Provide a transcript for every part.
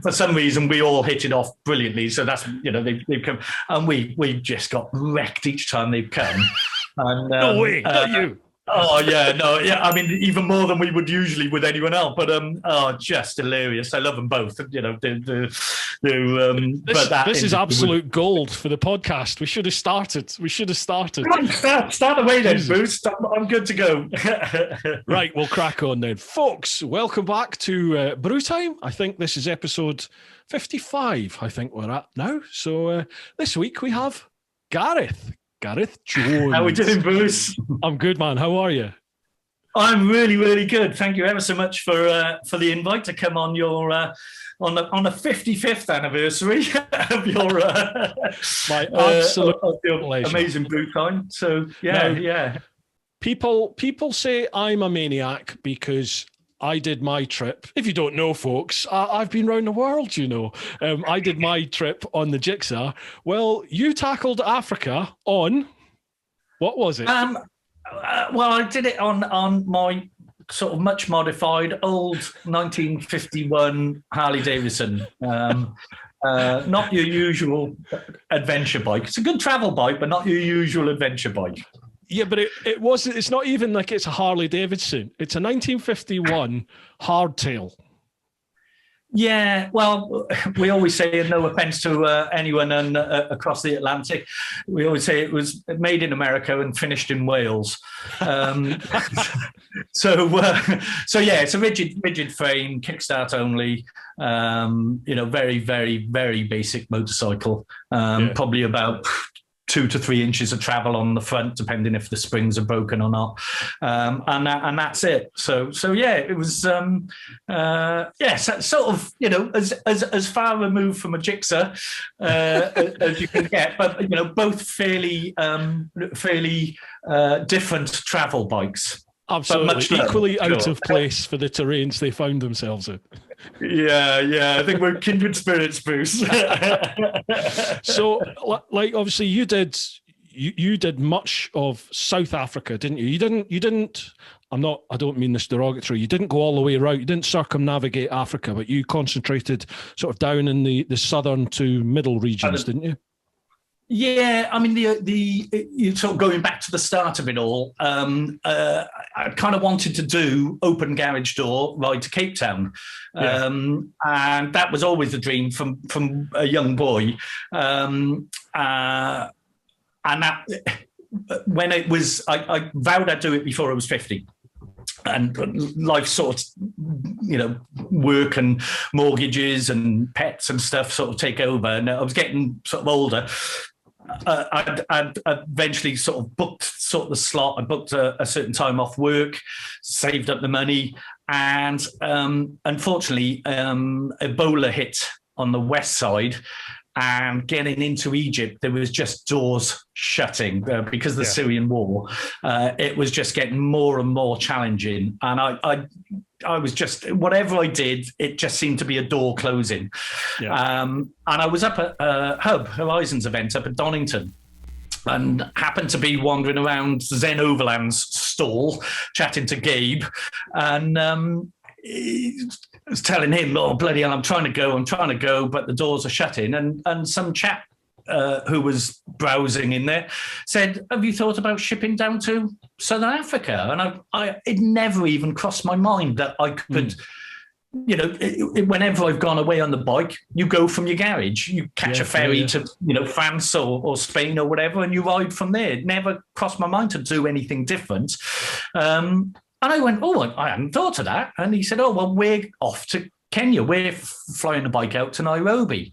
for some reason, we all hit it off brilliantly. So that's, they've come, and we just got wrecked each time they've come. And, no way, not you. Oh yeah, no, yeah. I mean, even more than we would usually with anyone else. But just hilarious. I love them both. This is absolute gold for the podcast. We should have started. Come on, start away then, Bruce. I'm good to go. Right, we'll crack on then, folks. Welcome back to Brew Time. I think this is episode 55. I think we're at now. So this week we have Gareth Jones. How are we doing, Bruce? I'm good, man. How are you? I'm really, really good. Thank you ever so much for the invite to come on your on the 55th anniversary of your my absolute amazing Brew Time. So yeah. People say I'm a maniac because I did my trip. If you don't know, folks, I've been around the world, I did my trip on the Gixxer. Well, you tackled Africa on, what was it? Well, I did it on my sort of much modified old 1951 Harley Davidson. Not your usual adventure bike. It's a good travel bike, but not your usual adventure bike. Yeah, but it wasn't. It's not even like it's a Harley Davidson. It's a 1951 hardtail. Yeah, well, we always say, and no offense to anyone across the Atlantic, we always say it was made in America and finished in Wales. So yeah, it's a rigid frame, kickstart only. Very, very, very basic motorcycle. Probably about 2 to 3 inches of travel on the front, depending if the springs are broken or not, and that's it. So yeah, it was sort of as far removed from a Gixxer as you can get, but both fairly different travel bikes. Absolutely, much equally out of place for the terrains they found themselves in. Yeah, I think we're kindred spirits, Bruce. So, like, obviously, you did much of South Africa, didn't you? You didn't. I don't mean this derogatory. You didn't go all the way around. You didn't circumnavigate Africa, but you concentrated sort of down in the southern to middle regions, didn't you? Yeah, I mean, you sort of going back to the start of it all. I kind of wanted to do open garage door ride to Cape Town, and that was always the dream from a young boy. And that when it was, I vowed I'd do it before I was 50. And life sort of, work and mortgages and pets and stuff sort of take over. And I was getting sort of older. I'd eventually sort of booked the slot. I booked a certain time off work, saved up the money, and unfortunately, Ebola hit on the west side. And getting into Egypt, there was just doors shutting because of the Syrian war. It was just getting more and more challenging. And I was just, whatever I did, it just seemed to be a door closing. Yeah. And I was up at Horizons event up at Donington, and happened to be wandering around Zen Overland's stall, chatting to Gabe. And I was telling him, oh, bloody hell, I'm trying to go, but the doors are shutting. And some chap who was browsing in there said, have you thought about shipping down to Southern Africa? And it never even crossed my mind that I could, whenever I've gone away on the bike, you go from your garage, you catch a ferry to, France or Spain or whatever, and you ride from there. It never crossed my mind to do anything different. And I went, oh, I hadn't thought of that. And he said, oh, well, we're off to Kenya. We're flying the bike out to Nairobi.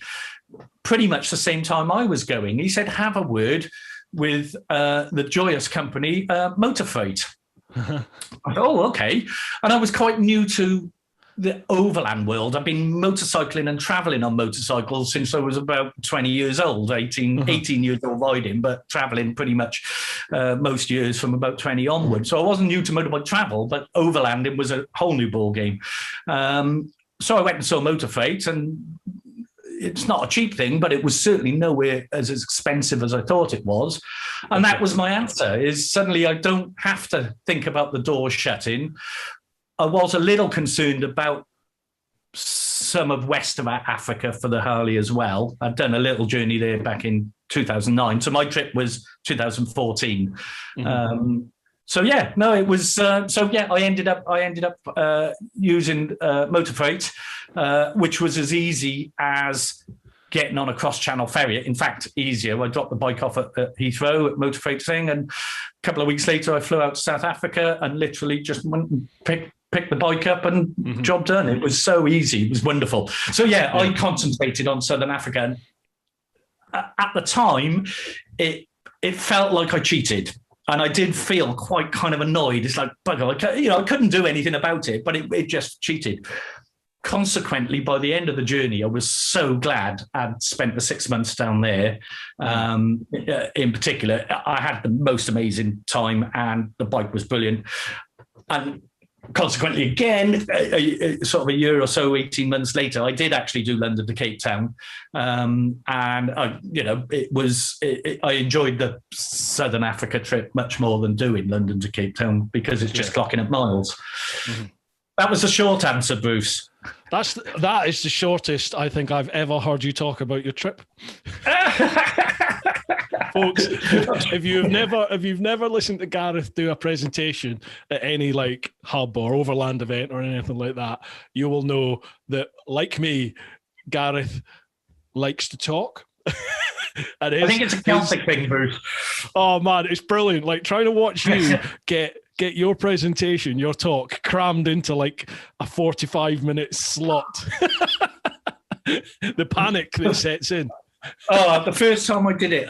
Pretty much the same time I was going. He said, have a word with the joyous company, Motor Freight. I thought, oh, okay. And I was quite new to the overland world. I've been motorcycling and traveling on motorcycles since I was about 20 years old, 18 years old riding, but traveling pretty much most years from about 20 onwards. So I wasn't new to motorbike travel, but overlanding was a whole new ball game. So I went and saw Motor Freight, and it's not a cheap thing, but it was certainly nowhere as expensive as I thought it was. And that was my answer, is suddenly I don't have to think about the doors shutting. I was a little concerned about some of west of Africa for the Harley as well. I'd done a little journey there back in 2009. So my trip was 2014. So yeah, no, it was. So yeah, I ended up using motor freight, which was as easy as getting on a cross-channel ferry. In fact, easier. I dropped the bike off at Heathrow at motor freight thing, and a couple of weeks later, I flew out to South Africa and literally just went and picked the bike up and job done. It was so easy. It was wonderful. So yeah, I concentrated on Southern Africa. And at the time, it felt like I cheated. And I did feel quite kind of annoyed. It's like, bugger, I couldn't do anything about it, but it just cheated. Consequently, by the end of the journey, I was so glad I'd spent the 6 months down there. In particular, I had the most amazing time and the bike was brilliant. And consequently, again, sort of a year or so, 18 months later, I did actually do London to Cape Town. And I enjoyed the Southern Africa trip much more than doing London to Cape Town because it's just clocking up miles. That was the short answer, Bruce. That is the shortest I think I've ever heard you talk about your trip. Folks, if you've never listened to Gareth do a presentation at any like hub or overland event or anything like that, you will know that, like me, Gareth likes to talk. I think it's a Celtic thing, Bruce. Oh man, it's brilliant. Like trying to watch you get your presentation, your talk crammed into like a 45-minute slot. The panic that sets in. Oh, the first time I did it,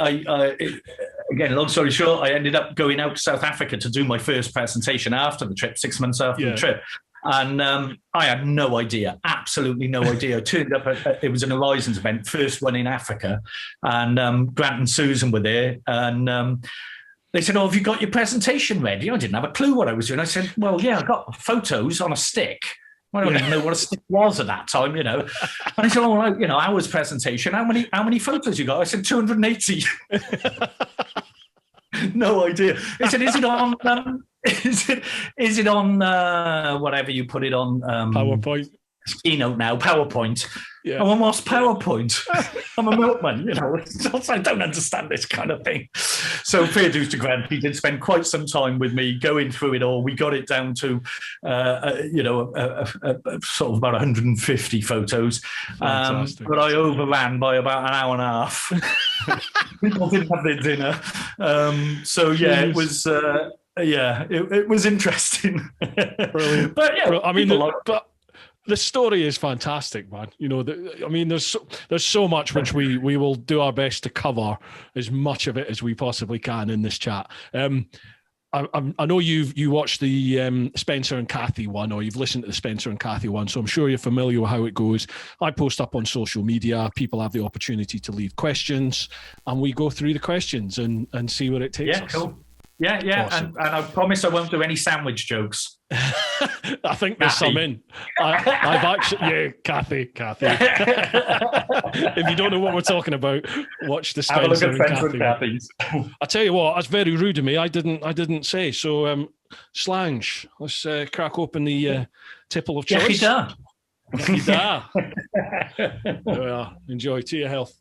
again, long story short, I ended up going out to South Africa to do my first presentation after the trip, 6 months after the trip. And I had no idea, absolutely no idea. I turned up, it was an Horizons event, first one in Africa. And Grant and Susan were there. And they said, "Oh, have you got your presentation ready?" I didn't have a clue what I was doing. I said, "Well, yeah, I got photos on a stick." I don't even know what a stick was at that time, And I said, "Oh, hour's presentation. How many photos you got?" I said, 280. No idea. They said, "Is it on? Is it on whatever you put it on?" PowerPoint. Keynote now, PowerPoint. Yeah. I went, "What's PowerPoint?" I'm a milkman, I don't understand this kind of thing. So fair dues to Grant, he did spend quite some time with me going through it all. We got it down to, sort of about 150 photos. But I overran by about an hour and a half. People didn't have their dinner. So yeah, it was... it was interesting. Brilliant. But yeah, I mean, the story is fantastic, man. There's so much which we will do our best to cover as much of it as we possibly can in this chat. I know you watched the Spencer and Kathy one, or you've listened to the Spencer and Kathy one, so I'm sure you're familiar with how it goes. I post up on social media. People have the opportunity to leave questions, and we go through the questions and see where it takes us. Cool. Yeah. Awesome. And I promise I won't do any sandwich jokes. I think there's some in. I've actually, Kathy. If you don't know what we're talking about, watch the Spencer and Kathy. I tell you what, that's very rude of me. I didn't say. So, Slange, let's crack open the tipple of choice. Well, enjoy. To your health.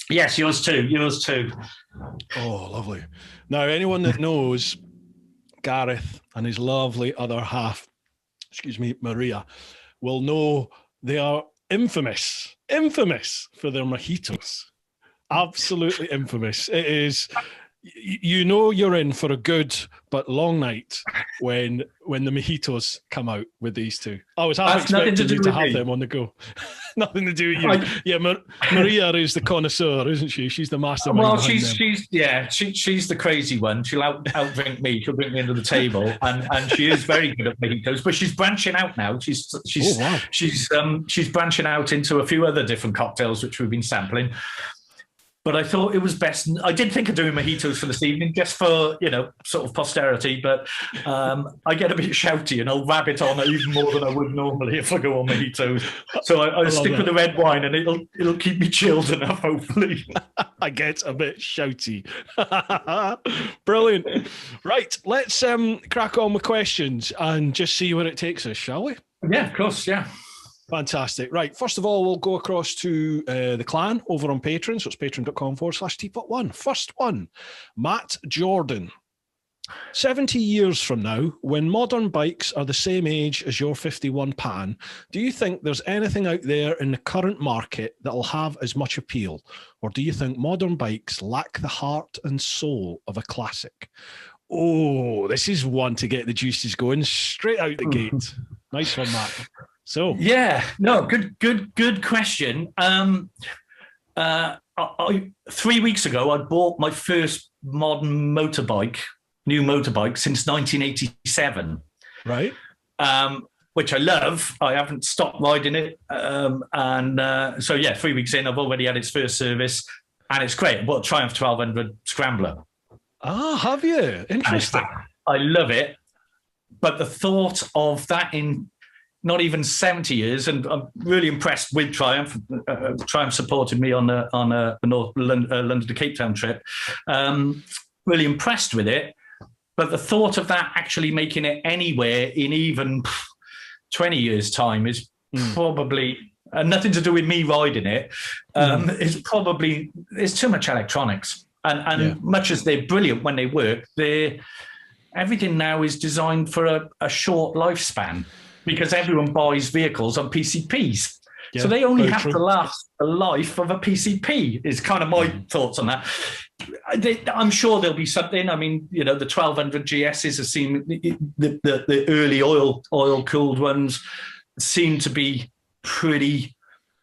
Yes, yours too. Oh, lovely. Now, anyone that knows Gareth and his lovely other half, Maria, will know they are infamous for their mojitos. Absolutely infamous. It is, you're in for a good but long night when the mojitos come out with these two. I was half expecting you to have them on the go. Nothing to do with you. Maria is the connoisseur, isn't she? She's the mastermind. Well, she's the crazy one. She'll outdrink me. She'll bring me into the table, and she is very good at mojitos. But she's branching out now. She's branching out into a few other different cocktails which we've been sampling. But I thought it was best. I did think of doing mojitos for this evening, just for, sort of posterity. But I get a bit shouty and I'll rabbit on even more than I would normally if I go on mojitos. So I stick with the red wine, and it'll keep me chilled enough, hopefully. I get a bit shouty. Brilliant. Right, let's crack on with questions and just see where it takes us, shall we? Yeah, of course, yeah. Fantastic. Right. First of all, we'll go across to the clan over on Patreon. So it's patreon.com/TeapotOne. First one, Matt Jordan. 70 years from now, when modern bikes are the same age as your 51 Pan, do you think there's anything out there in the current market that will have as much appeal? Or do you think modern bikes lack the heart and soul of a classic? Oh, this is one to get the juices going straight out the gate. Nice one, Matt. So yeah, no, good question. 3 weeks ago, I bought my first modern new motorbike since 1987. Right. Which I love. I haven't stopped riding it. So yeah, 3 weeks in, I've already had its first service, and it's great. I bought a Triumph 1200 Scrambler. Ah, have you? Interesting. I love it. But the thought of that in not even 70 years, and I'm really impressed with Triumph. Triumph supported me on the North London to Cape Town trip. Really impressed with it. But the thought of that actually making it anywhere in even 20 years' time is probably nothing to do with me riding it. It's too much electronics. And much as they're brilliant when they work, everything now is designed for a short lifespan, because everyone buys vehicles on PCPs. Yeah, so they only have to last the life of a PCP, is kind of my thoughts on that. I'm sure there'll be something. I mean, the 1200 GSs have seen the early oil-cooled ones seem to be pretty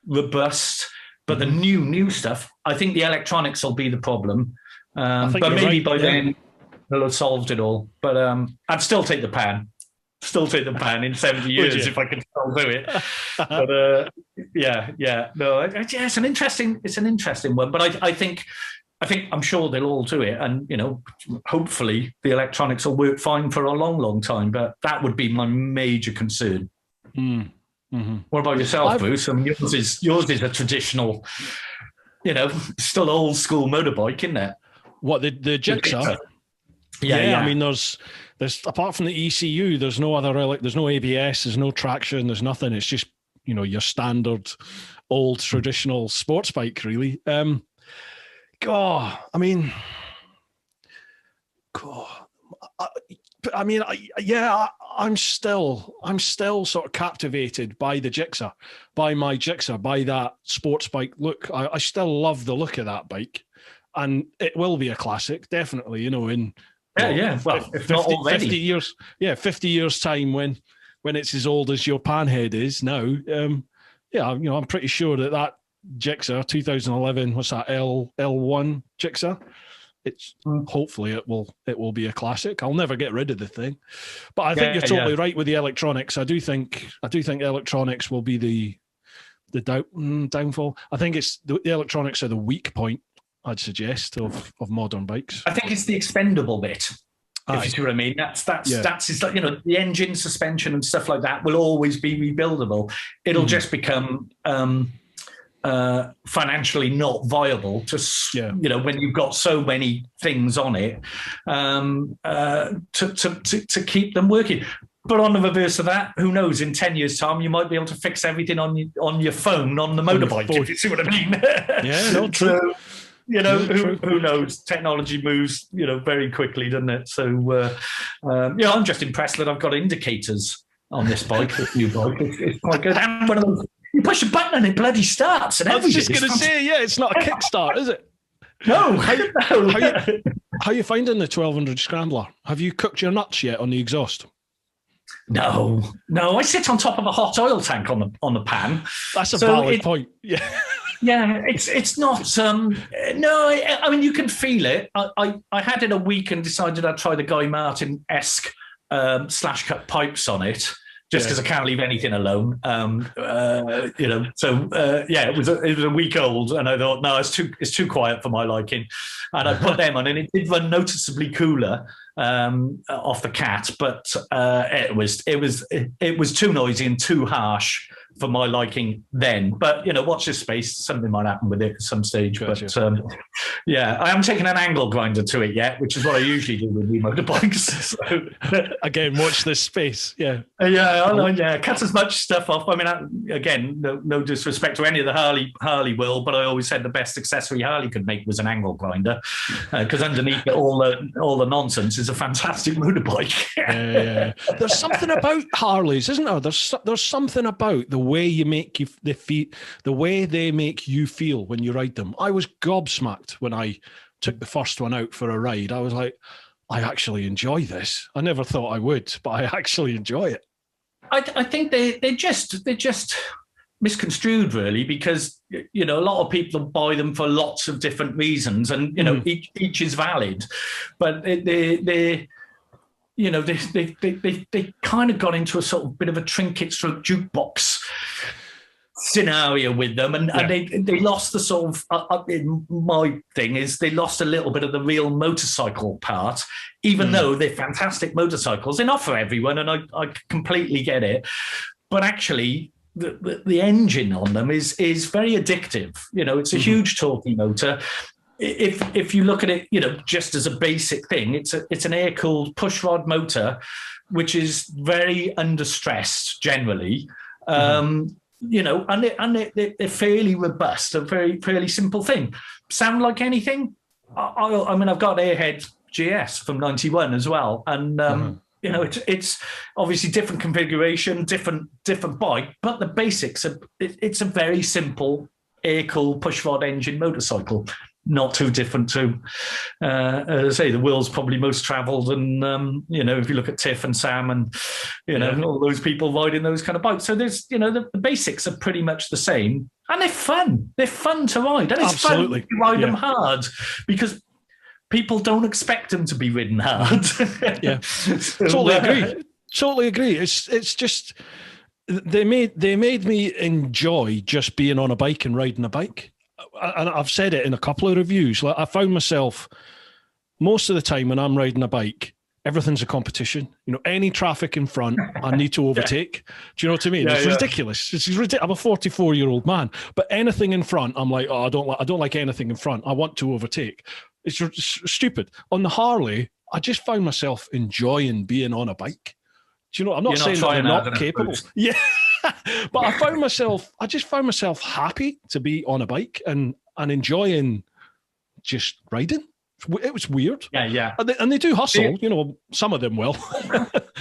robust. But the new stuff, I think the electronics will be the problem. But maybe by then they'll have solved it all. But I'd still take the Pan. Still take the Pan in 70 years if I could still do it. But no, it's an interesting one. But I think I'm sure they'll all do it, and hopefully the electronics will work fine for a long time. But that would be my major concern. Mm-hmm. What about yourself, Bruce? I mean, yours is a traditional, still old school motorbike, isn't it? What, the Gixxer? Yeah. I mean, there's apart from the ECU, there's no other, there's no ABS, there's no traction, there's nothing. It's just your standard old traditional sports bike, really. I'm still sort of captivated by the Gixxer, by my Gixxer, by that sports bike look. I still love the look of that bike, and it will be a classic, definitely. In well, if not already, 50 years, 50 years time when it's as old as your Panhead is now. I'm pretty sure that Gixxer 2011, what's that, L1 Gixxer? It's hopefully it will be a classic. I'll never get rid of the thing, but I think you're totally right with the electronics. I do think electronics will be the downfall. I think it's the electronics are the weak point, I'd suggest, of modern bikes. I think it's the expendable bit. If you see what I mean, that's like, the engine, suspension, and stuff like that will always be rebuildable. It'll just become financially not viable when you've got so many things on it to keep them working. But on the reverse of that, who knows? In 10 years' time, you might be able to fix everything on your phone on the motorbike. If you see what I mean? Yeah, no, true. Who knows? Technology moves, very quickly, doesn't it? So, I'm just impressed that I've got indicators on this bike, this new bike. It's quite good. And one of those, you push a button and it bloody starts. And I was just going to say, it's not a kickstart, is it? No. How are you finding the 1200 Scrambler? Have you cooked your nuts yet on the exhaust? No. I sit on top of a hot oil tank on the Pan. That's a valid point. Yeah. Yeah, it's not. No, I mean, you can feel it. I had it a week and decided I'd try the Guy Martin-esque slash cut pipes on it, just because I can't leave anything alone. It was a week old, and I thought, no, it's too quiet for my liking, and I put them on, and it did run noticeably cooler off the Cat, but it was too noisy and too harsh for my liking then. But watch this space. Something might happen with it at some stage. Gotcha. But Yeah, I haven't taken an angle grinder to it yet, which is what I usually do with new motorbikes. So. Again, watch this space. Yeah. Yeah, I know, yeah. Cut as much stuff off. I mean, again, no disrespect to any of the Harley will, but I always said the best accessory Harley could make was an angle grinder, because underneath it, all the nonsense is a fantastic motorbike. Yeah. There's something about Harleys, isn't there? There's something about the way you make the way they make you feel when you ride them. I was gobsmacked when I took the first one out for a ride. I was like, I actually enjoy this. I never thought I would, but I actually enjoy it. I think they're just misconstrued, really, because a lot of people buy them for lots of different reasons, and each is valid, but they kind of got into a sort of bit of a trinket stroke jukebox scenario with them, and they lost the sort of my thing is they lost a little bit of the real motorcycle part, even though they're fantastic motorcycles. They're not for everyone, and I completely get it, but actually the engine on them is very addictive. It's a huge torquey motor. If you look at it, just as a basic thing, it's an air-cooled pushrod motor, which is very understressed generally. And they're fairly robust, a fairly simple thing. Sound like anything? I mean, I've got Airhead GS from '91 as well, and it's obviously different configuration, different bike, but the basics it's a very simple air-cooled pushrod engine motorcycle. Not too different to, as I say, the world's probably most travelled, and if you look at Tiff and Sam and all those people riding those kind of bikes, so there's the basics are pretty much the same, and they're fun. They're fun to ride, and it's Absolutely. fun to ride them hard because people don't expect them to be ridden hard. Yeah, totally agree. It's just they made me enjoy just being on a bike and riding a bike. And I've said it in a couple of reviews. Like, I found myself most of the time when I'm riding a bike, everything's a competition. Any traffic in front, I need to overtake. Do you know what I mean? It's ridiculous. It's ridiculous. I'm a 44-year-old man, but anything in front, I'm like, I don't like anything in front. I want to overtake. It's stupid. On the Harley, I just found myself enjoying being on a bike. Do you know? I'm not saying that they're not capable. Yeah. But I just found myself happy to be on a bike and enjoying just riding. It was weird. Yeah. And they do hustle, some of them will.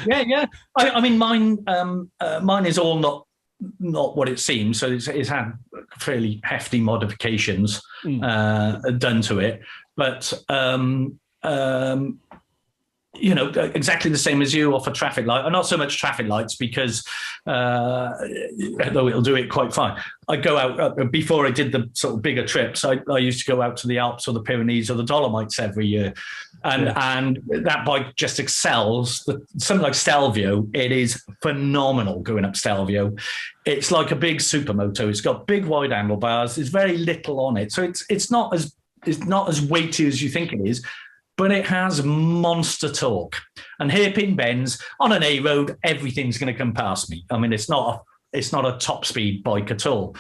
Yeah. I mean, mine is all not what it seems. So it's had fairly hefty modifications done to it. But exactly the same as you off a traffic light, and not so much traffic lights because though it'll do it quite fine. I go out before I did the sort of bigger trips. I used to go out to the Alps or the Pyrenees or the Dolomites every year, and that bike just excels. Something like Stelvio, it is phenomenal going up Stelvio. It's like a big supermoto. It's got big wide handlebars. There's very little on it, so it's not as weighty as you think it is. But it has monster torque and hairpin bends on an A road. Everything's going to come past me. I mean, it's not a top speed bike at all.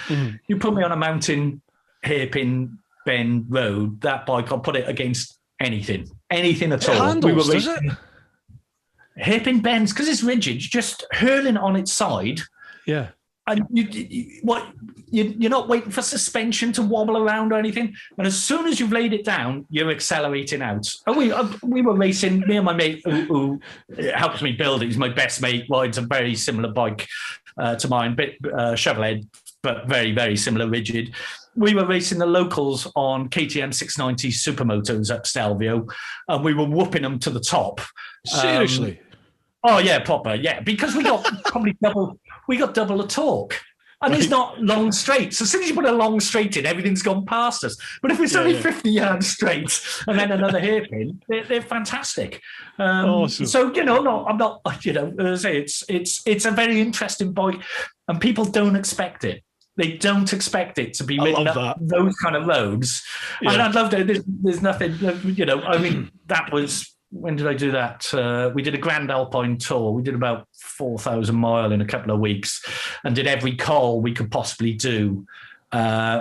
You put me on a mountain hairpin bend road, that bike, I'll put it against anything at all. Handles, does it? Hairpin bends because it's rigid, just hurling on its side. Yeah. And you're not waiting for suspension to wobble around or anything. And as soon as you've laid it down, you're accelerating out. And we were racing, me and my mate who helps me build it. He's my best mate, rides a very similar bike to mine, bit shovelhead, but very, very similar, rigid. We were racing the locals on KTM 690 supermotos up Stelvio, and we were whooping them to the top. Seriously? Oh, yeah, proper, yeah. Because we got probably double the torque. And it's not long straight. So as soon as you put a long straight in, everything's gone past us. But if it's only 50 yards straight and then another hairpin, they're fantastic. Awesome. So, I'm not, as I say, it's a very interesting bike, and people don't expect it. They don't expect it to be ridden up those kind of roads. Yeah. And I'd love to, there's nothing, I mean, that was, when did I do that? We did a Grand Alpine tour. We did about 4,000 mile in a couple of weeks and did every col we could possibly do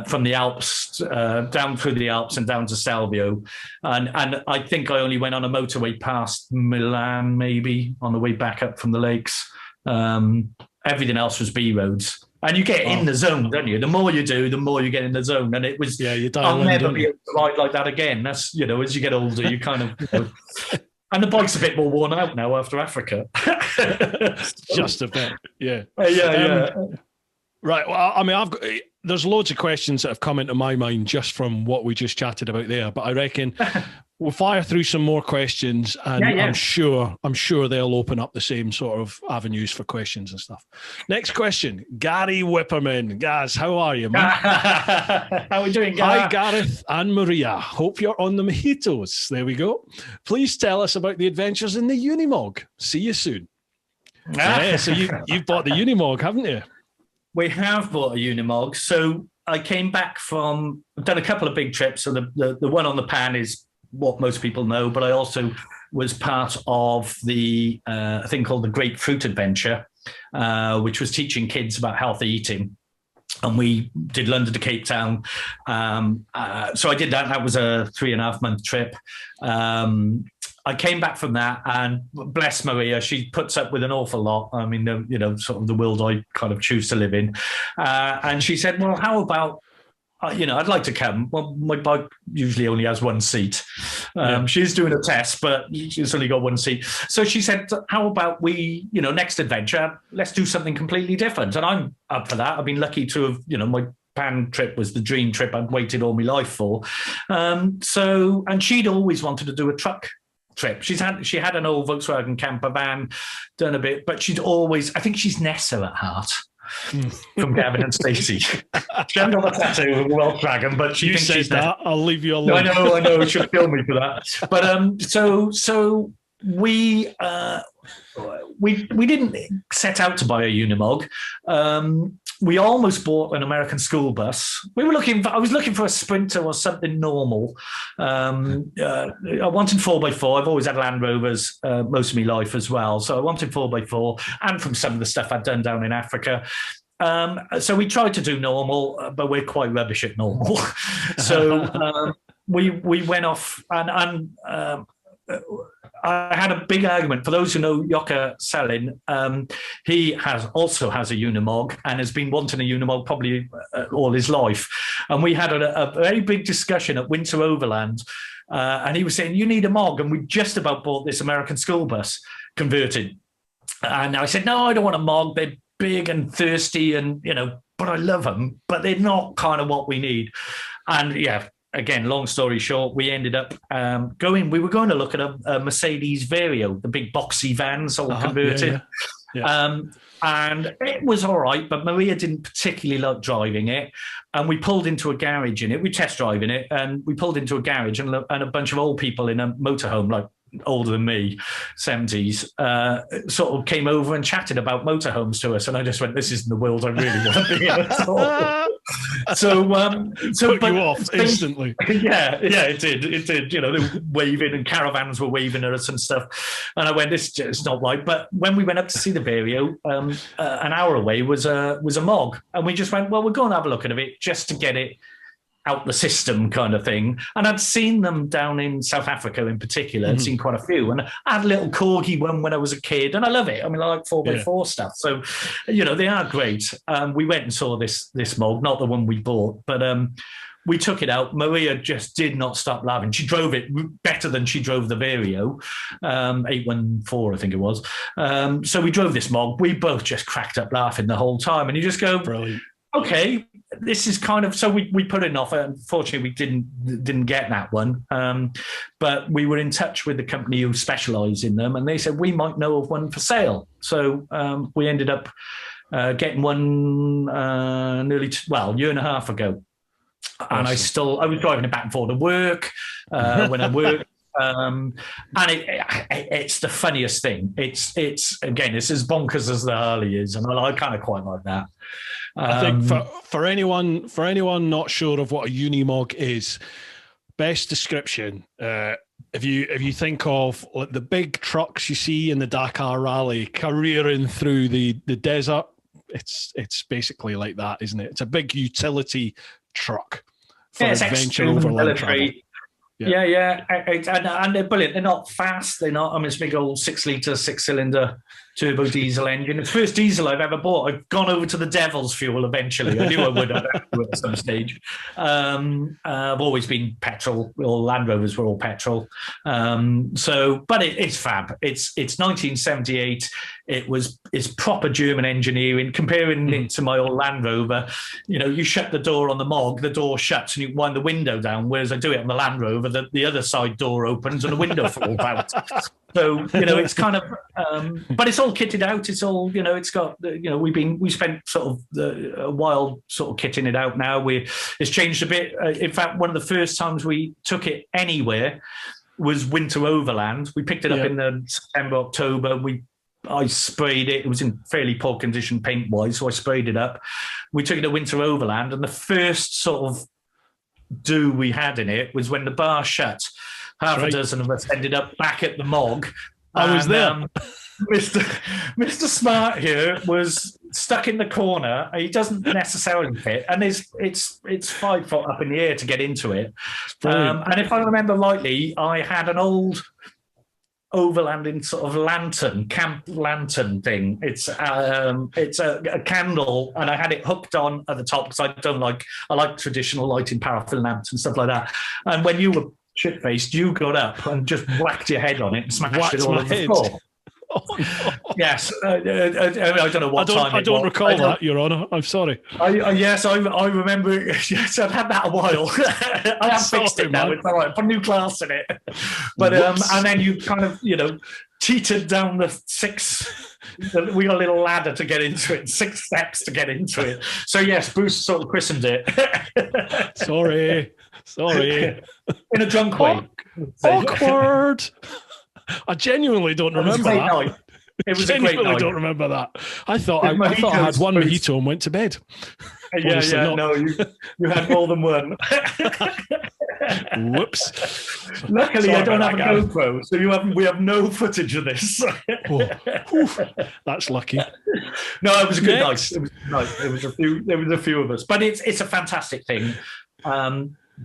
from the Alps down through the Alps and down to Stelvio, and I think I only went on a motorway past Milan maybe on the way back up from the lakes. Everything else was B roads. And you get in the zone, don't you? The more you do, the more you get in the zone. And it was, I'll never be able to ride like that again. That's, as you get older, you kind of, and the bike's a bit more worn out now after Africa. Just a bit, yeah. Right. Well, I mean, there's loads of questions that have come into my mind just from what we just chatted about there. But I reckon we'll fire through some more questions, and I'm sure they'll open up the same sort of avenues for questions and stuff. Next question, Gary Whipperman. Gaz, how are you, man? How are we doing, Gary? Hi, Gareth and Maria. Hope you're on the mojitos. There we go. Please tell us about the adventures in the Unimog. See you soon. So you've bought the Unimog, haven't you? We have bought a Unimog. So I came back I've done a couple of big trips. So the one on the Pan is what most people know, but I also was part of the thing called the Grapefruit Adventure, which was teaching kids about healthy eating. And we did London to Cape Town. So I did that. That was a 3.5-month trip. I came back from that, and bless Maria, she puts up with an awful lot. I mean, sort of the world I kind of choose to live in. And she said, well, how about, I'd like to come. Well, my bike usually only has one seat. She's doing a test, but she's only got one seat. So she said, how about we, next adventure, let's do something completely different. And I'm up for that. I've been lucky to have, my Pan trip was the dream trip I'd waited all my life for. And she'd always wanted to do a truck trip. She had an old Volkswagen camper van, done a bit, but she'd always, I think she's Nessa at heart. From Gavin and Stacey. She hasn't got a tattoo of a Welsh dragon, but she thinks she's that. I'll leave you alone. I know. She'll kill me for that. But so we didn't set out to buy a Unimog. We almost bought an American school bus. I was looking for a Sprinter or something normal. I wanted 4x4. I've always had Land Rovers most of my life as well. So I wanted 4x4, and from some of the stuff I'd done down in Africa. So we tried to do normal, but we're quite rubbish at normal. So we went off, and I had a big argument. For those who know Yoka Selin, he also has a Unimog and has been wanting a Unimog probably all his life. And we had a very big discussion at Winter Overland. And he was saying, you need a Mog. And we just about bought this American school bus converted. And I said, no, I don't want a Mog. They're big and thirsty and, but I love them. But they're not kind of what we need. And again, long story short, we ended up we were going to look at a Mercedes Vario, the big boxy vans, all converted. Yeah. And it was all right, but Maria didn't particularly like driving it. And we pulled into a garage in it. We test driving it, and we pulled into a garage, and a bunch of old people in a motorhome, like older than me, 70s, sort of came over and chatted about motorhomes to us. And I just went, this isn't the world I really want to be in at all. So put you off instantly. Yeah, it did. They were waving, and caravans were waving at us and stuff. And I went, this is just not right. But when we went up to see the Vario, an hour away was a Mog, and we just went, well, we'll go and have a look at it just to get it out the system kind of thing. And I'd seen them down in South Africa in particular. I'd seen quite a few. And I had a little corgi one when I was a kid, and I love it. I mean, I like 4x4 stuff. So, they are great. We went and saw this Mog, not the one we bought, but we took it out. Maria just did not stop laughing. She drove it better than she drove the Vario, 814, I think it was. So we drove this Mog. We both just cracked up laughing the whole time. And you just go, brilliant. Okay, this is kind of, so we put in an offer. Unfortunately, we didn't get that one, but we were in touch with the company who specialise in them, and they said we might know of one for sale. So we ended up getting one nearly a year and a half ago, and awesome. I was driving it back and forth to work when I worked. And it's the funniest thing. It's again, it's as bonkers as the Harley is, and I kind of quite like that. I think for anyone not sure of what a Unimog is, best description. If you think of like the big trucks you see in the Dakar Rally careering through the desert it's basically like that, isn't it? It's a big utility truck for adventure extreme overland travel. military. And they're brilliant. They're not fast. They're not. I mean, it's a big old 6-litre, 6-cylinder turbo diesel engine. It's the first diesel I've ever bought. I've gone over to the devil's fuel eventually. I knew I would at some stage. I've always been petrol. All Land Rovers were all petrol. But it's fab. It's 1978. It's proper German engineering. Comparing it to my old Land Rover, you shut the door on the Mog, the door shuts, and you wind the window down. Whereas I do it on the Land Rover, the other side door opens and the window falls out. So it's kind of, but it's all kitted out. It's all it's got. We spent sort of a while sort of kitting it out. Now it's changed a bit. In fact, one of the first times we took it anywhere was winter overland. We picked it up in the September, October. I sprayed it. It was in fairly poor condition paint-wise, so I sprayed it up. We took it to winter overland, and the first sort of do we had in it was when the bar shut. Half a dozen of us ended up back at the Mog. I was there. Mr. Smart here was stuck in the corner. He doesn't necessarily fit, and it's 5 foot up in the air to get into it. And if I remember rightly, I had an old overlanding sort of camp lantern thing. It's a candle, and I had it hooked on at the top because I like traditional lighting, paraffin lamps and stuff like that. And when you were shit-faced, you got up and just whacked your head on it and smashed it all over the floor. Oh, no. Yes, I don't know what time. I don't recall that, Your Honour. I'm sorry. Yes, I remember. Yes, I've had that a while. I have fixed it now. It's all right. Put a new glass in it. But and then you kind of teetered down the 6. We got a little ladder to get into it, 6 steps to get into it. So yes, Bruce sort of christened it. Sorry. In a drunk way. Awkward. I genuinely don't remember that. Night. It was a great night. I don't remember that. I thought I had one mojito and went to bed. No, you had more than one. Whoops. Luckily, I don't have a GoPro, so we have no footage of this. That's lucky. No, it was a good night. It was nice. There was a few of us, but it's a fantastic thing.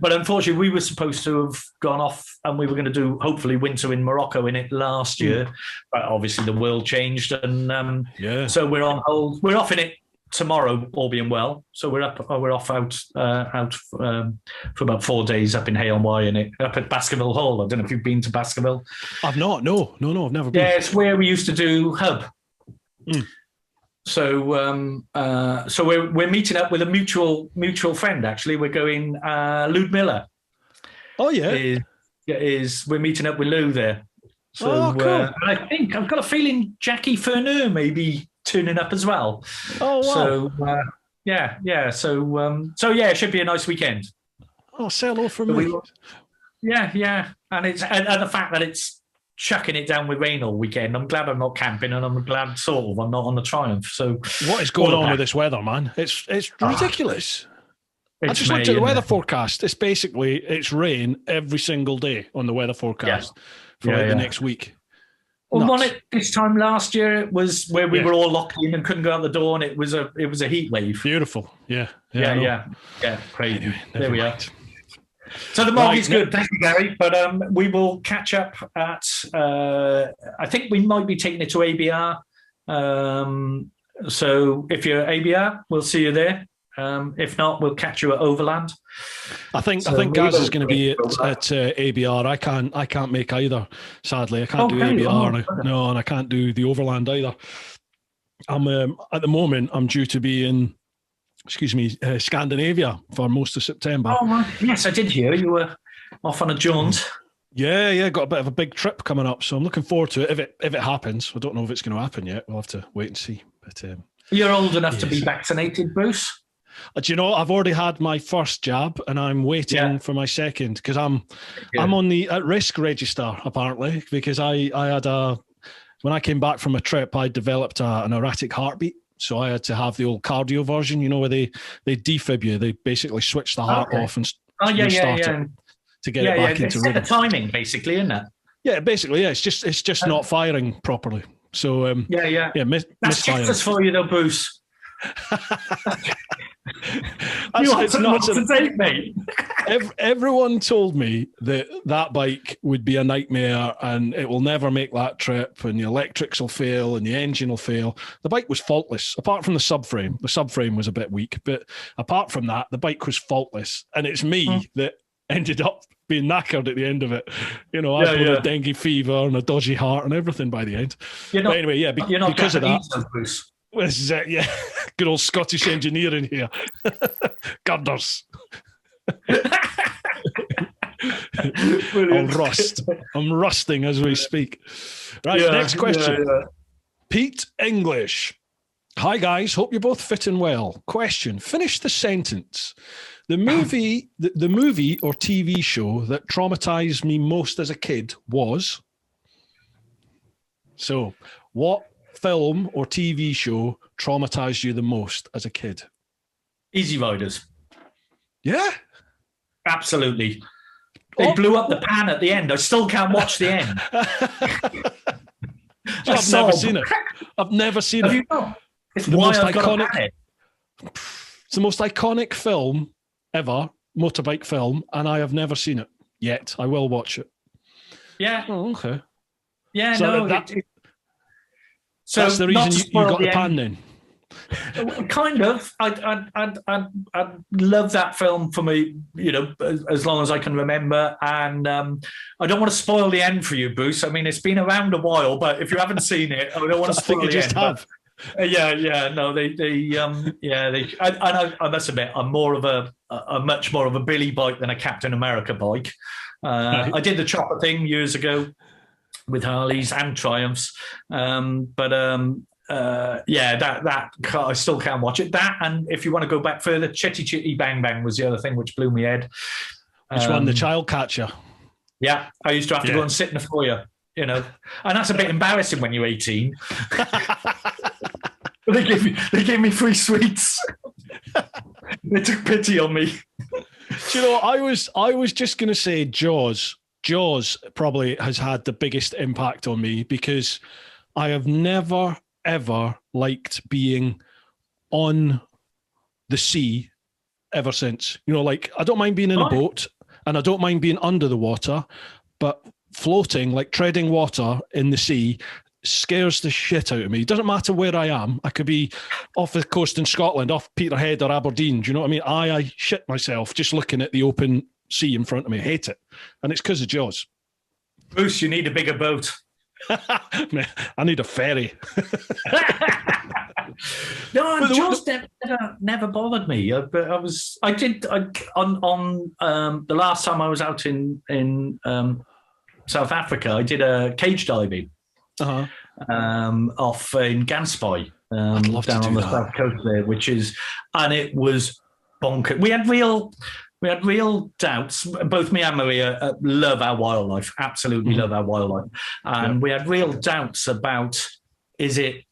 But unfortunately, we were supposed to have gone off and we were going to do, hopefully, winter in Morocco in it last year. But obviously, the world changed. And so we're on hold. We're off in it tomorrow, all being well. So we're off out for about 4 days up in Hay-on-Wye in it, up at Baskerville Hall. I don't know if you've been to Baskerville. I've not. No, I've never been. Yeah, it's where we used to do Hub. So we're meeting up with a mutual friend. Actually, we're going. Lou Miller. Oh yeah, we're meeting up with Lou there. So cool. And I think I've got a feeling Jackie Furneaux may be turning up as well. Oh wow. So yeah. So it should be a nice weekend. Oh, say hello from me. Yeah, and the fact that it's chucking it down with rain all weekend. I'm glad I'm not camping, and I'm glad I'm not on the Triumph. So what is going on with this weather, man? It's ridiculous. I just looked at the weather forecast. It's rain every single day on the weather forecast for the next week. Well, this time last year it was where we were all locked in and couldn't go out the door, and it was a heat wave. Beautiful. Yeah. Crazy. Anyway, there we are. So the Mog is good, thank you, Gary. But we will catch up at. I think we might be taking it to ABR. So if you're ABR, we'll see you there. If not, we'll catch you at Overland. I think Gaz is going to be at ABR. I can't make either. Sadly, I can't do ABR. And I can't do the Overland either. I'm at the moment. I'm due to be in. Scandinavia for most of September. Oh, yes, I did hear you were off on a jaunt. Yeah, got a bit of a big trip coming up, so I'm looking forward to it. If it happens, I don't know if it's going to happen yet. We'll have to wait and see. But you're old enough to be vaccinated, Bruce. Do you know, I've already had my first jab, and I'm waiting for my second because I'm on the at-risk register apparently because I had when I came back from a trip, I developed an erratic heartbeat. So I had to have the old cardio version, where they defib you. They basically switch the heart off and restart it to get it back into rhythm. It's the timing, basically, isn't it? Yeah, basically, It's just not firing properly. So That's misfiring. Gixxer for you, though, Bruce. It's nuts to take, mate. Everyone told me that that bike would be a nightmare and it will never make that trip and the electrics will fail and the engine will fail. The bike was faultless, apart from the subframe. The subframe was a bit weak, but apart from that, the bike was faultless. And it's me that ended up being knackered at the end of it. You know, I had a dengue fever and a dodgy heart and everything by the end. But anyway, yeah, because of that. Bruce. This is it, yeah. Good old Scottish engineering here. Girders. I'm rusting as we speak. Right, next question. Pete English. Hi guys, hope you're both fit and well. Question, finish the sentence. The movie or TV show that traumatized me most as a kid was... So, what film or TV show traumatized you the most as a kid? Easy Riders. Yeah? Absolutely. They blew up the pan at the end. I still can't watch the end. I've never seen it. I've never seen it. You not? It's the most iconic. It's the most iconic film ever, motorbike film, and I have never seen it yet. I will watch it. Yeah. Oh, okay. Yeah, so no. So that's the reason you got the pan then? Kind of. I love that film for me, you know, as long as I can remember. And I don't want to spoil the end for you, Bruce. I mean, it's been around a while, but if you haven't seen it, I don't want to spoil the end. Have. No, I must admit, I'm more of a much more of a Billy bike than a Captain America bike. I did the chopper thing years ago with Harleys and Triumphs, that I still can't watch it. That, and if you want to go back further, Chitty Chitty Bang Bang was the other thing which blew my head. Which one? The child catcher. Yeah, I used to have to go and sit in the foyer, you know, and that's a bit embarrassing when you're 18. They gave me free sweets. They took pity on me. Do you know, I was just going to say Jaws. Jaws probably has had the biggest impact on me because I have never, ever liked being on the sea ever since. You know, like, I don't mind being in a boat and I don't mind being under the water, but floating, like treading water in the sea, scares the shit out of me. It doesn't matter where I am. I could be off the coast in Scotland, off Peterhead or Aberdeen. Do you know what I mean? I shit myself just looking at the open sea in front of me. I hate it. And it's because of Jaws. Bruce, you need a bigger boat. I need a ferry. No, Jaws never bothered me. But on the last time I was out in South Africa, I did a cage diving off in Gansby, down on the south coast there, and it was bonkers. We had real doubts. Both me and Maria love our wildlife, absolutely love our wildlife. And we had real doubts about, is it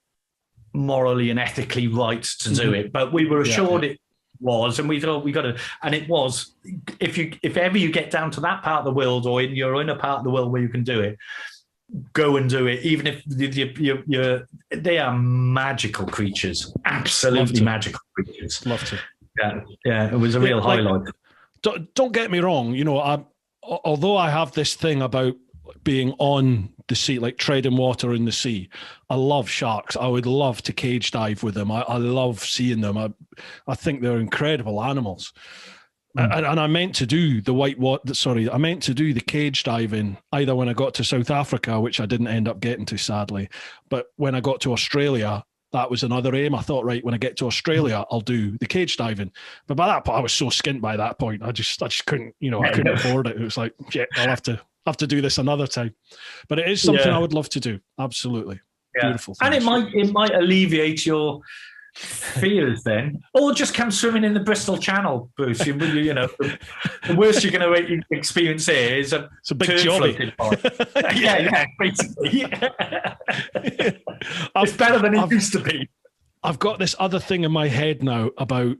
morally and ethically right to do it? But we were assured it was, and we thought we got to, and it was. If ever you get down to that part of the world, or you're in a part of the world where you can do it, go and do it. Even if they are magical creatures, absolutely magical creatures. Love to. Yeah, it was a real highlight. Don't get me wrong. You know, although I have this thing about being on the sea, like treading water in the sea, I love sharks. I would love to cage dive with them. I love seeing them. I think they're incredible animals. And I meant to do I meant to do the cage diving either when I got to South Africa, which I didn't end up getting to, sadly. But when I got to Australia, that was another aim. I thought, right, when I get to Australia, I'll do the cage diving. But by that point, I was so skint by that point. I just couldn't, I couldn't afford it. It was like, yeah, I'll have to do this another time. But it is something I would love to do. Absolutely. Yeah. Beautiful. And it might alleviate your fears then, or just come swimming in the Bristol Channel, Bruce. You know, the worst you're going to experience here is it's a big jolly. Basically. It's better than it used to be. I've got this other thing in my head now about,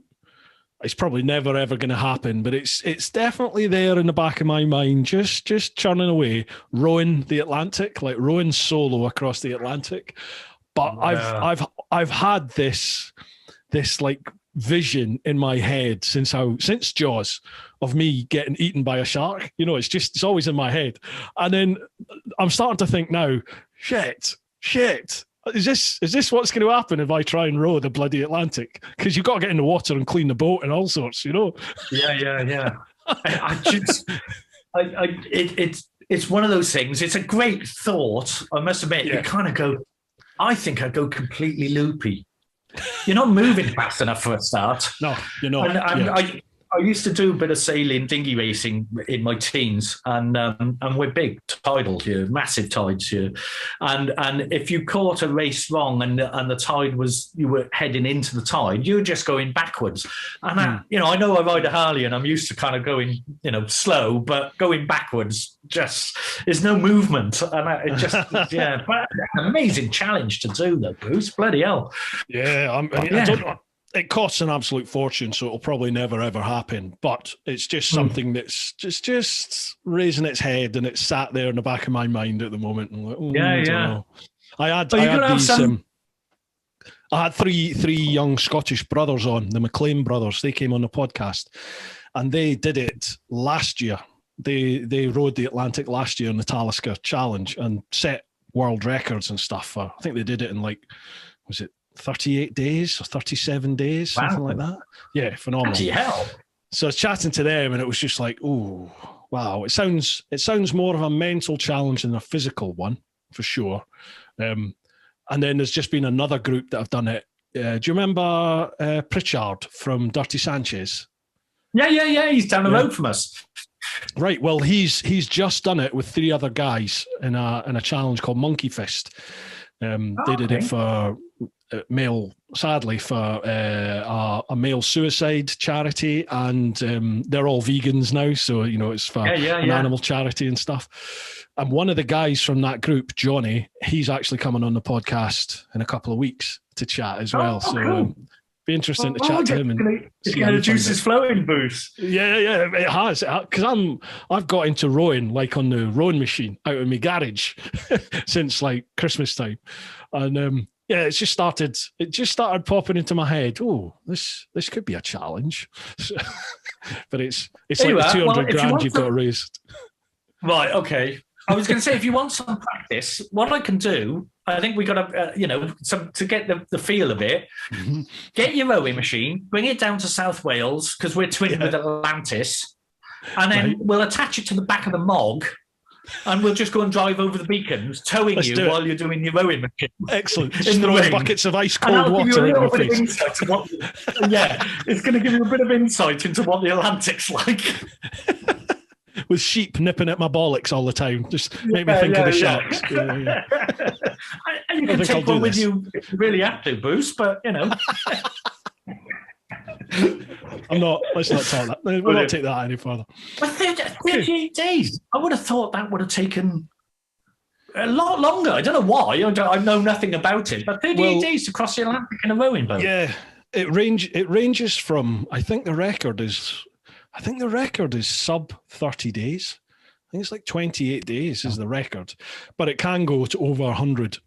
it's probably never ever going to happen, but it's definitely there in the back of my mind, just churning away, rowing the Atlantic, like rowing solo across the Atlantic. But I've had this this like vision in my head since Jaws of me getting eaten by a shark. You know, it's always in my head. And then I'm starting to think now, shit. Is this what's going to happen if I try and row the bloody Atlantic? Because you've got to get in the water and clean the boat and all sorts, you know? Yeah. It's one of those things. It's a great thought. I must admit, you kind of go, I think I'd go completely loopy. You're not moving fast enough for a start. No, you're not. And I used to do a bit of sailing, dinghy racing in my teens, and we're big tidal here, massive tides here, and if you caught a race wrong and the tide was, you were heading into the tide, you were just going backwards. And I know I ride a Harley, and I'm used to kind of going, slow, but going backwards just there's no movement, and it just but an amazing challenge to do though, Bruce. Bloody hell. Yeah, I don't know. It costs an absolute fortune, so it'll probably never ever happen. But it's just something that's just raising its head, and it's sat there in the back of my mind at the moment. I'm like, I don't know. I had three young Scottish brothers on, the McLean brothers. They came on the podcast, and they did it last year. They rode the Atlantic last year in the Talisker Challenge and set world records and stuff. I think they did it in 38 days or 37 days, something like that. Yeah, phenomenal. Bloody hell. So I was chatting to them, and it was just like, oh, wow. It sounds more of a mental challenge than a physical one, for sure. And then there's just been another group that have done it. Do you remember Pritchard from Dirty Sanchez? Yeah. He's down the road from us. Right. Well, he's just done it with 3 other guys in a challenge called Monkey Fist. They did it for a male suicide charity, and they're all vegans now, so it's for an animal charity and stuff. And one of the guys from that group, Johnny, he's actually coming on the podcast in a couple of weeks to chat as well. Cool. Be interesting to chat to him. It's going to juice his flowing boost. Yeah, it has. Because I've got into rowing, like on the rowing machine out in my garage since like Christmas time, and it just started popping into my head. Oh, this could be a challenge, but it's like the 200 grand you've got to raise. Right. Okay. I was going to say, if you want some practice, what I can do, I think we got to, to get the feel of it, get your rowing machine, bring it down to South Wales, because we're twinned with Atlantis, and then we'll attach it to the back of the Mog, and we'll just go and drive over the beacons, towing you while you're doing your rowing machine. Excellent. Just throwing buckets of ice cold water in your face. It's going to give you a bit of insight into what the Atlantic's like. With sheep nipping at my bollocks all the time. Just make me think of the sharks. Yeah. And you can take one with you if you really have to, Bruce, but let's not talk that. We'll not take that any further. But 38 days. I would have thought that would have taken a lot longer. I don't know why. I know nothing about it. But 38 days to cross the Atlantic in a rowing boat. Yeah. It ranges from, I think the record is sub 30 days. I think it's like 28 days is the record, but it can go to over 100.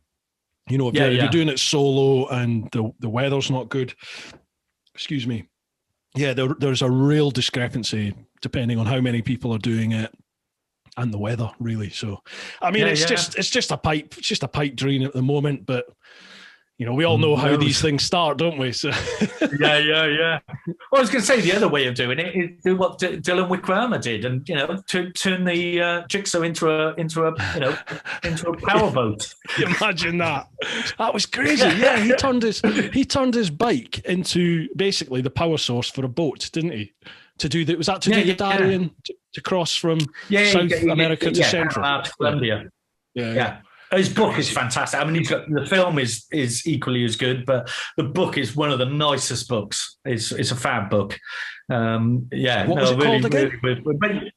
If you're doing it solo and the weather's not good. Excuse me. Yeah, there's a real discrepancy depending on how many people are doing it and the weather, really. So, I mean, it's just a pipe dream at the moment, but we all know how these things start, don't we? So yeah. Well, I was going to say the other way of doing it is do what Dylan WICKRAMA did, and to turn the Gixxer into a powerboat. Imagine that. That was crazy. Yeah, he turned his bike into basically the power source for a boat, didn't he? To do that, was that to do the Darien to cross from South America to Central? Colombia. Yeah. His book is fantastic. I mean, the film is equally as good, but the book is one of the nicest books. It's a fab book. What was it called again? Really,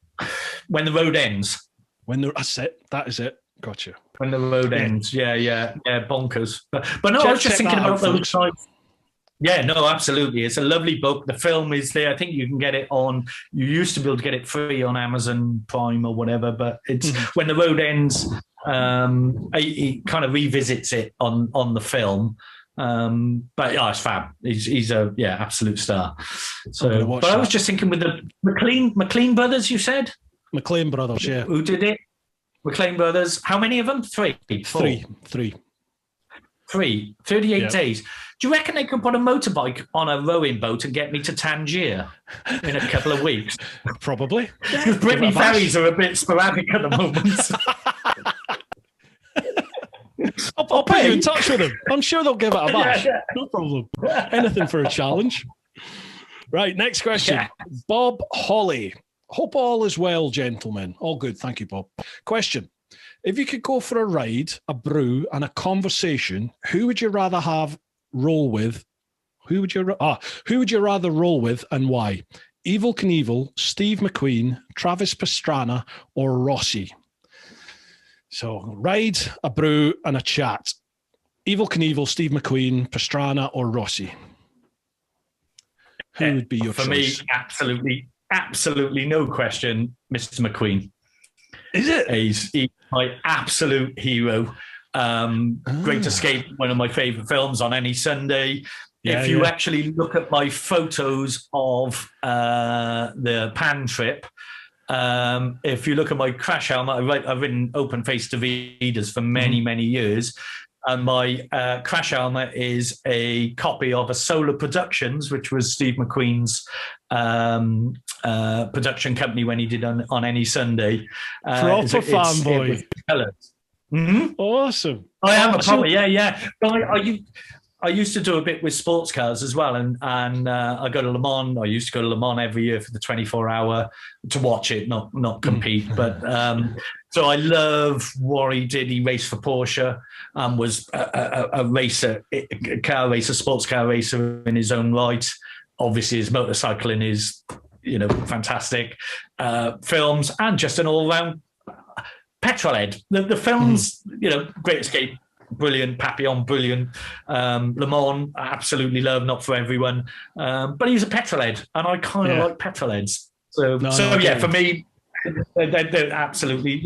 When the Road Ends. That's it. That is it. Gotcha. When the Road Ends. Yeah, bonkers. But no, I was just thinking about those sites. Yeah, no, absolutely. It's a lovely book. The film is there. I think you can get it you used to be able to get it free on Amazon Prime or whatever, but it's When the Road Ends. He kind of revisits it on the film, But yeah, it's fab. He's a absolute star. So, but I was just thinking with the McLean brothers. You said McLean brothers, yeah. Who did it? McLean brothers. How many of them? Three. Three. 38 days. Do you reckon they could put a motorbike on a rowing boat and get me to Tangier in a couple of weeks? Probably. Because Brittany ferries are a bit sporadic at the moment. I'll put you in touch with them. I'm sure they'll give it a bash. No problem. Anything for a challenge. Right, next question. Yeah. Bob Hawley. Hope all is well, gentlemen. All good. Thank you, Bob. Question. If you could go for a ride, a brew, and a conversation, who would you rather roll with? Who would you rather roll with and why? Evel Knievel, Steve McQueen, Travis Pastrana, or Rossi? So, ride, a brew, and a chat. Evel Knievel, Steve McQueen, Pastrana, or Rossi? Who would be your choice? For me, absolutely no question, Mr. McQueen. Is it? He's my absolute hero. Great Escape, one of my favourite films on any Sunday. If you actually look at my photos of the Pan trip, if you look at my crash helmet, I've ridden open face Davidas for many, many years. And my crash helmet is a copy of a Solar Productions, which was Steve McQueen's production company when he did on any Sunday. Proper fanboy. Mm-hmm. Awesome. I am a proper, yeah. But I used to do a bit with sports cars as well, and I go to Le Mans. I used to go to Le Mans every year for the 24-hour to watch it, not compete. But so I love what he did. He raced for Porsche and was a racer, a car racer, sports car racer in his own right. Obviously, his motorcycling is, fantastic. Films and just an all-round petrolhead. The films, Great Escape, brilliant. Papillon, brilliant. Le Mans, absolutely love, not for everyone. But he's a petrolhead, and I kind of like petrolheads. So for me, they're absolutely,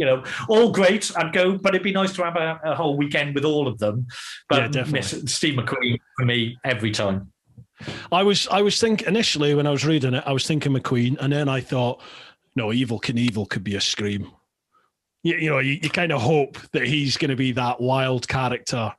all great. I'd go, but it'd be nice to have a whole weekend with all of them. But Steve McQueen, for me, every time. I was thinking initially when I was reading it, I was thinking McQueen, and then I thought, no, Evel Knievel could be a scream. You kind of hope that he's going to be that wild character.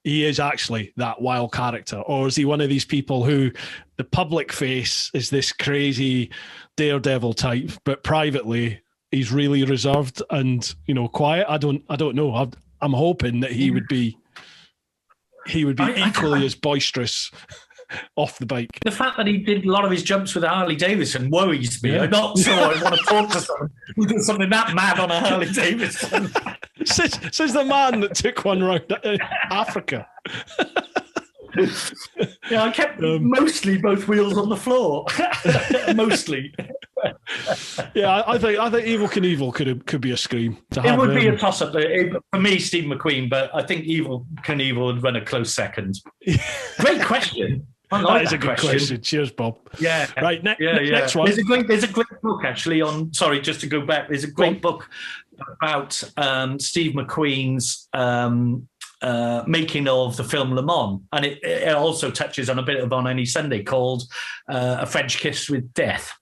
He is actually that wild character. Or is he one of these people who the public face is this crazy daredevil type, but privately he's really reserved and, quiet? I don't know. I'm hoping that he would be equally as boisterous off the bike. The fact that he did a lot of his jumps with a Harley Davidson worries me. I'm not sure I want to talk to someone who did something that mad on a Harley Davidson. Says the man that took one around Africa. I kept mostly both wheels on the floor. Mostly. I think Evel Knievel could be a scream. It would be a toss-up. For me, Steve McQueen, but I think Evel Knievel would run a close second. Great question. That is a good question. Cheers, Bob. Yeah. Right. Next one. There's a great book actually on. Sorry, just to go back. There's a great book about Steve McQueen's making of the film Le Mans, and it also touches on a bit of On Any Sunday called A French Kiss with Death.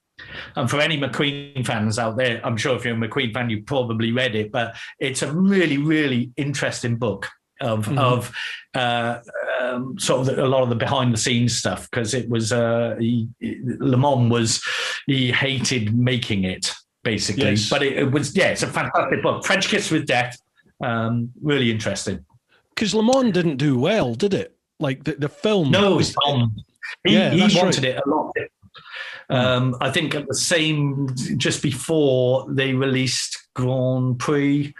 And for any McQueen fans out there, I'm sure if you're a McQueen fan, you probably read it, but it's a really, really interesting book of sort of a lot of the behind the scenes stuff, because it was Le Mans he hated making it basically, yes. But it was it's a fantastic book, French Kiss with Death, really interesting. Because Le Mans didn't do well, did it? Like the film? No, he wanted it a lot. I think at the same, just before they released Grand Prix,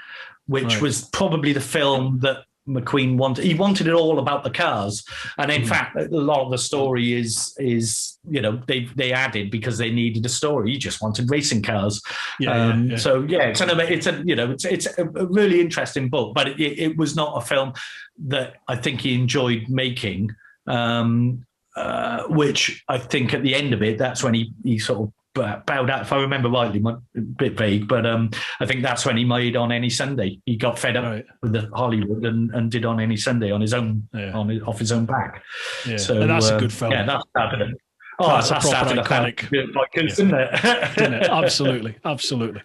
which was probably the film that McQueen wanted. He wanted it all about the cars, and in fact, a lot of the story is they added because they needed a story. He just wanted racing cars. So it's a really interesting book, but it was not a film that I think he enjoyed making. Which I think at the end of it, that's when he sort of about that, if I remember rightly, a bit vague, but I think that's when he made On Any Sunday. He got fed up with the Hollywood and did On Any Sunday on his own, off his own back. Yeah, so and that's a good film. Yeah, that's started. Oh, that's a proper iconic, isn't it? Isn't it? Absolutely, absolutely.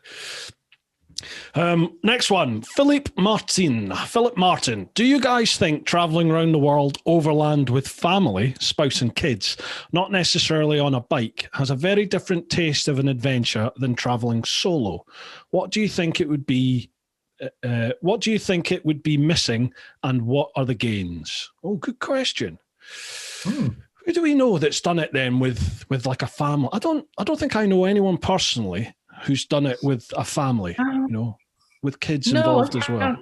Next one, Philip Martin. Do you guys think traveling around the world overland with family, spouse and kids, not necessarily on a bike, has a very different taste of an adventure than traveling solo? What do you think it would be? What do you think it would be missing, and what are the gains? Oh, good question. Who do we know that's done it then with like a family? I don't think I know anyone personally who's done it with a family, with kids involved as well.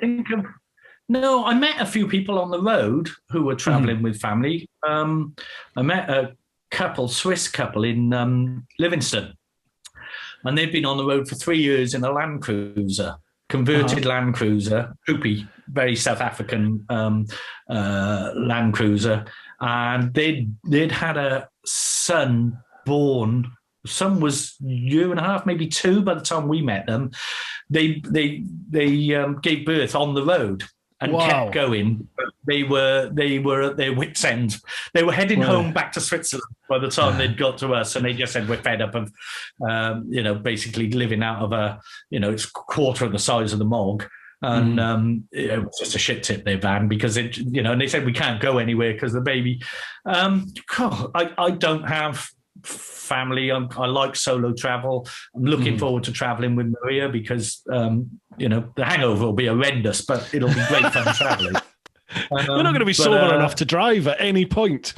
No, I met a few people on the road who were traveling with family. I met a Swiss couple in Livingston, and they've been on the road for 3 years in a Land Cruiser, converted Land Cruiser, Hoopy, very South African Land Cruiser, and they'd had a son born. Son was a year and a half, maybe 2 by the time we met them. They gave birth on the road and kept going. They were at their wits' end. They were heading home back to Switzerland by the time they'd got to us, and they just said, we're fed up of basically living out of a it's a quarter of the size of the Mog. And it was just a shit tip, their van, because and they said we can't go anywhere because the baby. I don't have family. I like solo travel. I'm looking forward to traveling with Maria because the hangover will be horrendous, but it'll be great fun traveling. You're not going to be sober enough to drive at any point.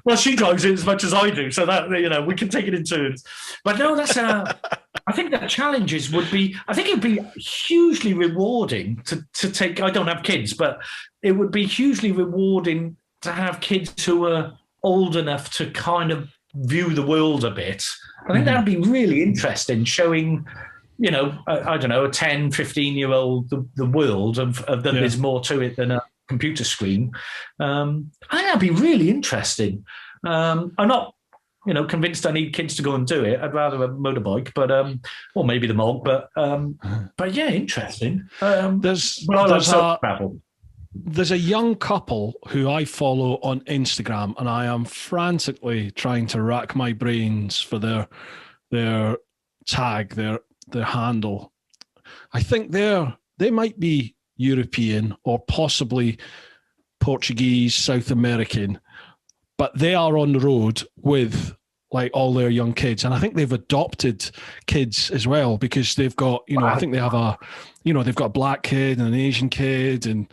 Well, she drives it as much as I do, so that we can take it in turns. But no, that's I think the challenges would be. I think it'd be hugely rewarding to take. I don't have kids, but it would be hugely rewarding to have kids who are old enough to kind of view the world a bit. I think that'd be really interesting, showing I don't know, a 10, 15-year-old the world of that there's more to it than a computer screen. I think that'd be really interesting. I'm not convinced I need kids to go and do it. I'd rather a motorbike, but or maybe the Mog, but yeah, interesting. There's a young couple who I follow on Instagram, and I am frantically trying to rack my brains for their tag, their handle. I think they might be European or possibly Portuguese, South American, but they are on the road with like all their young kids, and I think they've adopted kids as well, because they've got I think they have they've got a black kid and an Asian kid, and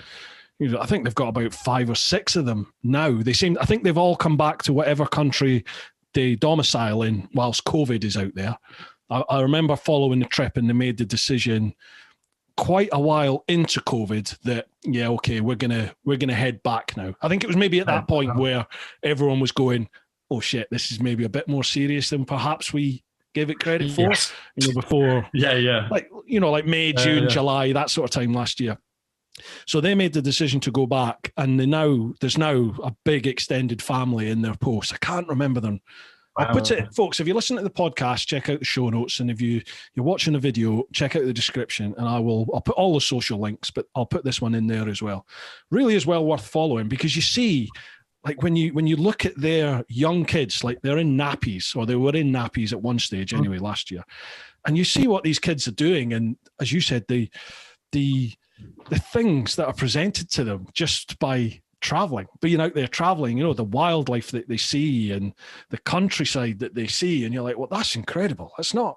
I think they've got about 5 or 6 of them now. I think they've all come back to whatever country they domicile in whilst COVID is out there. I remember following the trip, and they made the decision quite a while into COVID that we're gonna head back now. I think it was maybe at that point where everyone was going, oh shit, this is maybe a bit more serious than perhaps we gave it credit for. Yes. Before like May, June, July, that sort of time last year. So they made the decision to go back, and there's now a big extended family in their post. I can't remember them. I'll put it, folks, if you listen to the podcast, check out the show notes, and if you're watching the video, check out the description, and I'll put all the social links, but I'll put this one in there as well. Really is well worth following, because you see, like when you look at their young kids, like they're in nappies, or they were in nappies at one stage anyway last year, and you see what these kids are doing, and as you said, the things that are presented to them just by traveling, being out there traveling, the wildlife that they see and the countryside that they see, and you're like, well, that's incredible. It's not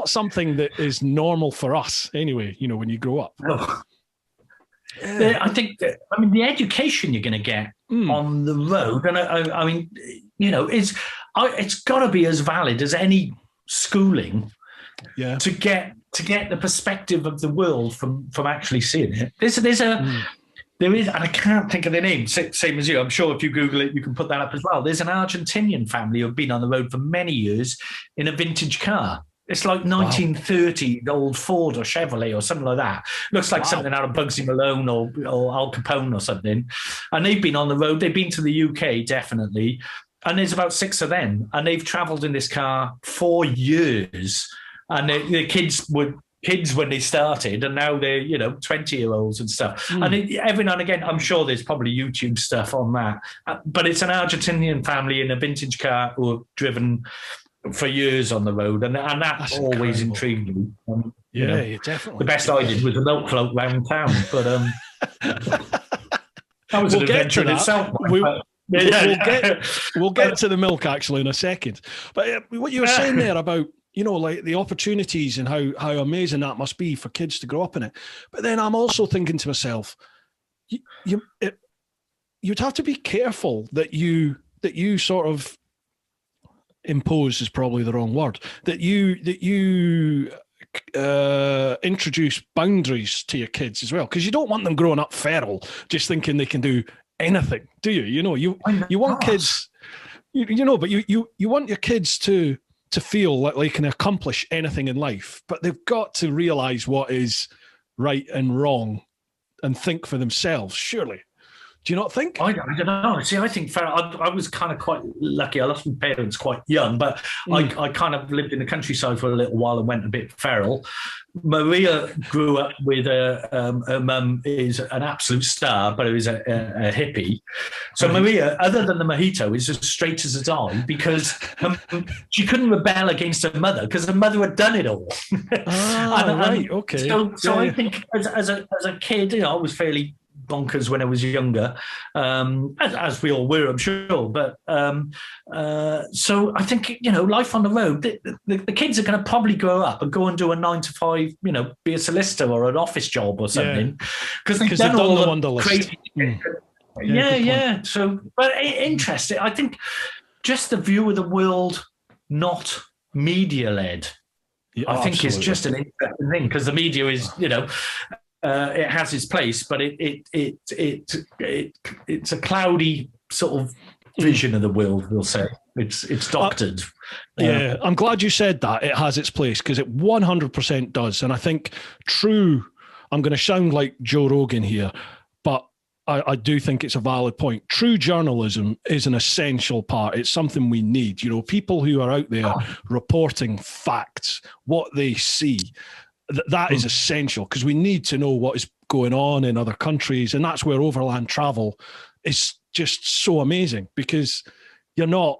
something that is normal for us anyway, when you grow up. Oh. I think the education you're going to get on the road, and it's got to be as valid as any schooling to get the perspective of the world from actually seeing it. There is, and I can't think of the name, same as you. I'm sure if you Google it, you can put that up as well. There's an Argentinian family who've been on the road for many years in a vintage car. It's like 1930 old Ford or Chevrolet or something like that. Looks like something out of Bugsy Malone or Al Capone or something. And they've been on the road. They've been to the UK, definitely. and there's about 6 of them, and they've travelled in this car for years, and the kids were kids when they started, and now they're 20-year-olds and stuff. And every now and again, I'm sure there's probably YouTube stuff on that, but it's an Argentinian family in a vintage car who have driven for years on the road, and that's always incredible. Intrigued me. Definitely. The best I did was a milk float round town, but that was an adventure in itself. We'll get to the milk actually in a second. But what you were saying there about like the opportunities and how amazing that must be for kids to grow up in it. But then I'm also thinking to myself, you'd have to be careful that you sort of impose is probably the wrong word, that you introduce boundaries to your kids as well, because you don't want them growing up feral, just thinking they can do anything, do you? You want kids, but you want your kids to feel like they can accomplish anything in life, but they've got to realize what is right and wrong and think for themselves, surely. Do you not think? I don't know. See, I think I was kind of quite lucky. I lost my parents quite young, but I kind of lived in the countryside for a little while and went a bit feral. Maria grew up with her mum is an absolute star, but it was a hippie. So Maria, other than the mojito, is as straight as a die because she couldn't rebel against her mother because her mother had done it all. Okay. So I think as a kid, I was fairly bonkers when I was younger, as we all were, I'm sure. But so I think life on the road. The kids are going to probably grow up and go and do a 9-to-5, be a solicitor or an office job or something, because they've done all the crazy. Yeah. So, but interesting. I think just the view of the world, not media led. I think is just an interesting thing because the media is, it has its place, but it's a cloudy sort of vision of the world. We'll say it's doctored. Yeah, I'm glad you said that. It has its place because it 100% does, and I think true. I'm going to sound like Joe Rogan here, but I do think it's a valid point. True journalism is an essential part. It's something we need. People who are out there reporting facts, what they see. That is essential because we need to know what is going on in other countries. And that's where overland travel is just so amazing because you're not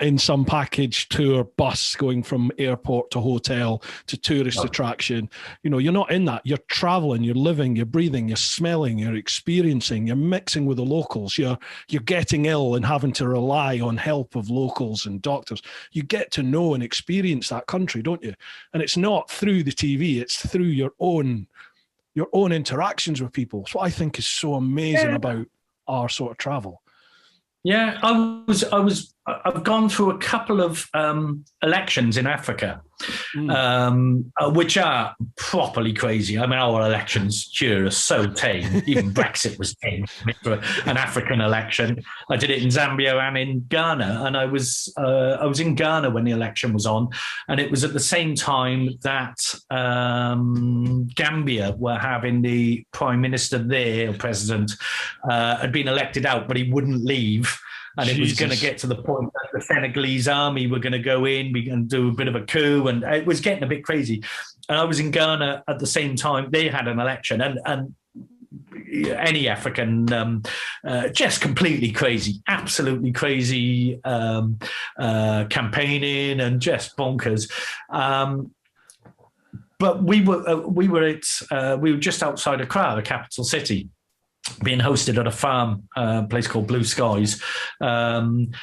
in some package tour bus going from airport to hotel to tourist attraction. You're not in that. You're traveling, you're living, you're breathing, you're smelling, you're experiencing, you're mixing with the locals. You're getting ill and having to rely on help of locals and doctors. You get to know and experience that country, don't you? And it's not through the TV, it's through your own interactions with people. It's what I think is so amazing about our sort of travel. Yeah, I've gone through a couple of elections in Africa, which are properly crazy. I mean, our elections here are so tame. Even Brexit was tame for an African election. I did it in Zambia and in Ghana, and I was in Ghana when the election was on, and it was at the same time that Gambia were having the prime minister there, or president, had been elected out, but he wouldn't leave. And it was going to get to the point that the Senegalese army were going to go in and do a bit of a coup, and it was getting a bit crazy. And I was in Ghana at the same time. They had an election, and any African, just completely crazy, absolutely crazy campaigning and just bonkers. But we were just outside Accra, the capital city, being hosted at a farm, place called Blue Skies. And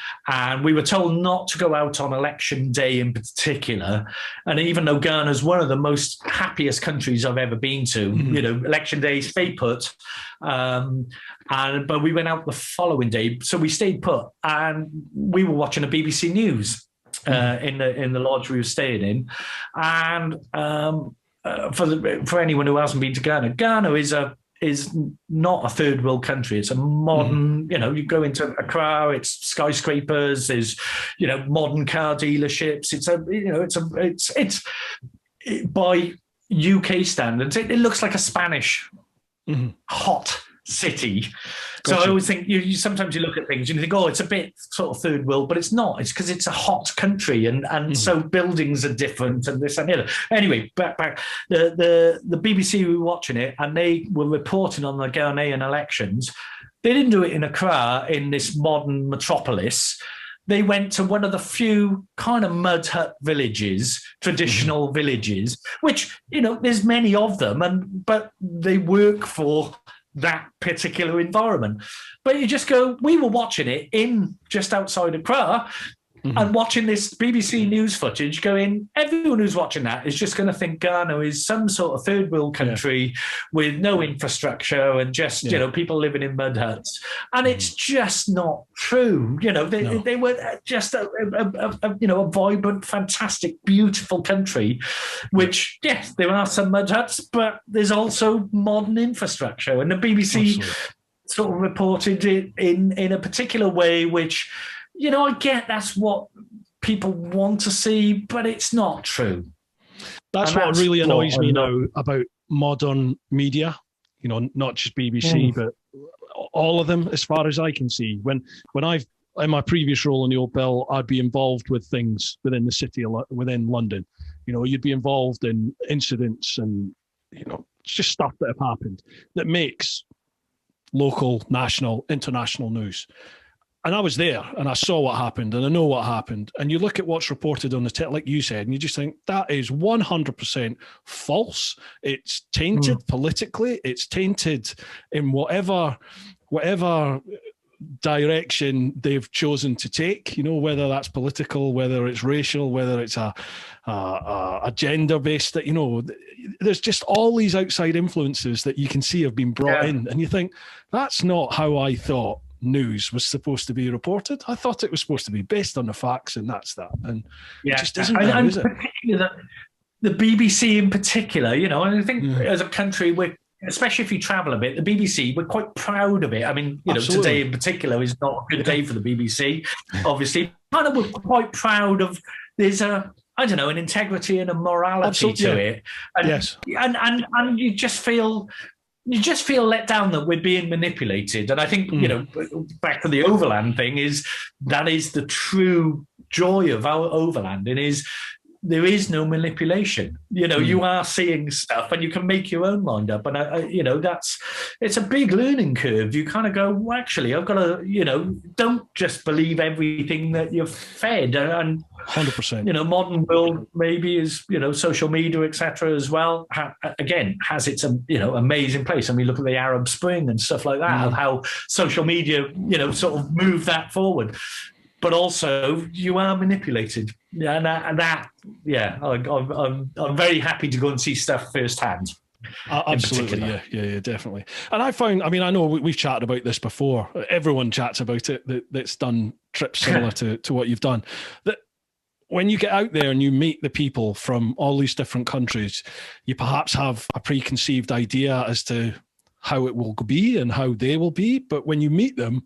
we were told not to go out on election day in particular. And even though Ghana is one of the most happiest countries I've ever been to, election day is stay put. But we went out the following day. So we stayed put and we were watching the BBC News in the lodge we were staying in. And for anyone who hasn't been to Ghana is not a third world country. It's a modern, you go into Accra, it's skyscrapers, there's, modern car dealerships. It's by UK standards, it looks like a Spanish hot city. So I always think you sometimes you look at things and you think, oh, it's a bit sort of third world, but it's not. It's because it's a hot country and so buildings are different and this and the other. Anyway, back the BBC were watching it and they were reporting on the Ghanaian elections. They didn't do it in Accra, in this modern metropolis. They went to one of the few kind of mud hut villages, traditional villages, which, there's many of them, but they work for that particular environment. But you just go, we were watching it in just outside Accra and watching this BBC news footage going, everyone who's watching that is just going to think Ghana is some sort of third world country with no infrastructure and just, people living in mud huts. And it's just not true. They were just a vibrant, fantastic, beautiful country, which, yes, there are some mud huts, but there's also modern infrastructure. And the BBC sort of reported it in a particular way, which, I get that's what people want to see, but it's not true. That's what really annoys me now about modern media, not just BBC, but all of them, as far as I can see. When I've, in my previous role in the Old Bill, I'd be involved with things within the city, within London. You'd be involved in incidents and, just stuff that have happened that makes local, national, international news. And I was there and I saw what happened and I know what happened. And you look at what's reported on the like you said, and you just think that is 100% false. It's tainted politically. It's tainted in whatever direction they've chosen to take, whether that's political, whether it's racial, whether it's a gender-based, there's just all these outside influences that you can see have been brought in. And you think, that's not how I thought news was supposed to be reported. I thought it was supposed to be based on the facts, and that's that. And it just isn't there, is it? The BBC in particular, I think as a country, especially if you travel a bit, the BBC, we're quite proud of it. I mean, today in particular is not a good day for the BBC, obviously. Kind of we're quite proud of, there's an integrity and a morality to it. And, and you just feel let down that we're being manipulated. And I think, back to the overland thing, that is the true joy of our overlanding is there is no manipulation. You are seeing stuff and you can make your own mind up. And, it's a big learning curve. You kind of go, well, actually, I've got to, don't just believe everything that you're fed. And 100%. Modern world maybe is, social media, etc. as well, has its, amazing place. And we look at the Arab Spring and stuff like that, of how social media, sort of move that forward. But also you are manipulated. I'm very happy to go and see stuff firsthand. Absolutely, yeah, definitely. And I know we've chatted about this before. Everyone chats about it that's done trips similar to what you've done. That when you get out there and you meet the people from all these different countries, you perhaps have a preconceived idea as to how it will be and how they will be. But when you meet them,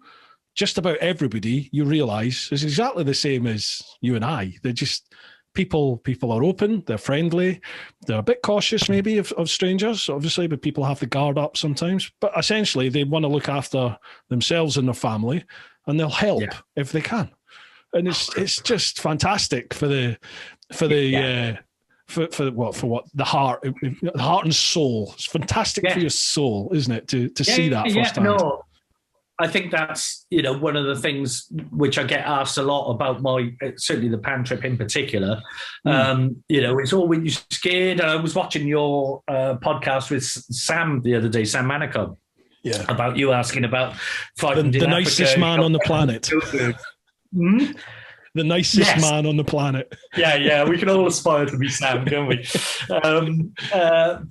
just about everybody, you realise, is exactly the same as you and I. They're just people are open, they're friendly, they're a bit cautious maybe of strangers, obviously, but people have to guard up sometimes. But essentially, they want to look after themselves and their family, and they'll help if they can. And it's just fantastic for the heart and soul. It's fantastic for your soul, isn't it, to see that firsthand? No. I think that's, one of the things which I get asked a lot about certainly the Pan trip in particular. It's all when you're scared. I was watching your podcast with Sam the other day, Sam Manicom, about you asking about fighting the nicest man on the planet. The nicest man on the planet. Yeah, we can all aspire to be Sam, can't we?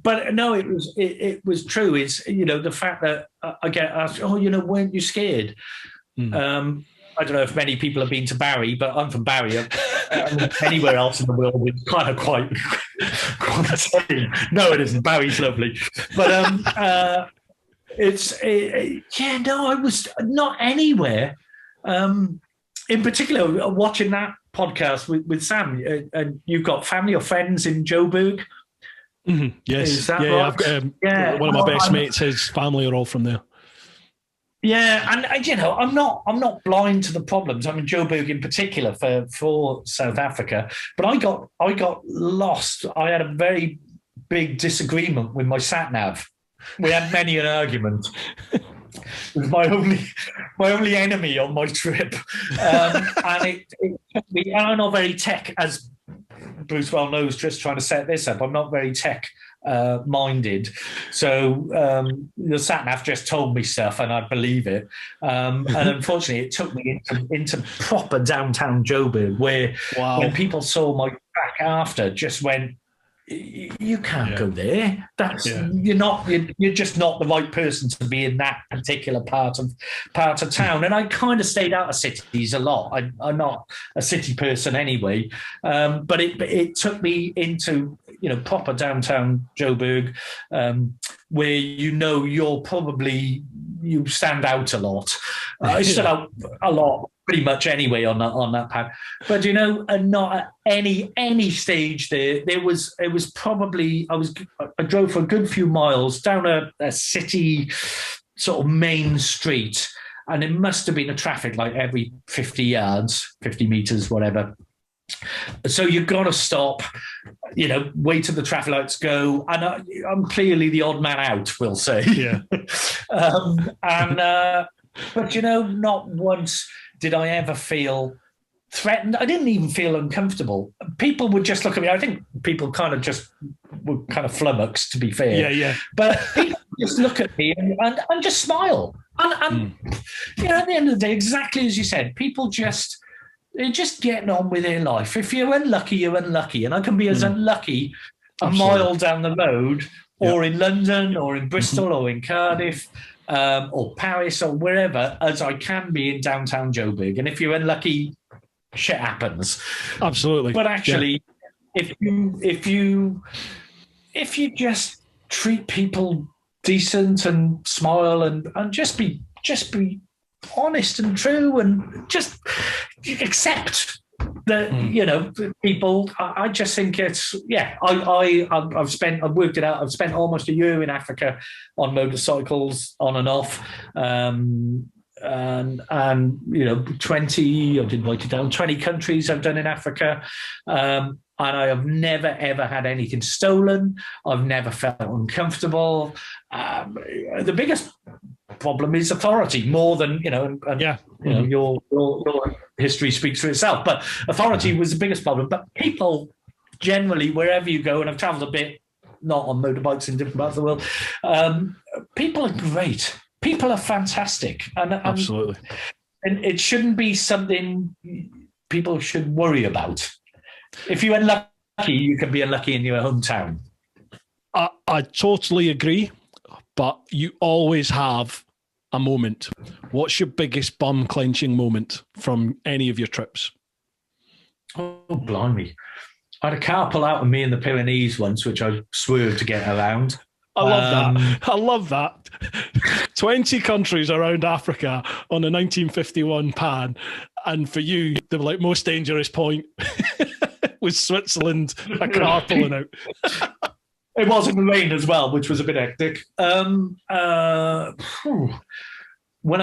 But no, it was true. It's, the fact that I get asked, weren't you scared? I don't know if many people have been to Barry, but I'm from Barry. Anywhere else in the world is kind of quite insane. No, it isn't. Barry's lovely. But I was not anywhere. In particular, watching that podcast with Sam, and you've got family or friends in Joburg. Yes, is that right? I've got, one of my best mates, his family are all from there. Yeah, and you know, I'm not blind to the problems. I mean, Joburg in particular for South Africa, but I got lost. I had a very big disagreement with my sat nav. We had many an argument. It was my only enemy on my trip, and it took me. And I'm not very tech, as Bruce well knows. Just trying to set this up, I'm not very tech minded, so the sat nav just told me stuff, and I believe it. And unfortunately, it took me into proper downtown Joburg, where when people saw my back after, just went, you can't go there. That's you're just not the right person to be in that particular part of town. And I kind of stayed out of cities a lot. I'm not a city person anyway, but it took me into proper downtown Joburg, where you stand out a lot. I stood out a lot, pretty much anyway on that path. But not at any stage there. It was probably I drove for a good few miles down a city sort of main street, and it must have been a traffic light every 50 yards, 50 meters, whatever. So you've got to stop, wait till the traffic lights go, and I'm clearly the odd man out, we'll say. Yeah. But not once did I ever feel threatened. I didn't even feel uncomfortable. People would just look at me. I think people kind of were kind of flummoxed, to be fair. Yeah. But people just look at me and just smile. And at the end of the day, exactly as you said, people they're just getting on with their life. If you're unlucky, you're unlucky. And I can be as unlucky a mile down the road, or in London, or in Bristol, or in Cardiff, or Paris, or wherever, as I can be in downtown Joburg. And if you're unlucky, shit happens. Absolutely. But actually, if you just treat people decent and smile and just be honest and true, and just accept that people. I just think it's I've worked it out. I've spent almost a year in Africa on motorcycles, on and off, and 20. I did write it down. 20 countries I've done in Africa. And I have never, ever had anything stolen. I've never felt uncomfortable. The biggest problem is authority, more than your history speaks for itself. But authority was the biggest problem. But people generally, wherever you go, and I've travelled a bit, not on motorbikes in different parts of the world, people are great. People are fantastic, and absolutely, and it shouldn't be something people should worry about. If you're unlucky, you can be unlucky in your hometown. I totally agree, but you always have a moment. What's your biggest bum clenching moment from any of your trips? Oh, blimey. I had a car pull out of me in the Pyrenees once, which I swerved to get around. I love that. 20 countries around Africa on a 1951 Pan. And for you, the most dangerous point was Switzerland, a car pulling out. It was in the rain as well, which was a bit hectic. When I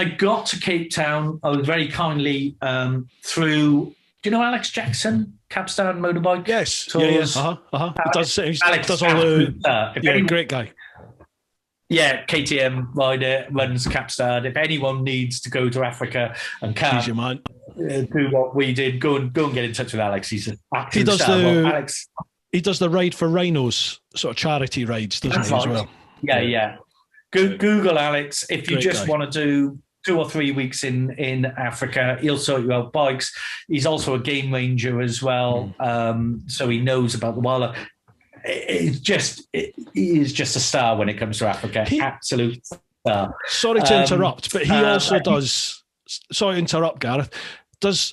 got to Cape Town, I was very kindly through. Do you know Alex Jackson, Capstar motorbike? Yes. Tours? Yeah. He Alex does all the. Great guy. Yeah, KTM rider, runs Capstar. If anyone needs to go to Africa and can't do what we did, go and get in touch with Alex. He's an absolute star. He does the Ride for Rhinos sort of charity rides, doesn't he, as well? Yeah. Google Alex if you just want to do 2 or 3 weeks in Africa. He'll sort you out bikes. He's also a game ranger as well, so he knows about the wildlife. He is just a star when it comes to Africa. Absolute star. Sorry to interrupt, but he also does. Sorry to interrupt, Gareth. Is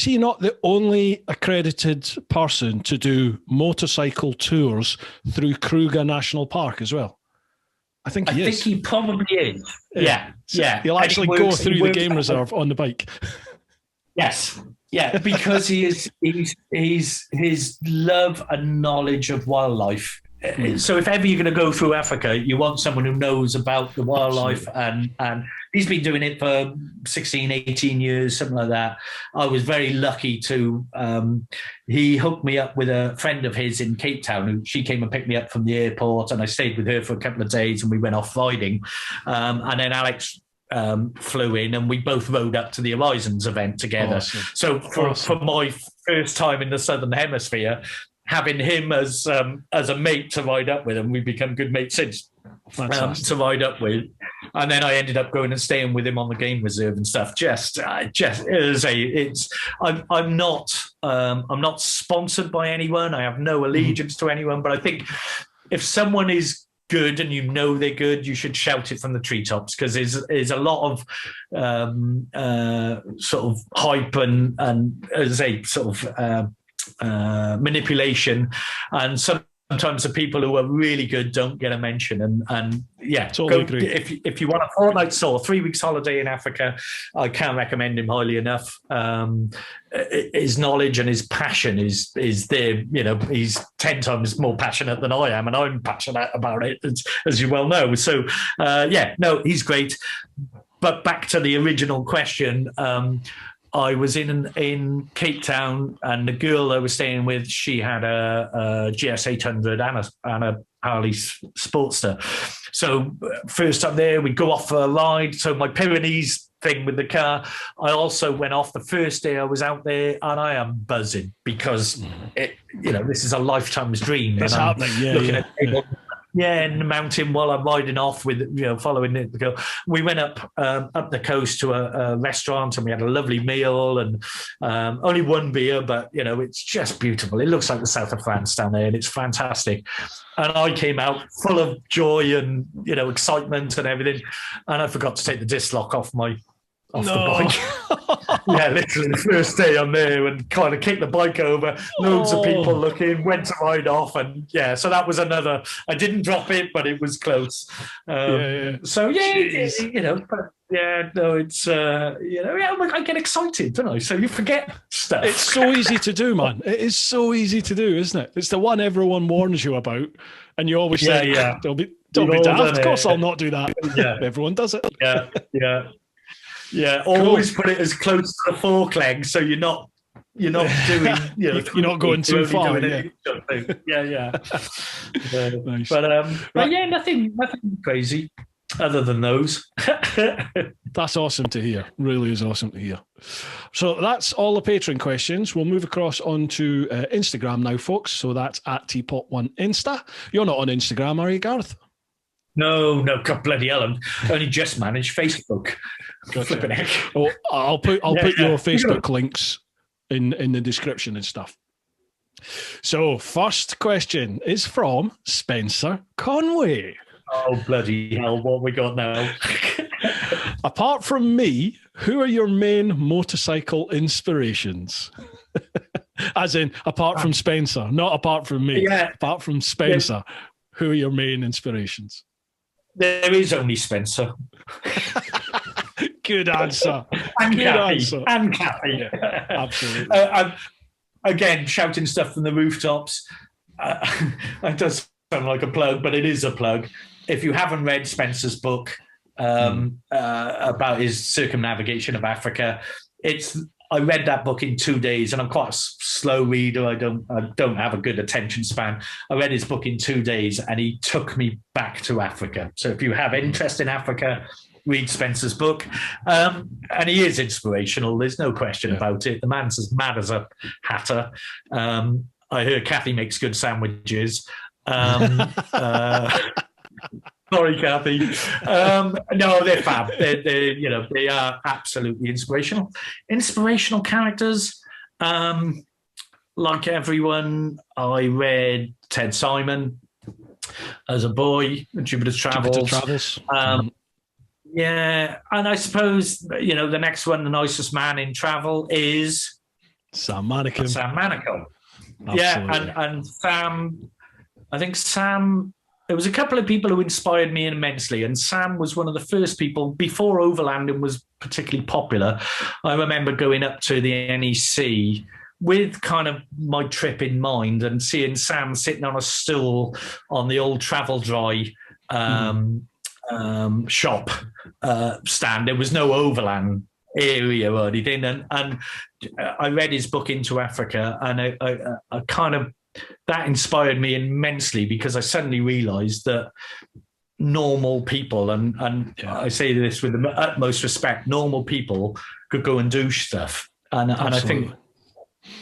he not the only accredited person to do motorcycle tours through Kruger National Park as well? I think he is. I think he probably is. Yeah. He'll actually go through the game reserve on the bike. Yes. Yeah, because he's his love and knowledge of wildlife. So if ever you're going to go through Africa, you want someone who knows about the wildlife and he's been doing it for 16, 18 years, something like that. I was very lucky to, he hooked me up with a friend of his in Cape Town. She came and picked me up from the airport, and I stayed with her for a couple of days, and we went off riding. And then Alex flew in, and we both rode up to the Horizons event together. Awesome. So for my first time in the Southern Hemisphere, having him as a mate to ride up with, and we've become good mates since, to ride up with. And then I ended up going and staying with him on the game reserve and stuff. I'm not sponsored by anyone. I have no allegiance to anyone, but I think if someone is good and you know they're good, you should shout it from the treetops, because there's a lot of sort of hype and as I say, sort of manipulation, and sometimes the people who are really good don't get a mention. And yeah, totally agree. If you want a fortnight's or 3 weeks holiday in Africa, I can't recommend him highly enough. His knowledge and his passion is there. You know, he's 10 times more passionate than I am, and I'm passionate about it, as you well know. So he's great. But back to the original question. I was in Cape Town, and the girl I was staying with, she had a GS 800 and a Harley Sportster. So first up there, we go off for a ride. So my Pyrenees thing with the car, I also went off the first day I was out there, and I am buzzing because this is a lifetime's dream. It's happening, in the mountain while I'm riding off with, following the girl. We went up the coast to a restaurant, and we had a lovely meal, and only one beer, but, it's just beautiful. It looks like the south of France down there, and it's fantastic. And I came out full of joy and, excitement and everything. And I forgot to take the disc lock off the bike. Yeah, literally the first day I'm there, and kind of kicked the bike over. Loads of people looking, went to ride off, and so that was another. I didn't drop it, but it was close. So it's I get excited, don't I? So you forget stuff. It's so easy to do, man. It is so easy to do, isn't it? It's the one everyone warns you about, and you always think, don't be daft. Of course, I'll not do that. Yeah, everyone does it. Yeah, always put it as close to the fork leg, so you're not doing, you're not going too far. Nice. But nothing crazy other than those. That's awesome to hear. Really is awesome to hear. So that's all the Patreon questions. We'll move across onto Instagram now, folks. So that's at TeapotOne Insta. You're not on Instagram, are you, Gareth? No, God bloody hell! I only just managed Facebook. Flipping heck. Oh, I'll put your Facebook links in the description and stuff. So, first question is from Spencer Conway. Oh, bloody hell! What we got now? Apart from me, who are your main motorcycle inspirations? As in, apart from Spencer, not apart from me. Yeah. Apart from Spencer, who are your main inspirations? There is only Spencer. Good answer. And Good Kathy. answer. And Kathy. Yeah, absolutely. Again, shouting stuff from the rooftops. It does sound like a plug, but it is a plug. If you haven't read Spencer's book about his circumnavigation of Africa, I read that book in 2 days, and I'm quite a slow reader. I don't have a good attention span. I read his book in 2 days, and he took me back to Africa. So if you have interest in Africa, read Spencer's book. And he is inspirational. There's no question about it. The man's as mad as a hatter. I heard Kathy makes good sandwiches. Sorry, Kathy. No, they're fab. They are absolutely inspirational. Inspirational characters. Like everyone, I read Ted Simon as a boy, Jupiter's Travels. Yeah, and I suppose, the next one, the nicest man in travel is Sam Manikin. Yeah, and Sam, I think Sam, there was a couple of people who inspired me immensely, and Sam was one of the first people, before overlanding was particularly popular. I remember going up to the NEC with kind of my trip in mind and seeing Sam sitting on a stool on the old Travel Dry shop stand. There was no overland area or anything. And I read his book Into Africa, and I kind of, that inspired me immensely, because I suddenly realized that normal people, and I say this with the utmost respect, normal people could go and do stuff. And I think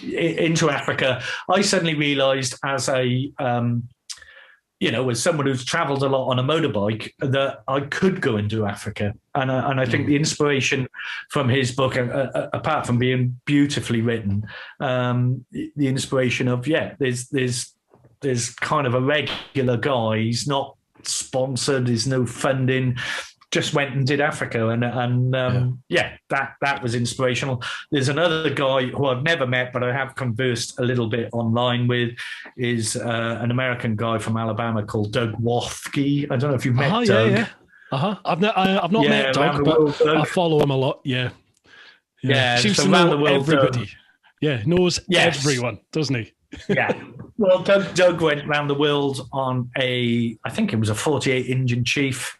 Into Africa, I suddenly realized as a, as someone who's traveled a lot on a motorbike, that I could go and do Africa. And I think the inspiration from his book, apart from being beautifully written, the inspiration of, there's kind of a regular guy. He's not sponsored, there's no funding, just went and did Africa. That was inspirational. There's another guy who I've never met, but I have conversed a little bit online with, is an American guy from Alabama called Doug Wathke. I don't know if you've met Doug. I've not met Doug, but I follow him a lot. He seems to know everybody. Knows everyone, doesn't he? Well, Doug went around the world on I think it was a 48 engine Chief.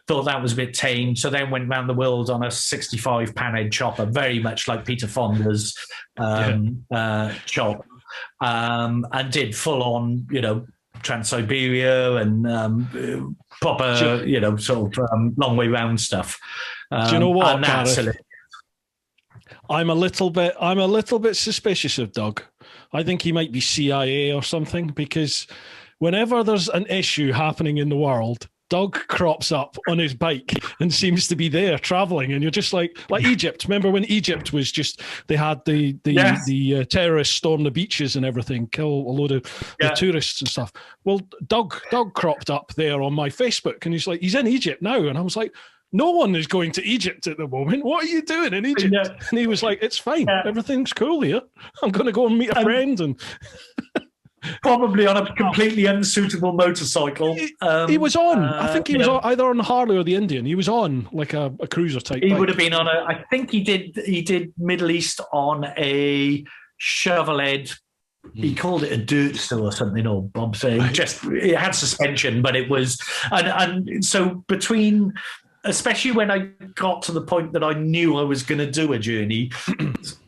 Thought that was a bit tame, so then went around the world on a 65 panhead chopper, very much like Peter Fonda's chop, and did full on, Trans-Siberia and proper, long way round stuff. Do you know what, Gareth? I'm a little bit suspicious of Doug. I think he might be CIA or something, because whenever there's an issue happening in the world, Doug crops up on his bike and seems to be there traveling, and you're just like Egypt. Remember when Egypt was just, they had the terrorists storm the beaches and everything, kill a load of the tourists and stuff. Well, Doug cropped up there on my Facebook, and he's like, he's in Egypt now, and I was like, no one is going to Egypt at the moment. What are you doing in Egypt? And he was like, it's fine, everything's cool here. I'm going to go and meet a friend and. Probably on a completely unsuitable motorcycle. He was on. I think he was on, either on the Harley or the Indian. He was on like a cruiser type. He bike. would have been on I think he did Middle East on a shovelhead. He called it a dirt still or something. Or Bob saying just it had suspension, but it was and so between. Especially when I got to the point that I knew I was going to do a journey,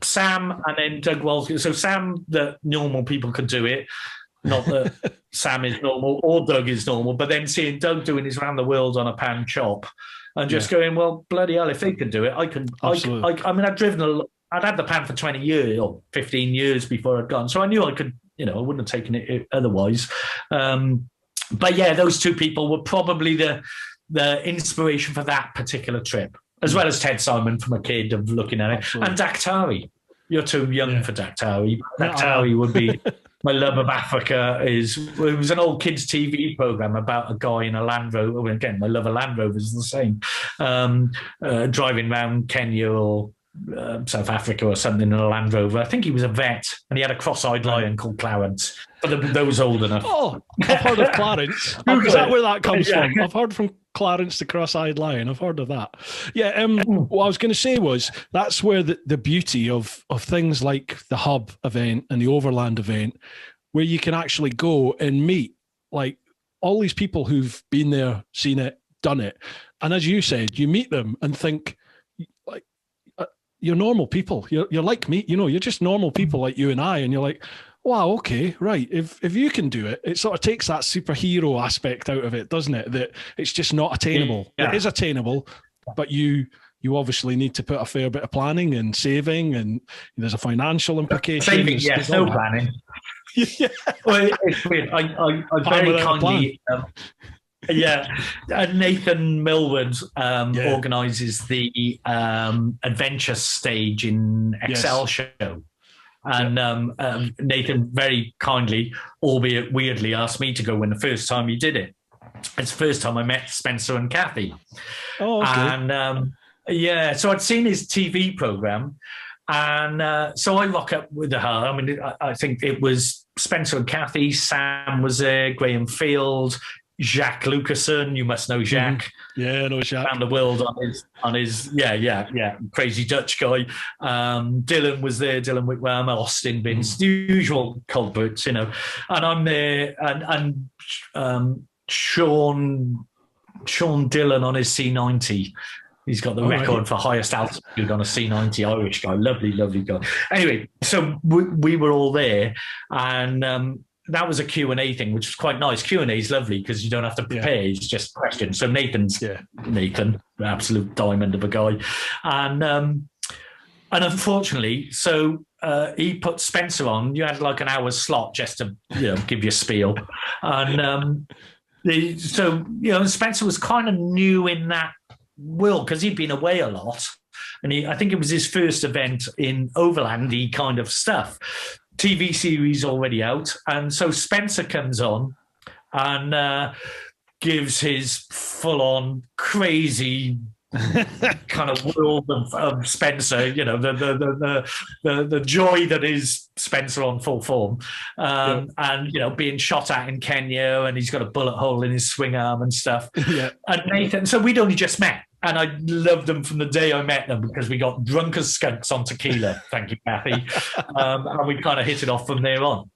Sam and then Doug Walsh. So Sam, that normal people could do it. Not that Sam is normal or Doug is normal, but then seeing Doug doing his round the world on a pan chop and just going, well, bloody hell, if they can do it, I can. I mean, I'd had the pan for 20 years or 15 years before I'd gone. So I knew I could, I wouldn't have taken it otherwise. But yeah, those two people were probably the inspiration for that particular trip, as well as Ted Simon from a kid of looking at it. Absolutely. And Daktari. You're too young for Daktari. Daktari would be my love of Africa. It was an old kids' TV program about a guy in a Land Rover. Again, my love of Land Rovers is the same. Driving around Kenya or South Africa or something in a Land Rover. I think he was a vet, and he had a cross-eyed lion called Clarence. For those old enough. Oh, I've heard of Clarence. Is that where that comes from? I've heard from Clarence the cross-eyed lion. I've heard of that. Yeah. What I was going to say was that's where the beauty of things like the Hub event and the Overland event, where you can actually go and meet like all these people who've been there, seen it, done it, and as you said, you meet them and think like you're normal people. You're like me. You're just normal people like you and I, and you're like. Wow, okay, right. If you can do it, it sort of takes that superhero aspect out of it, doesn't it? That it's just not attainable. Yeah. It is attainable, but you obviously need to put a fair bit of planning and saving, and there's a financial implication. Saving, yes, no planning. Yeah. Well, it's weird. I very kindly... Nathan Millward organises the adventure stage in Excel show. And Nathan very kindly, albeit weirdly, asked me to go when the first time he did it. It's the first time I met Spencer and Kathy. Oh, okay. And so I'd seen his TV program. And so I rock up with her. I mean, I think it was Spencer and Kathy, Sam was there, Graham Field, Jacques Lucassen, you must know Jacques. Yeah, I know Jacques. Around the world on his crazy Dutch guy. Dylan was there, Dylan WICKRAMA, Austin Vince, the usual culprits, And I'm there, and Sean Sean Dillon on his C90. He's got the record for highest altitude on a C90, Irish guy. Lovely, lovely guy. Anyway, so we were all there, and that was a Q&A thing, which was quite nice. Q&A is lovely because you don't have to prepare. It's just questions. So Nathan, absolute diamond of a guy. And unfortunately, so he put Spencer on. You had like an hour's slot just to give you a spiel. And Spencer was kind of new in that world because he'd been away a lot, and I think it was his first event in overlandy kind of stuff. TV series already out, and so Spencer comes on and gives his full-on crazy kind of world of Spencer, the joy that is Spencer on full form, and being shot at in Kenya, and he's got a bullet hole in his swing arm and stuff. And Nathan, so we'd only just met, and I loved them from the day I met them because we got drunk as skunks on tequila. Thank you, Kathy. And we kind of hit it off from there on.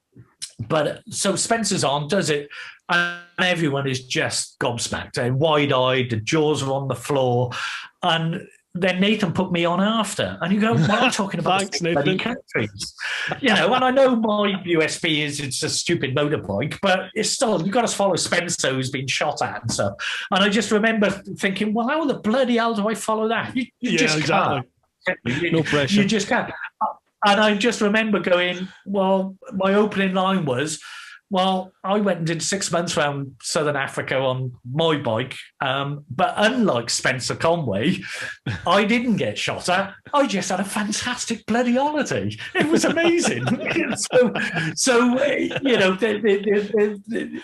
But so Spencer's on, does it, and everyone is just gobsmacked, wide-eyed, the jaws are on the floor. And then Nathan put me on after. And you go, well, I'm talking about Thanks, Nathan. Countries. And I know my USP is it's a stupid motorbike, but it's still, you've got to follow Spencer who's been shot at and stuff. And I just remember thinking, well, how the bloody hell do I follow that? You just can't. No pressure. You just can't. And I just remember going, well, my opening line was, well, I went and did 6 months around Southern Africa on my bike. But unlike Spencer Conway, I didn't get shot at. I just had a fantastic bloody holiday. It was amazing.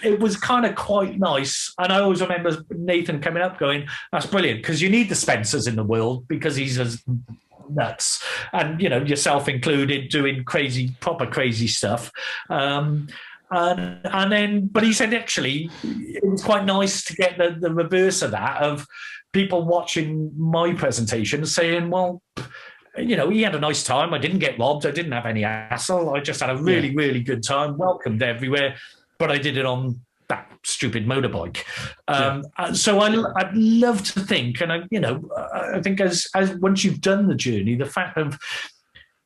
It was kind of quite nice. And I always remember Nathan coming up going, that's brilliant, because you need the Spencers in the world because he's as nuts, and yourself included, doing proper crazy stuff. And then, but he said actually it was quite nice to get the reverse of that, of people watching my presentation saying, well, he had a nice time. I didn't get robbed. I didn't have any hassle. I just had a really, really good time, welcomed everywhere, but I did it on that stupid motorbike. So I'd love to think, and I think as once you've done the journey, the fact of,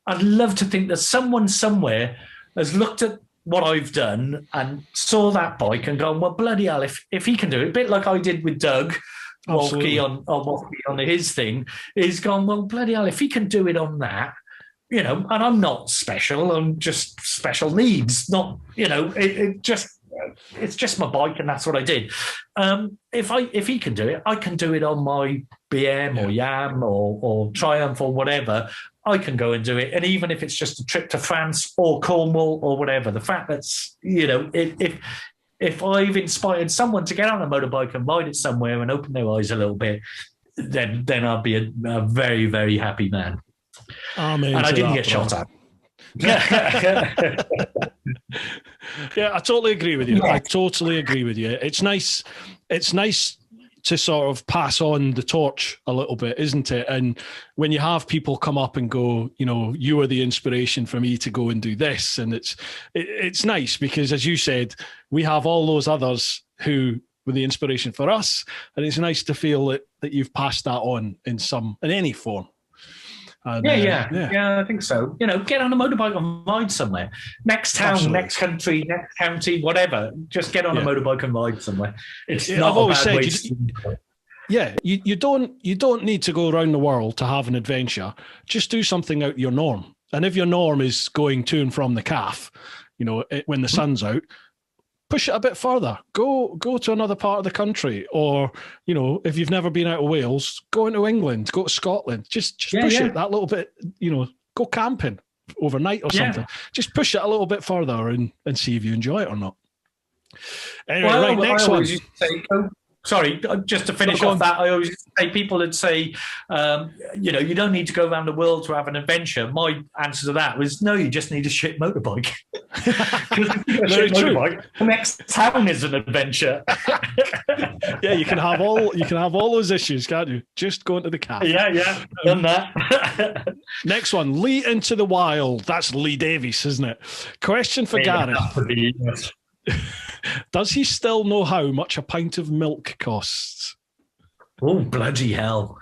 I'd love to think that someone somewhere has looked at what I've done and saw that bike and gone, well, bloody hell, if he can do it, a bit like I did with Doug Wolfke on his thing, is gone, well, bloody hell, if he can do it on that, and I'm not special, I'm just special needs, not, it's just my bike, and that's what I did. If he can do it, I can do it on my BM or Yam or Triumph or whatever. I can go and do it. And even if it's just a trip to France or Cornwall or whatever, the fact that's, if I've inspired someone to get on a motorbike and ride it somewhere and open their eyes a little bit, then I'll be a very, very happy man. And I didn't get shot at. I totally agree with you. I totally agree with you. It's nice to sort of pass on the torch a little bit, isn't it? And when you have people come up and go, you are the inspiration for me to go and do this, and it's nice because, as you said, we have all those others who were the inspiration for us, and it's nice to feel that you've passed that on in any form. And, I think so. Get on a motorbike and ride somewhere. Next town, Absolutely. Next country, next county, whatever. Just get on a motorbike and ride somewhere. It's not I've always said, you don't need to go around the world to have an adventure. Just do something out your norm. And if your norm is going to and from the calf, when the sun's out, push it a bit further. Go to another part of the country, or if you've never been out of Wales, go into England, go to Scotland. Just push it that little bit. Go camping overnight or something. Just push it a little bbit further and see if you enjoy it or not. Anyway, next one. Sorry, just to finish off that, I always say people that say, you don't need to go around the world to have an adventure. My answer to that was, no, you just need a shit motorbike. Motorbike, the next town is an adventure. You can have all those issues, can't you? Just go into the car. Yeah, done that. Next one, Lee into the wild. That's Lee Davies, isn't it? Question for Gareth. Does he still know how much a pint of milk costs? Oh, bloody hell.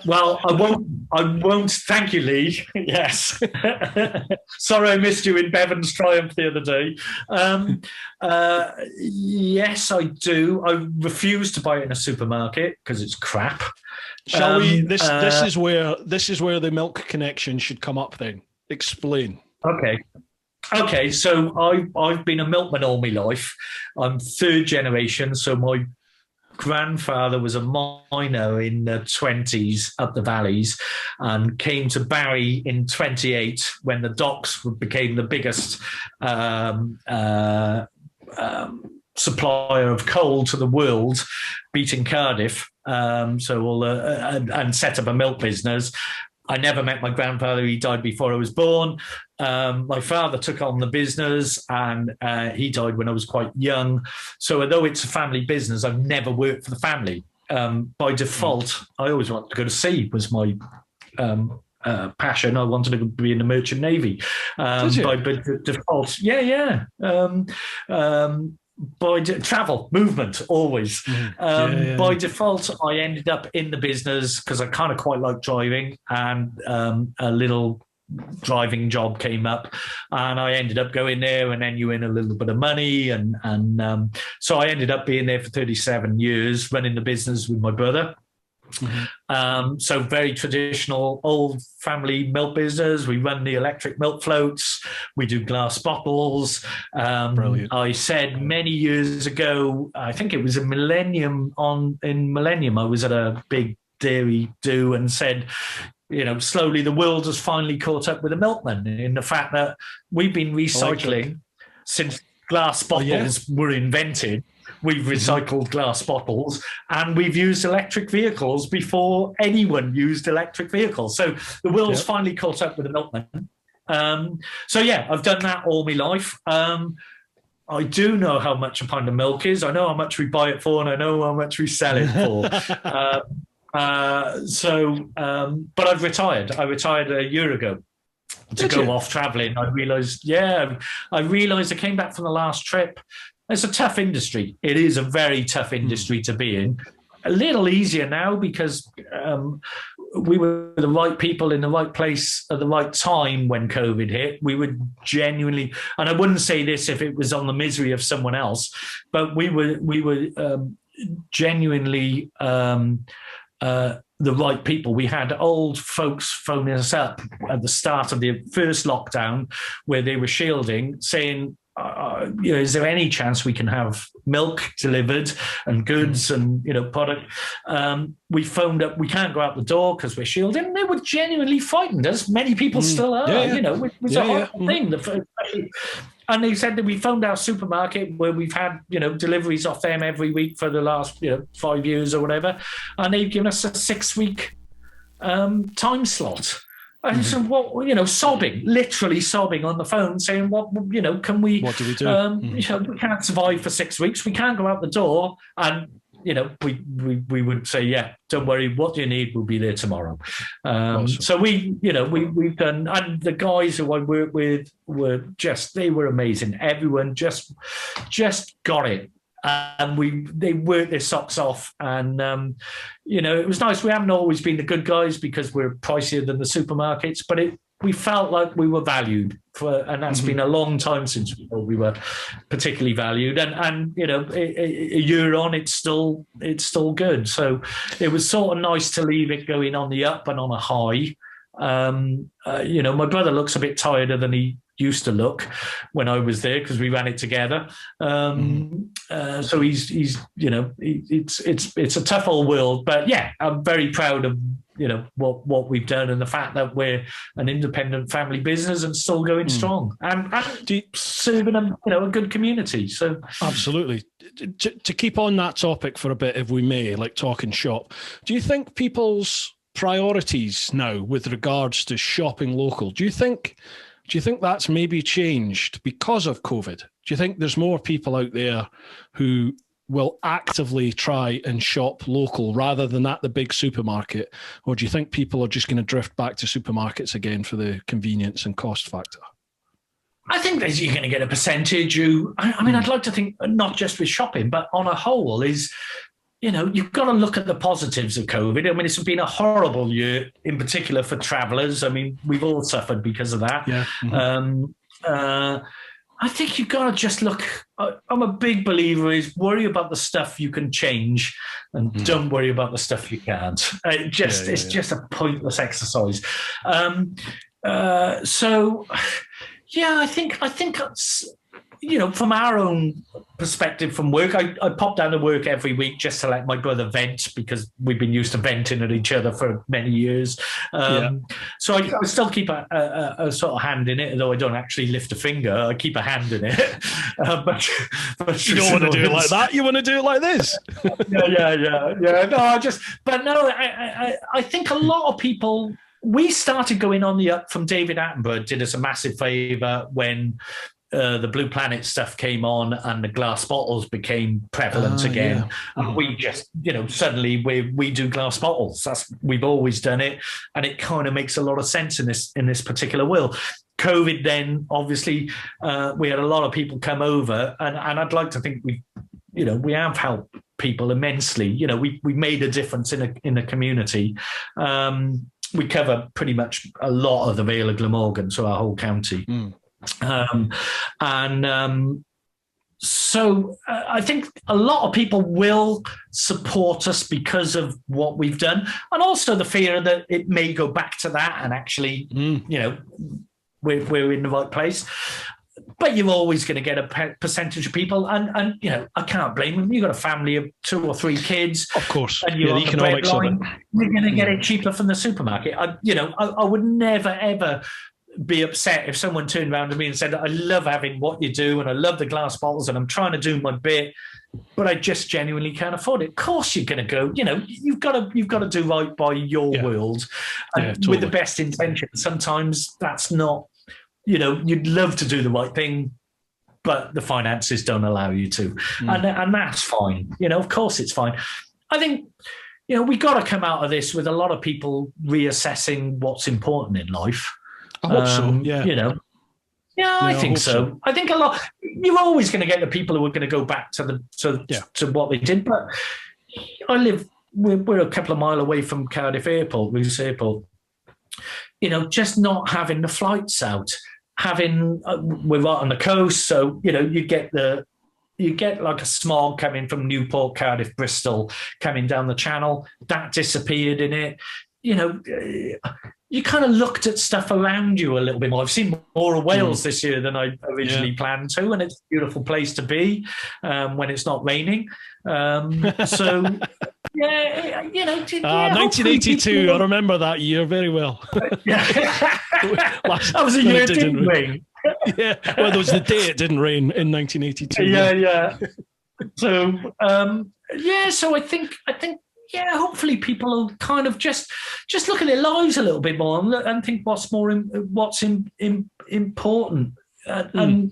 Well, I won't. Thank you, Lee. Yes. Sorry, I missed you in Bevan's Triumph the other day. Yes, I do. I refuse to buy it in a supermarket because it's crap. Shall we? This is where the milk connection should come up. Then explain. Okay. So I've been a milkman all my life. I'm third generation. So my grandfather was a miner in the 20s up the valleys and came to Barry in 28 when the docks became the biggest supplier of coal to the world, beating Cardiff. And set up a milk business. I never met my grandfather. He died before I was born. My father took on the business and he died when I was quite young. So although it's a family business, I've never worked for the family. By default, I always wanted to go to sea was my passion. I wanted to be in the Merchant Navy. By default, by travel, movement, always. By default, I ended up in the business because I kind of quite like driving, and a little driving job came up, and I ended up going there, and then you win a little bit of money, and so I ended up being there for 37 years, running the business with my brother. So very traditional old family milk business. We run the electric milk floats. We do glass bottles. Brilliant. I said many years ago, I think it was in Millennium, I was at a big dairy do and said, slowly the world has finally caught up with the milkman in the fact that we've been recycling since glass bottles were invented. We've recycled glass bottles, and we've used electric vehicles before anyone used electric vehicles. So the world's finally caught up with the milkman. I've done that all my life. I do know how much a pound of milk is. I know how much we buy it for, and I know how much we sell it for. But I've retired. I retired a year ago to go off traveling. I realized I came back from the last trip. It's a tough industry. It is a very tough industry to be in. A little easier now because we were the right people in the right place at the right time when COVID hit. We were genuinely, and I wouldn't say this if it was on the misery of someone else, but we were genuinely the right people. We had old folks phoning us up at the start of the first lockdown where they were shielding, saying, is there any chance we can have milk delivered and goods and product? We phoned up. We can't go out the door because we're shielded. And they were genuinely frightened, as many people still are. It was a horrible thing. And they said that we phoned our supermarket where we've had deliveries off them every week for the last 5 years or whatever, and they've given us a 6-week time slot. And so literally sobbing on the phone, saying, "What can we? What do we do? We can't survive for 6 weeks. We can't go out the door." And we would say, "Yeah, don't worry. What do you need? We'll be there tomorrow." Awesome. So we've done, and the guys who I work with they were amazing. Everyone just got it. And they worked their socks off, and it was nice. We haven't always been the good guys because we're pricier than the supermarkets, but we felt like we were valued and that's been a long time since we thought we were particularly valued. And a year on, it's still good. So it was sort of nice to leave it going on the up and on a high. My brother looks a bit tireder than he used to look when I was there because we ran it together. So he's it's a tough old world, but yeah, I'm very proud of what we've done and the fact that we're an independent family business and still going strong and serving a good community. So absolutely. To keep on that topic for a bit, if we may, like talking shop, do you think people's priorities now with regards to shopping local, do you think that's maybe changed because of COVID? Do you think there's more people out there who will actively try and shop local rather than at the big supermarket? Or do you think people are just going to drift back to supermarkets again for the convenience and cost factor? I think that you're going to get a percentage I'd like to think, not just with shopping, but on a whole, is you've got to look at the positives of COVID. I mean, it's been a horrible year, in particular for travellers. I mean, we've all suffered because of that. Yeah. Mm-hmm. I think you've got to just look. I'm a big believer is worry about the stuff you can change and don't worry about the stuff you can't. It's just a pointless exercise. So, yeah, I think that's, from our own perspective from work, I pop down to work every week just to let my brother vent, because we've been used to venting at each other for many years. So I still keep a sort of hand in it, although I don't actually lift a finger. I keep a hand in it. But you don't want to do it like that. You want to do it like this. Yeah. No, I think a lot of people. We started going on the up from David Attenborough did us a massive favour when the Blue Planet stuff came on and the glass bottles became prevalent again. Yeah. And we just, suddenly we do glass bottles. We've always done it, and it kind of makes a lot of sense in this particular world. COVID then, obviously, we had a lot of people come over, and I'd like to think we have helped people immensely. We made a difference in the community. We cover pretty much a lot of the Vale of Glamorgan, so our whole county. So I think a lot of people will support us because of what we've done, and also the fear that it may go back to that, and actually, we're in the right place. But you're always going to get a percentage of people, and I can't blame them. You've got a family of 2 or 3 kids, of course, and you're the economics of it. You're going to get it cheaper from the supermarket. I would never ever be upset if someone turned around to me and said, "I love having what you do, and I love the glass bottles, and I'm trying to do my bit, but I just genuinely can't afford it." Of course, you're going to go. You've got to do right by your world, and with the best intentions. Sometimes that's not. You'd love to do the right thing, but the finances don't allow you to. And that's fine. Of course it's fine. I think, we got to come out of this with a lot of people reassessing what's important in life. I hope so, yeah. I think so. I think a lot, you're always going to get the people who are going to go back to what they did. But we're a couple of mile away from Cardiff Airport, Roos Airport. Just not having the flights out. We're right on the coast, so you get like a smog coming from Newport, Cardiff, Bristol, coming down the channel. That disappeared in it. You kind of looked at stuff around you a little bit more. I've seen more of Wales this year than I originally planned to, and it's a beautiful place to be when it's not raining. So. 1982. I remember that year very well. That was a year it didn't rain. Well, there was the day it didn't rain in 1982. Yeah. So, so I think, hopefully people will kind of just look at their lives a little bit more and think what's important, and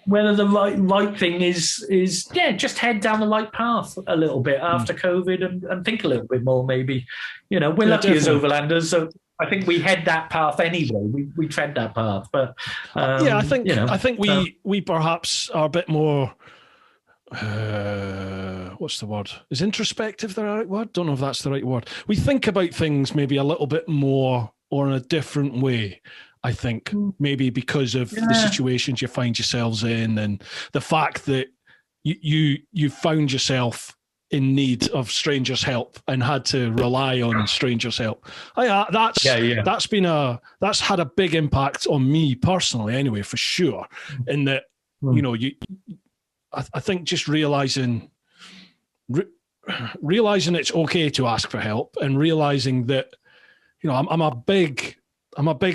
whether the right thing is just head down the right path a little bit after COVID and think a little bit more. Maybe we're lucky as overlanders, so I think we head that path anyway. We tread that path, but I think we perhaps are a bit more. What's the word? Is introspective the right word? Don't know if that's the right word. We think about things maybe a little bit more or in a different way. I think maybe because of the situations you find yourselves in, and the fact that you found yourself in need of strangers' help and had to rely on strangers' help. That's had a big impact on me personally, anyway, for sure. In that, I think just realizing it's okay to ask for help, and realizing that, I'm a big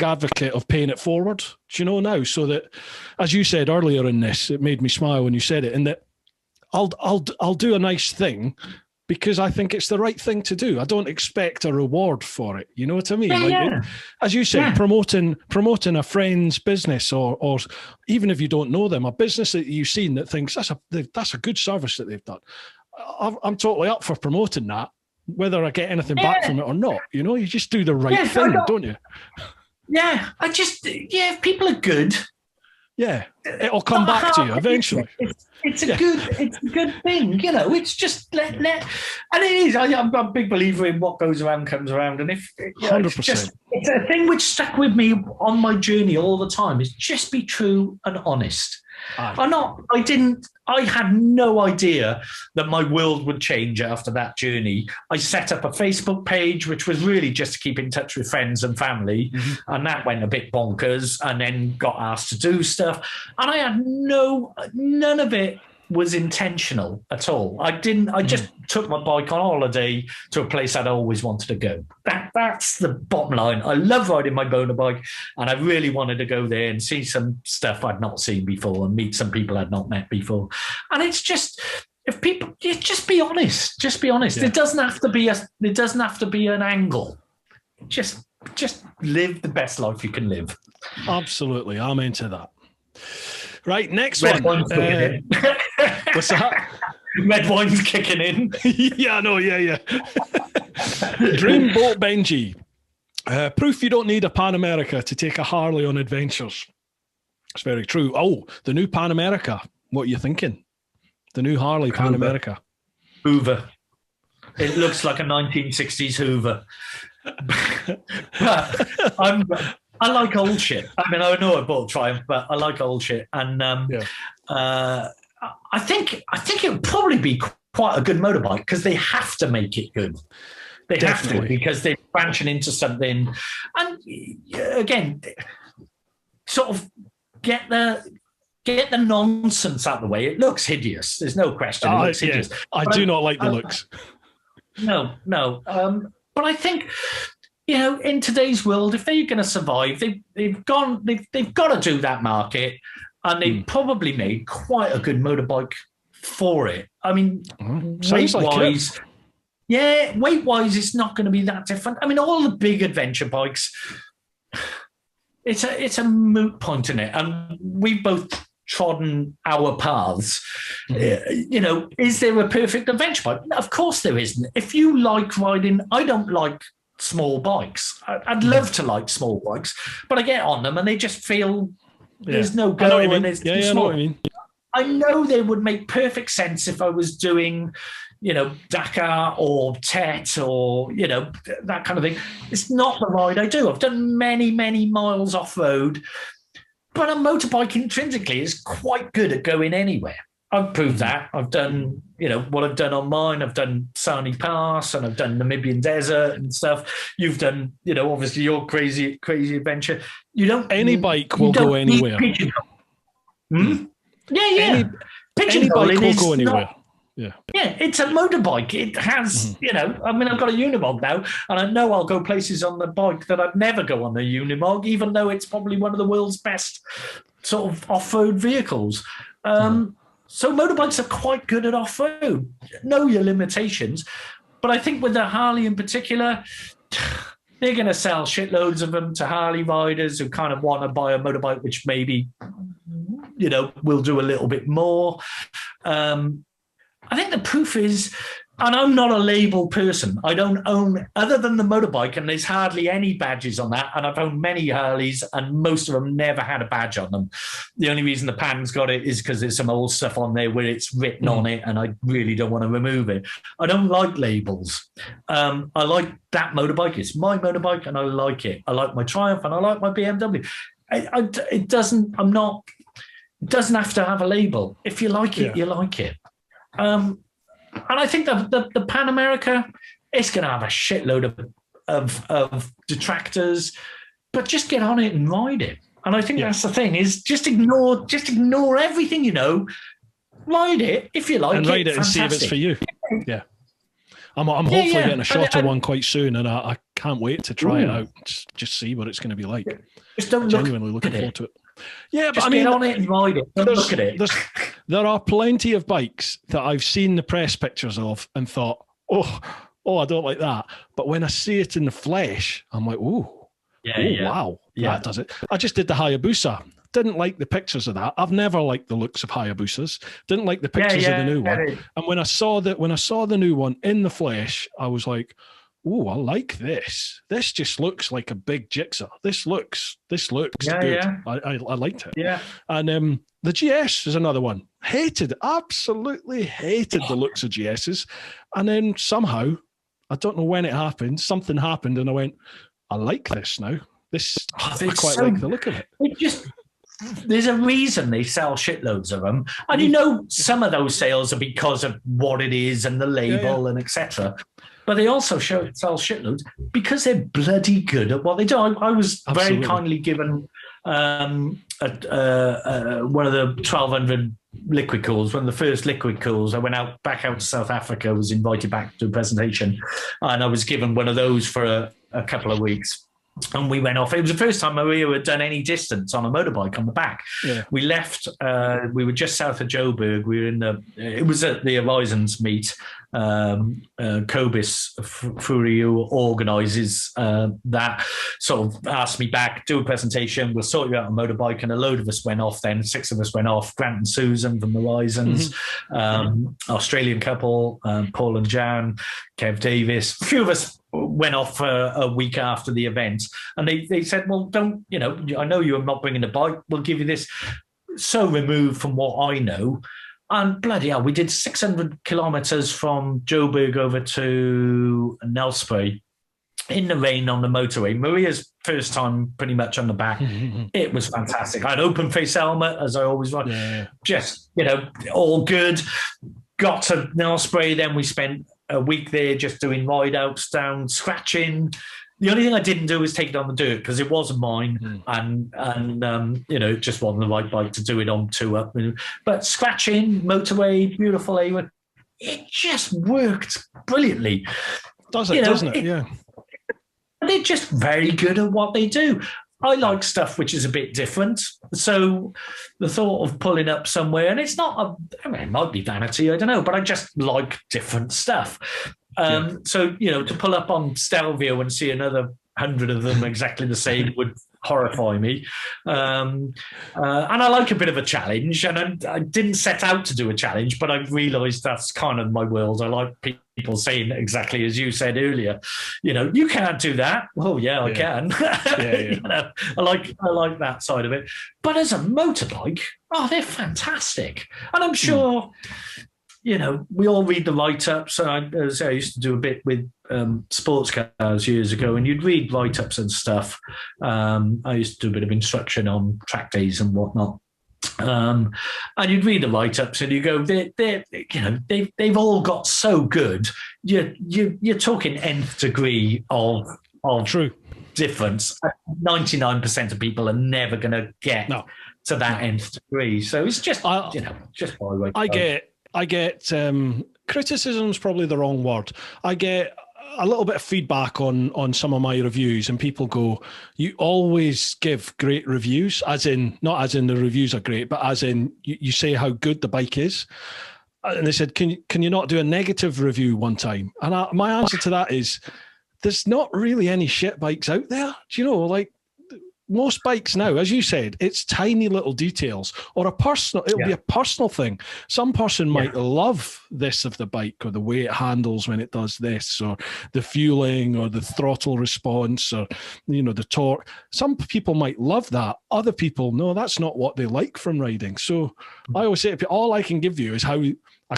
advocate of paying it forward, now, so that, as you said earlier in this, it made me smile when you said it, and that I'll do a nice thing because I think it's the right thing to do. I don't expect a reward for it. You know what I mean? As you said, promoting a friend's business, or even if you don't know them, a business that you've seen that thinks that's a good service that they've done. I'm totally up for promoting that, whether I get anything back from it or not. You just do the right thing, don't you? Yeah, if people are good. Yeah, it'll come back to you eventually. It's a good thing, you know. It's just let and it is. I'm a big believer in what goes around comes around, and if 100%, it's a thing which stuck with me on my journey all the time is just be true and honest. I had no idea that my world would change after that journey. I set up a Facebook page, which was really just to keep in touch with friends and family. Mm-hmm. And that went a bit bonkers, and then got asked to do stuff. And I had none of it was intentional at all. I just took my bike on holiday to a place I'd always wanted to go. That's the bottom line. I love riding my motorbike, and I really wanted to go there and see some stuff I'd not seen before and meet some people I'd not met before. And it's just, if people, just be honest. Just be honest. Yeah. It doesn't have to be an angle. Just live the best life you can live. Absolutely. I'm into that. Right, next Red one. Wine's kicking in. What's that? Red wine's kicking in. Yeah, I know. Yeah. Dreamboat Benji. Proof you don't need a Pan America to take a Harley on adventures. It's very true. Oh, the new Pan America. What are you thinking? The new Harley Pan America. Hoover. It looks like a 1960s Hoover. But I like old shit. I mean, I know I bought Triumph, but I like old shit. And I think it would probably be quite a good motorbike because they have to make it good. They Definitely. Have to, because they're branching into something. And again, sort of get the nonsense out of the way. It looks hideous. There's no question. It looks hideous. I do not like the looks. No. But I think, you know, in today's world, if they're going to survive, they've got to do that market, and they've probably made quite a good motorbike for it. I mean, weight-wise, weight-wise, it's not going to be that different. I mean, all the big adventure bikes, it's a moot point in it, and we've both trodden our paths. You know, is there a perfect adventure bike? Of course there isn't. If you like riding, I don't like small bikes. I'd love to like small bikes, but I get on them and they just feel there's no go, and it's too small. I know what I mean. I know they would make perfect sense if I was doing, you know, Dakar or Tet or, you know, that kind of thing. It's not the ride I do. I've done many, many miles off-road, but a motorbike intrinsically is quite good at going anywhere. I've proved that. I've done, you know, what I've done on mine. I've done Sani Pass, and I've done Namibian Desert and stuff. You've done, you know, obviously your crazy adventure. Any bike will go anywhere. Yeah. Any bike will go anywhere. Yeah, it's a motorbike. It has, you know, I mean, I've got a Unimog now, and I know I'll go places on the bike that I'd never go on the Unimog, even though it's probably one of the world's best sort of off-road vehicles. So motorbikes are quite good at off-road. Know your limitations. But I think with the Harley in particular, they're going to sell shitloads of them to Harley riders who kind of want to buy a motorbike, which maybe, you know, will do a little bit more. I think the proof is, and I'm not a label person. I don't own, other than the motorbike, and there's hardly any badges on that. And I've owned many Harleys, and most of them never had a badge on them. The only reason the Pan's got it is because there's some old stuff on there where it's written on it, and I really don't want to remove it. I don't like labels. I like that motorbike. It's my motorbike, and I like it. I like my Triumph, and I like my BMW. It doesn't have to have a label. If you like it, you like it. And I think the Pan America, it's going to have a shitload of detractors, but just get on it and ride it. And I think that's the thing, is just ignore everything you know, ride it if you like and it. Ride it and see if it's for you. Yeah. I'm hopefully getting a shorter one quite soon, and I can't wait to try it out. Just see what it's going to be like. Just don't genuinely looking forward to it. Yeah, but I mean, get on it and ride it. Don't look at it. There are plenty of bikes that I've seen the press pictures of and thought, oh, I don't like that. But when I see it in the flesh, I'm like, wow, that does it. I just did the Hayabusa. Didn't like the pictures of that. I've never liked the looks of Hayabusas. Didn't like the pictures of the new one. And when I saw the new one in the flesh, I was like, oh, I like this. This just looks like a big Gixxer. This looks good. Yeah. I liked it. Yeah. And the GS is another one. Absolutely hated the looks of GSs. And then somehow, I don't know when it happened, something happened and I went, I like this now. I quite like the look of it. There's a reason they sell shitloads of them. And some of those sales are because of what it is and the label and etc. But they also sell shitloads because they're bloody good at what they do. I was very kindly given one of the 1200 liquid cools, one of the first liquid cools. I went back out to South Africa, was invited back to a presentation, and I was given one of those for a couple of weeks. And we went off. It was the first time Maria had done any distance on a motorbike on the back. Yeah. We left. We were just south of Joburg. We were it was at the Horizons meet. Kobis Furi, who organises that, sort of asked me back, do a presentation. We'll sort you out a motorbike, and a load of us went off. Then 6 of us went off. Grant and Susan from Horizons, Australian couple, Paul and Jan, Kev Davis. A few of us went off a week after the event, and they said, well, don't, I know you're not bringing the bike, we'll give you this. So removed from what I know. And bloody hell, we did 600 kilometres from Joburg over to Nelspruit in the rain on the motorway. Maria's first time pretty much on the back. It was fantastic. I had open face helmet, as I always run. Yeah. Just, all good. Got to Nelspruit, then we spent a week there just doing ride outs down, scratching. The only thing I didn't do was take it on the dirt because it wasn't mine, and it just wasn't the right bike to do it on tour. But scratching, motorway, beautiful A1, it just worked brilliantly. Does it, doesn't it? Yeah. They're just very good at what they do. I like stuff which is a bit different. So the thought of pulling up somewhere, and it's not, it might be vanity, I don't know, but I just like different stuff. So, to pull up on Stelvio and see another 100 of them exactly the same would horrify me. And I like a bit of a challenge, and I didn't set out to do a challenge, but I realised that's kind of my world. I like people saying exactly as you said earlier, you can't do that. Oh yeah, I can. I like that side of it. But as a motorbike, they're fantastic. And I'm sure, we all read the write-ups. I used to do a bit with sports cars years ago, and you'd read write-ups and stuff. I used to do a bit of instruction on track days and whatnot. And you'd read the write-ups and you go, they've all got so good. You're talking nth degree of true difference. 99% of people are never going to get to that nth degree. So it's just, just my way. I get criticism is probably the wrong word. I get a little bit of feedback on some of my reviews, and people go, you always give great reviews, not as in the reviews are great, but as in you say how good the bike is. And they said, can you not do a negative review one time? And my answer to that is, there's not really any shit bikes out there. Do you know, like, most bikes now, as you said, it's tiny little details or it'll be a personal thing. Some person might love this of the bike, or the way it handles when it does this, or the fueling, or the throttle response, or, the torque. Some people might love that. Other people, no, that's not what they like from riding. So I always say, all I can give you is how I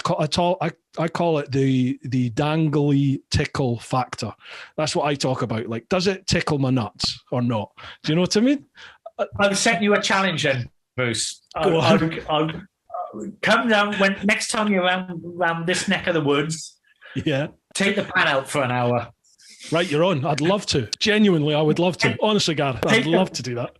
call it the dangly tickle factor. That's what I talk about. Like, does it tickle my nuts or not? Do you know what I mean? I'm setting you a challenge then, Bruce. I'll come down next time you're around this neck of the woods. Yeah. Take the pan out for an hour. Right, you're on. I'd love to. Genuinely, I would love to. Honestly, Gareth, I'd love to do that.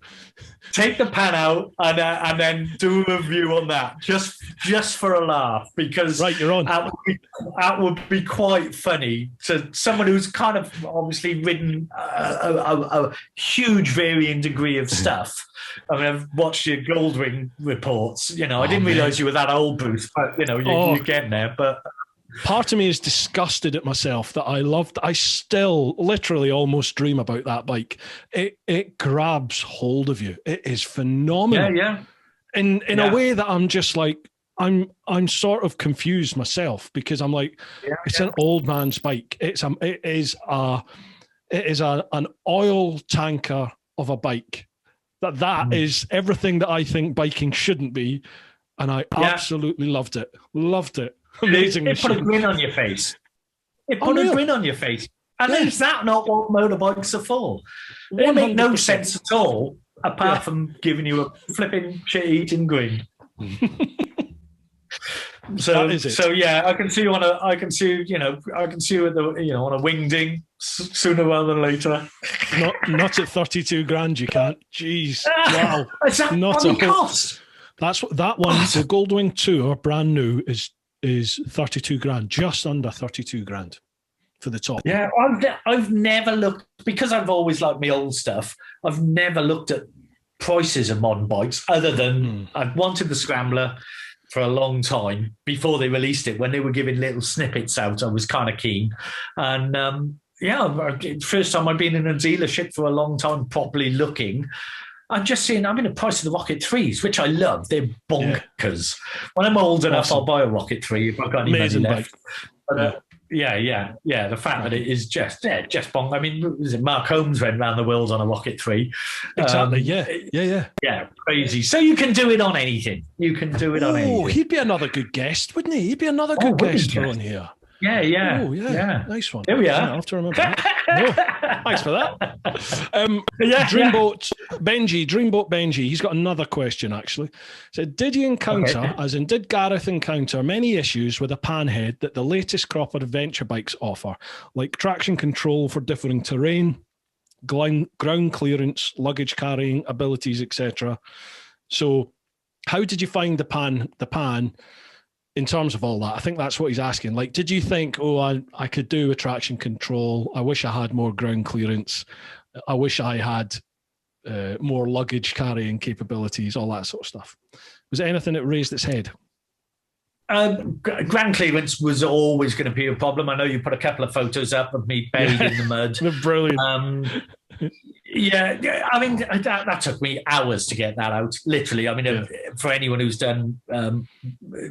Take the pan out and then do a review on that, just for a laugh, because right, you're on. That would be quite funny to someone who's kind of obviously ridden a huge varying degree of stuff. I mean, I've watched your Goldwing reports. I didn't realise you were that old, Bruce, but you're getting there. But part of me is disgusted at myself that I still literally almost dream about that bike. It grabs hold of you. It is phenomenal. Yeah. In a way that I'm just like, I'm sort of confused myself, because I'm like, it's an old man's bike. It is an oil tanker of a bike. That is everything that I think biking shouldn't be, and I absolutely loved it. Loved it. Amazing. It put a grin on your face. It put a grin on your face. And is that not what motorbikes are for? They make no sense at all, apart from giving you a flipping shit-eating grin. So yeah, I can see you on a wingding sooner rather than later. Not at 32 grand, you can't. Jeez, wow. Is that not a cost? That's what that one. The Goldwing Tour, brand new, is 32 grand, just under 32 grand for the top. Yeah, I've never looked, because I've always liked my old stuff. I've never looked at prices of modern bikes, other than I've wanted the Scrambler for a long time before they released it. When they were giving little snippets out, I was kind of keen. And first time I've been in a dealership for a long time, properly looking. I'm just seeing, I'm in the price of the Rocket 3s, which I love. They're bonkers. Yeah. When I'm old enough, I'll buy a Rocket 3 if I've got any money left. But, yeah. The fact that it is just bonk. I mean, was it Mark Holmes went around the world on a Rocket 3? Exactly. Yeah. Crazy. So you can do it on anything. You can do it on anything. Oh, he'd be another good guest, wouldn't he? He'd be another good guest on here. Yeah. Oh, yeah. Nice one. There we are. I'll have to remember that. Thanks for that. Dreamboat Benji, he's got another question, actually. So, did Gareth encounter many issues with a panhead that the latest crop of adventure bikes offer, like traction control for differing terrain, ground clearance, luggage carrying abilities, etc.? So, how did you find the pan in terms of all that? I think that's what he's asking. Like, did you think, I could do a traction control? I wish I had more ground clearance. I wish I had more luggage carrying capabilities, all that sort of stuff. Was there anything that raised its head? Ground clearance was always going to be a problem. I know you put a couple of photos up of me buried in the mud. They're brilliant. Yeah, I mean, that took me hours to get that out, literally. I mean, for anyone who's done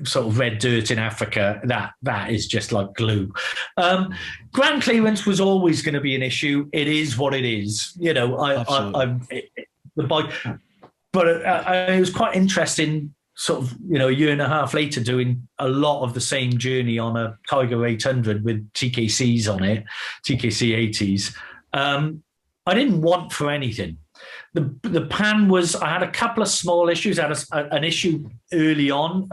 sort of red dirt in Africa, that is just like glue. Ground clearance was always going to be an issue. It is what it is. You know, the bike, but it was quite interesting, sort of, you know, a year and a half later, doing a lot of the same journey on a Tiger 800 with TKCs on it, TKC 80s. I didn't want for anything. The pan was, I had a couple of small issues. I had an issue early on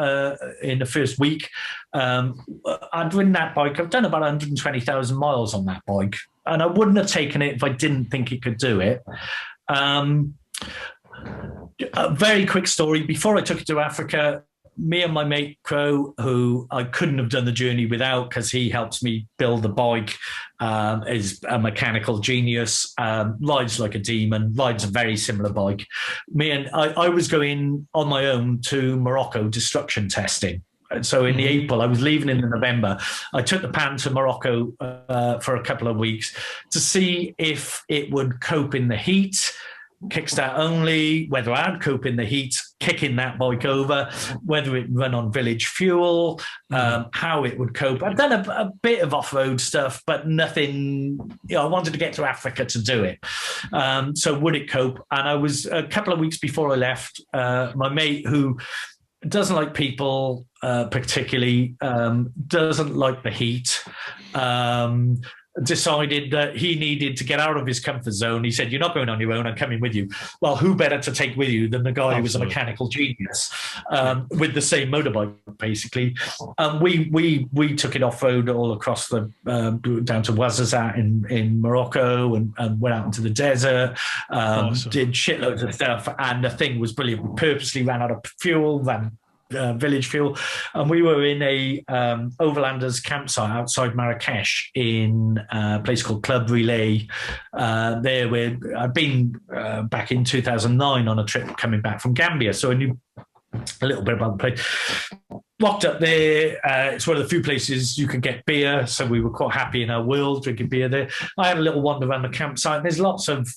in the first week. I'd ridden that bike. I've done about 120,000 miles on that bike, and I wouldn't have taken it if I didn't think it could do it. A very quick story. Before I took it to Africa, me and my mate Crow, who I couldn't have done the journey without because he helps me build the bike, is a mechanical genius, rides like a demon, rides a very similar bike. I was going on my own to Morocco destruction testing. So in the April, I was leaving in the November. I took the pan to Morocco for a couple of weeks to see if it would cope in the heat, kickstart only, whether I'd cope in the heat, kicking that bike over, whether it run on village fuel, how it would cope. I've done a bit of off-road stuff, but nothing, I wanted to get to Africa to do it. So would it cope? And I was, a couple of weeks before I left, my mate, who doesn't like people particularly, doesn't like the heat, decided that he needed to get out of his comfort zone. He said, "You're not going on your own, I'm coming with you." Well, who better to take with you than the guy who was a mechanical genius with the same motorbike, basically. We took it off-road all across the down to Ouarzazate in Morocco and went out into the desert, did shitloads of stuff, and the thing was brilliant. We purposely ran out of fuel, village fuel, and we were in a overlanders campsite outside Marrakesh in a place called Club Relay. There, where I'd been back in 2009 on a trip coming back from Gambia, so I knew a little bit about the place. Locked up there. It's one of the few places you can get beer, so we were quite happy in our world drinking beer there. I had a little wander around the campsite. There's lots of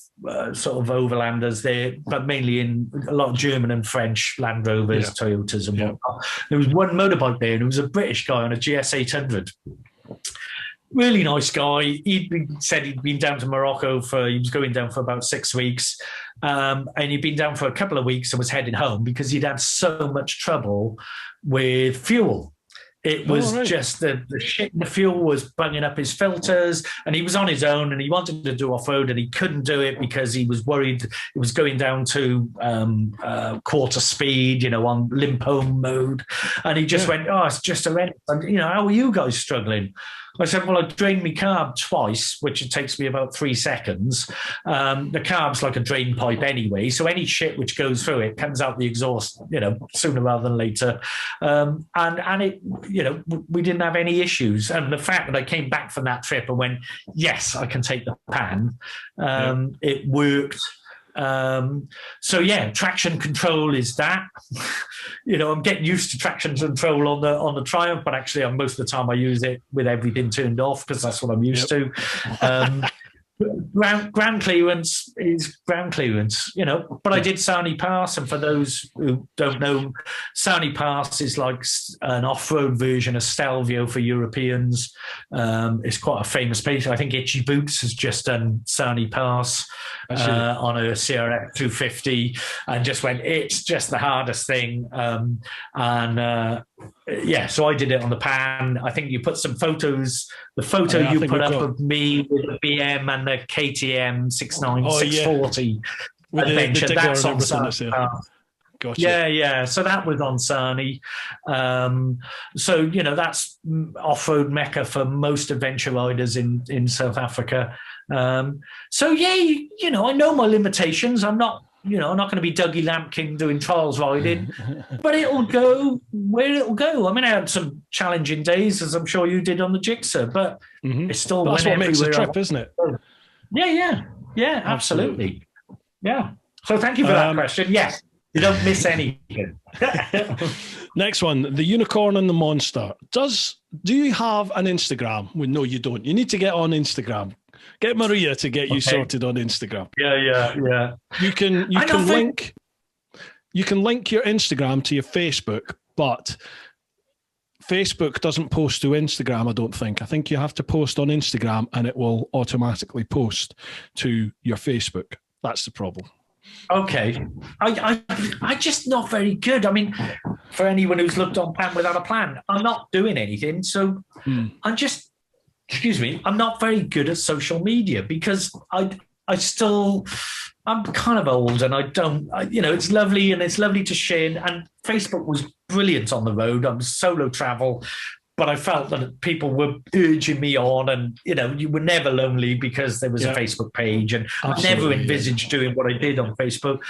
sort of overlanders there, but mainly in a lot of German and French Land Rovers, Toyotas and whatnot. There was one motorbike there, and it was a British guy on a GS 800. Really nice guy. Said he'd been down to Morocco he was going down for about 6 weeks. And he'd been down for a couple of weeks and was heading home because he'd had so much trouble with fuel. It was just the shit in the fuel was bunging up his filters, and he was on his own and he wanted to do off-road and he couldn't do it because he was worried it was going down to quarter speed, on limp home mode. And he just went, oh, it's just horrendous. And, how are you guys struggling? I said, well, I drained my carb twice, which it takes me about 3 seconds. The carb's like a drain pipe anyway, so any shit which goes through it comes out the exhaust, sooner rather than later. And it, we didn't have any issues. And the fact that I came back from that trip and went, yes, I can take the Pan, it worked. Traction control is that. I'm getting used to traction control on the Triumph, but actually most of the time I use it with everything turned off because that's what I'm used to. Ground clearance is ground clearance, but I did Sarnie Pass, and for those who don't know, Sarnie Pass is like an off-road version of Stelvio for Europeans. It's quite a famous place. I think Itchy Boots has just done Sarnie Pass on a CRF 250 and just went, it's just the hardest thing. So I did it on the Pan. I think you put some photos. The photo you put up of me with the BM and the KTM 640 adventure. That's on Sarnie. Gotcha. Yeah. So that was on Sarnie. That's off-road mecca for most adventure riders in South Africa. I know my limitations. I'm not going to be Dougie Lampkin doing trials riding, but it'll go where it'll go. I mean, I had some challenging days, as I'm sure you did on the Gixxer, but it's still that's what makes the trip, isn't it? Yeah, absolutely. Yeah. So thank you for that question. Yes, you don't miss anything. Next one, the unicorn and the monster. Do you have an Instagram? Well, no, you don't. You need to get on Instagram. Get Maria to get you sorted on Instagram. Yeah. You can link your Instagram to your Facebook, but Facebook doesn't post to Instagram, I don't think. I think you have to post on Instagram and it will automatically post to your Facebook. That's the problem. Okay. I'm just not very good. I mean, for anyone who's looked on Pan without a plan, I'm not doing anything. So I'm not very good at social media because I'm kind of old and it's lovely and it's lovely to share. And Facebook was brilliant on the road. I'm solo travel, but I felt that people were urging me on and, you were never lonely because there was a Facebook page and I never envisaged doing what I did on Facebook.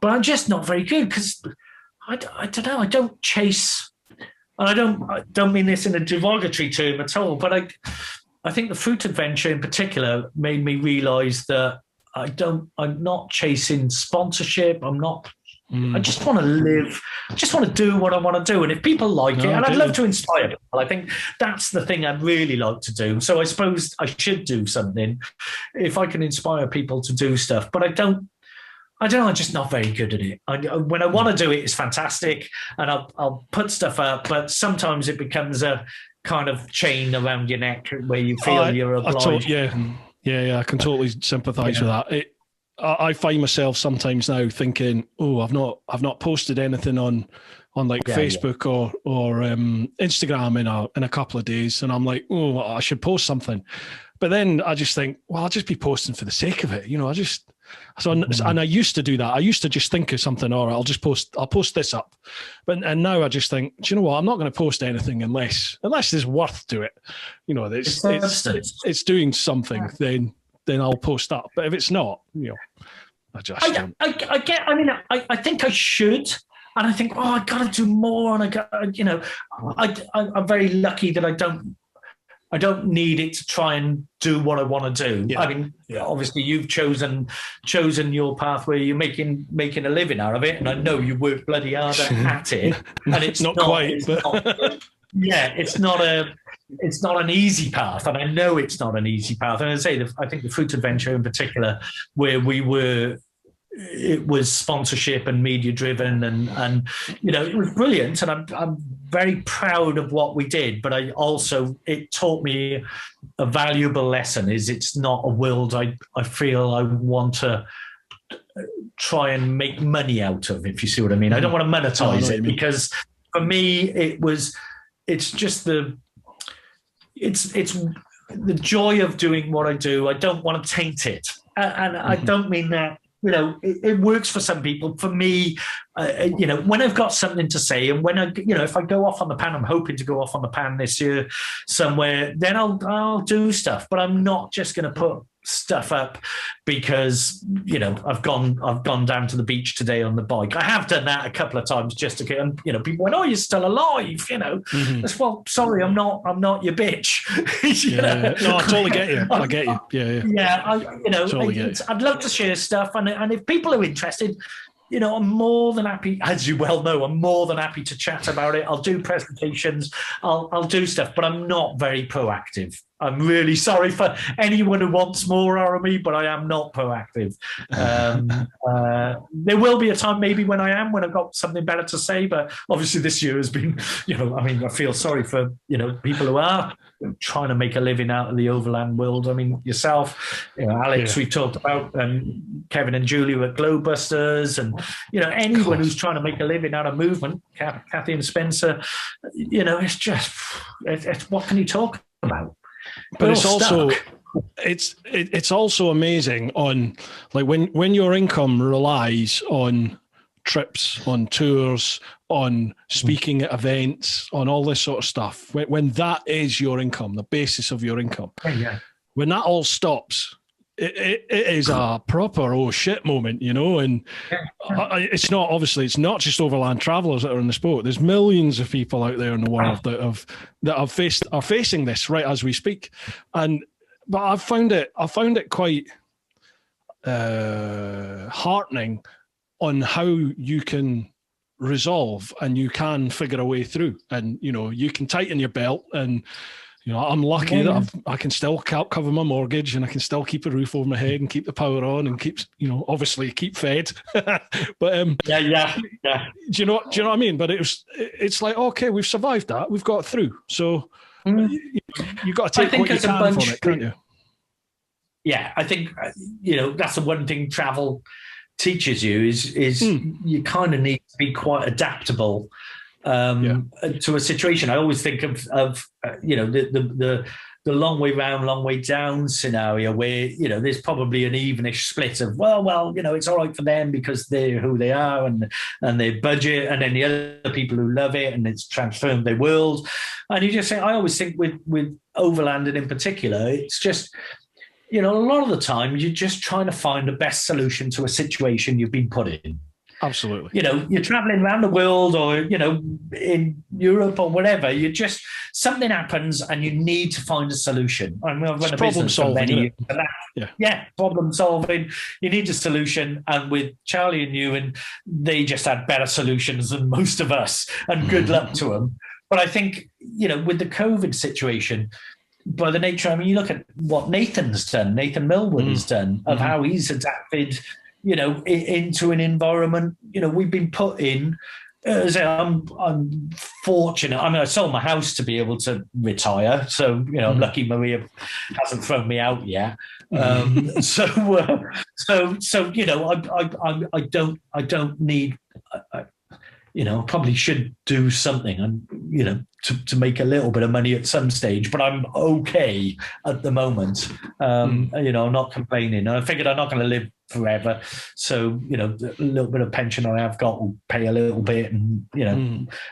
But I'm just not very good because I don't know. I don't chase, and I don't mean this in a derogatory term at all, but I think the fruit adventure in particular made me realize that I'm not chasing sponsorship. I just want to live. I just want to do what I want to do. And if people like it, and I'd love to inspire people, I think that's the thing I'd really like to do. So I suppose I should do something if I can inspire people to do stuff. But I don't know. I'm just not very good at it. When I want to do it, it's fantastic. And I'll put stuff up, but sometimes it becomes a kind of chain around your neck where you feel you're obliged. I can totally sympathise with that. I find myself sometimes now thinking, I've not posted anything on Facebook or Instagram in a couple of days, and I'm like, I should post something. But then I just think, well, I'll just be posting for the sake of it, and I used to do that. I used to just think of something, or I'll post this up. And now I just think, do you know what? I'm not going to post anything unless there's worth to it. It's doing something, then I'll post up. But if it's not, I just I think I should. And I think, I got to do more. And I'm very lucky that I don't I don't need it to try and do what I want to do. Yeah. I mean, obviously you've chosen your path where you're making a living out of it, and I know you work bloody hard at it. And it's not quite, it's not an easy path, and I know it's not an easy path. And I say, I think the fruit adventure in particular, where it was sponsorship and media driven, and it was brilliant, and I'm very proud of what we did. But it taught me a valuable lesson: is it's not a world I feel I want to try and make money out of, if you see what I mean. I don't want to monetize it, because for me it's just the joy of doing what I do. I don't want to taint it, and I don't mean that. It works for some people. For me, when I've got something to say, and when if I go off on the pan, I'm hoping to go off on the pan this year somewhere, then I'll do stuff. But I'm not just going to put stuff up because I've gone down to the beach today on the bike. I have done that a couple of times just to get, and people went, "Oh, you're still alive," Well, sorry, I'm not your bitch. No, I totally get you. I get you. Totally get it. I'd love to share stuff, and if people are interested, I'm more than happy, as you well know, I'm more than happy to chat about it. I'll do presentations, I'll do stuff, but I'm not very proactive. I'm really sorry for anyone who wants more out of me, but I am not proactive. There will be a time maybe when I've got something better to say, but obviously this year has been, I feel sorry for, people who are trying to make a living out of the overland world. I mean, yourself, Alex, we talked about, Kevin and Julie were at Globebusters, and, anyone who's trying to make a living out of movement, Kathy and Spencer, it's just, what can you talk about? But it's also amazing on, like, when your income relies on trips, on tours, on speaking at events, on all this sort of stuff, when that is your income, the basis of your income, when that all stops, it is a proper oh shit moment, and it's not just overland travellers that are in this boat. There's millions of people out there in the world that are facing this right as we speak, but I found it quite heartening on how you can resolve and you can figure a way through, and you can tighten your belt, and I'm lucky that I can still cover my mortgage, and I can still keep a roof over my head and keep the power on and obviously keep fed. But do you know what I mean? But it's like, okay, we've survived that, we've got through. So you've got to take what you can from it, can't you? Yeah, I think that's the one thing travel teaches you is you kind of need to be quite adaptable to a situation. I always think of the long way round, long way down scenario where there's probably an evenish split of well it's all right for them because they're who they are and their budget, and then the other people who love it and it's transformed their world. And you just say, I always think with overlanding in particular, it's just a lot of the time you're just trying to find the best solution to a situation you've been put in. Absolutely. You're traveling around the world, or, in Europe or whatever, something happens and you need to find a solution. I mean, I've run a business for many years. Problem solving. You need a solution. And with Charlie and you, and they just had better solutions than most of us, and good luck to them. But I think, with the COVID situation, by the nature, I mean, you look at what Nathan Millwood has done, of how he's adapted into an environment, we've been put in. I'm fortunate. I mean, I sold my house to be able to retire, so I'm lucky Maria hasn't thrown me out yet. So I don't need. I probably should do something, and to make a little bit of money at some stage, but I'm okay at the moment. I'm not complaining. And I figured I'm not going to live forever, so the little bit of pension I have got will pay a little bit, and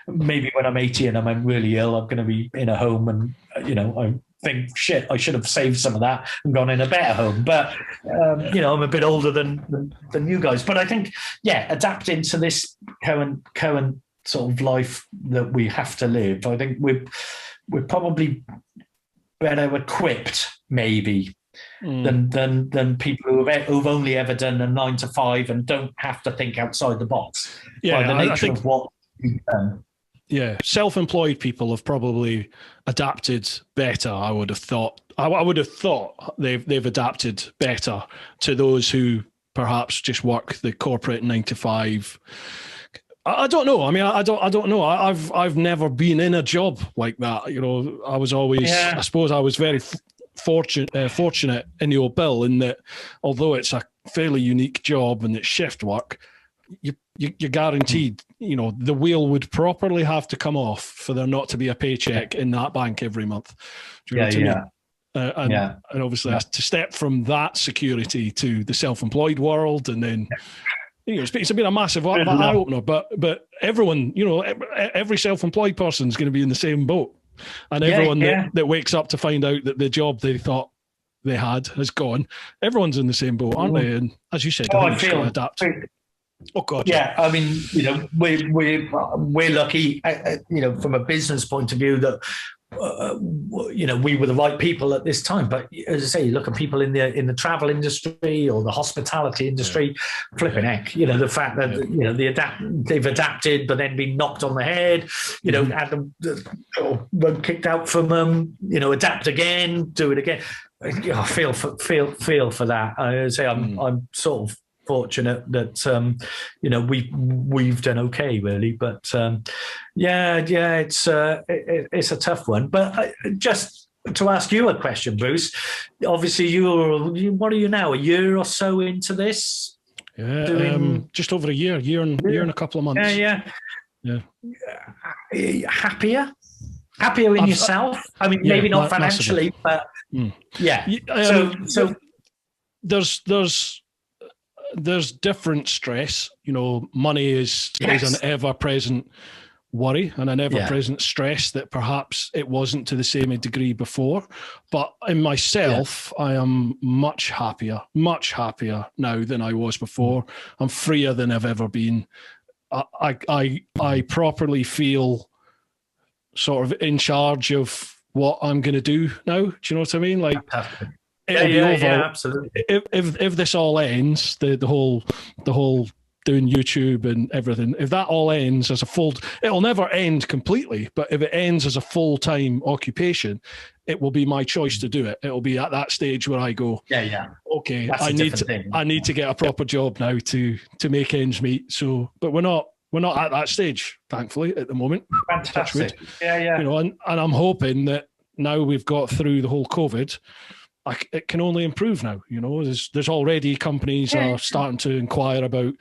maybe when I'm 80 and I'm really ill, I'm going to be in a home, and I think, shit, I should have saved some of that and gone in a better home. But I'm a bit older than you guys. But I think, adapting to this current sort of life that we have to live, I think we're probably better equipped, maybe, than people who've only ever done a 9 to 5 and don't have to think outside the box. Yeah, by the nature I think, of what you've done. Yeah, self-employed people have probably adapted better. I would have thought. I would have thought they've adapted better to those who perhaps just work the corporate 9 to 5. I don't know. I mean, I don't know. I've never been in a job like that. You know, I was always. Yeah. I suppose I was very fortunate in the old Bill in that, although it's a fairly unique job and it's shift work, you're guaranteed, you know, the wheel would properly have to come off for there not to be a paycheck in that bank every month. Do you know what I mean? And obviously to step from that security to the self-employed world, and then, you know, it's been a massive eye-opener, but everyone, you know, every self-employed person is going to be in the same boat. And everyone that wakes up to find out that the job they thought they had has gone, everyone's in the same boat, aren't they? And as you said, I feel adapt. Oh God! Yeah, I mean, you know, we're lucky, you know, from a business point of view that, you know, we were the right people at this time. But as I say, you look at people in the travel industry or the hospitality industry, flipping heck, you know, the fact that you know they've adapted, but then been knocked on the head, you know, had them rug kicked out from them, you know, adapt again, do it again. I feel for that. I say I'm sort of fortunate that you know we've done okay, really, but it's a tough one. But just to ask you a question, Bruce, obviously you what are you now, a year or so into this? Just over a year and a couple of months. Happier in yourself? I mean, maybe not financially, but so there's different stress. You know, money is an ever-present worry and an ever-present stress that perhaps it wasn't to the same degree before. But in myself, I am much happier now than I was before. I'm freer than I've ever been. I properly feel sort of in charge of what I'm going to do now. Do you know what I mean? Like, it'll be over. Yeah, absolutely. If this all ends, the whole doing YouTube and everything, if that all ends as it'll never end completely, but if it ends as a full-time occupation, it will be my choice to do it. It'll be at that stage where I go, okay, I need to get a proper job now to make ends meet. So, but we're not at that stage, thankfully, at the moment. Fantastic. You know, and I'm hoping that now we've got through the whole COVID, it can only improve now. You know, there's already companies are starting to inquire about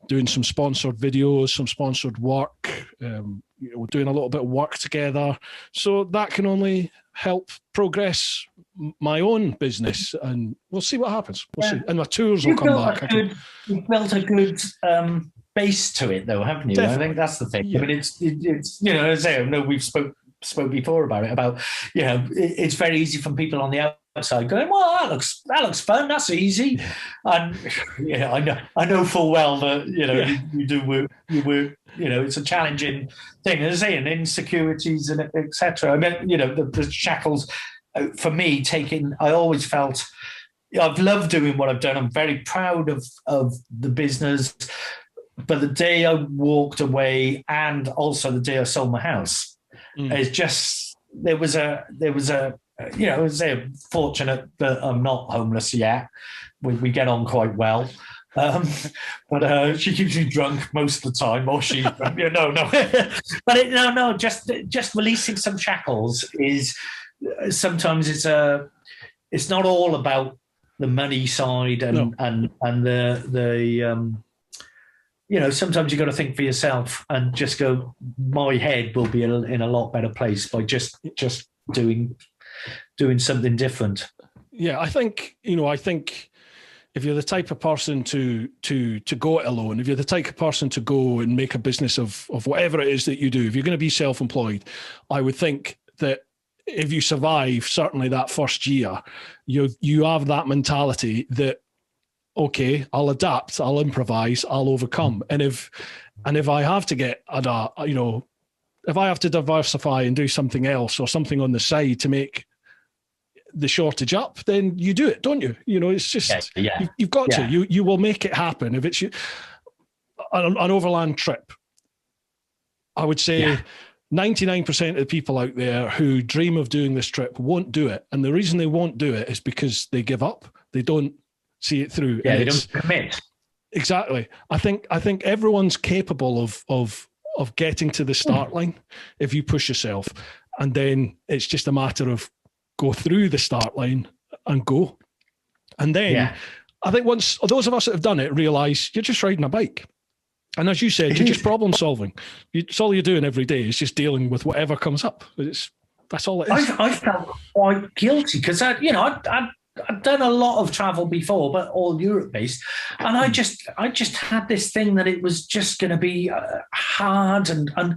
doing some sponsored videos, some sponsored work. You know, doing a little bit of work together. So that can only help progress my own business, and we'll see what happens. We'll see. And my tours will come back. You've built a good base to it, though, haven't you? Definitely. I think that's the thing. Yeah. I mean, it's you know, as I know we've spoke before about you know, it's very easy from people on the outside going, well, that looks fun, that's easy, and I know full well that you know you work, you know, it's a challenging thing, as I say, and insecurities and etc. I mean, you know, the shackles for me I always felt I've loved doing what I've done. I'm very proud of the business. But the day I walked away, and also the day I sold my house, it's just there was a you know, I was fortunate that I'm not homeless yet. We get on quite well, but she keeps me drunk most of the time, or she but just releasing some shackles is sometimes it's not all about the money side and the you know, sometimes you got to think for yourself and just go, my head will be in a lot better place by just doing something different. Yeah, I think if you're the type of person to go it alone, if you're the type of person to go and make a business of whatever it is that you do, if you're going to be self-employed, I would think that if you survive certainly that first year, you have that mentality that, okay, I'll adapt, I'll improvise, I'll overcome. And if I have to get if I have to diversify and do something else or something on the side to make the shortage up, then you do it, don't you? You know, it's just you've got to. You will make it happen. If it's an overland trip, I would say 99% of the people out there who dream of doing this trip won't do it, and the reason they won't do it is because they give up. They don't see it through. Yeah, they don't commit. Exactly. I think everyone's capable of getting to the start line if you push yourself, and then it's just a matter of go through the start line and go. And then I think once those of us that have done it realize you're just riding a bike. And as you said, you're just problem solving. It's all you're doing every day is just dealing with whatever comes up. That's all it is. I felt quite guilty because I'd done a lot of travel before, but all Europe based, and I just had this thing that it was just going to be hard, and I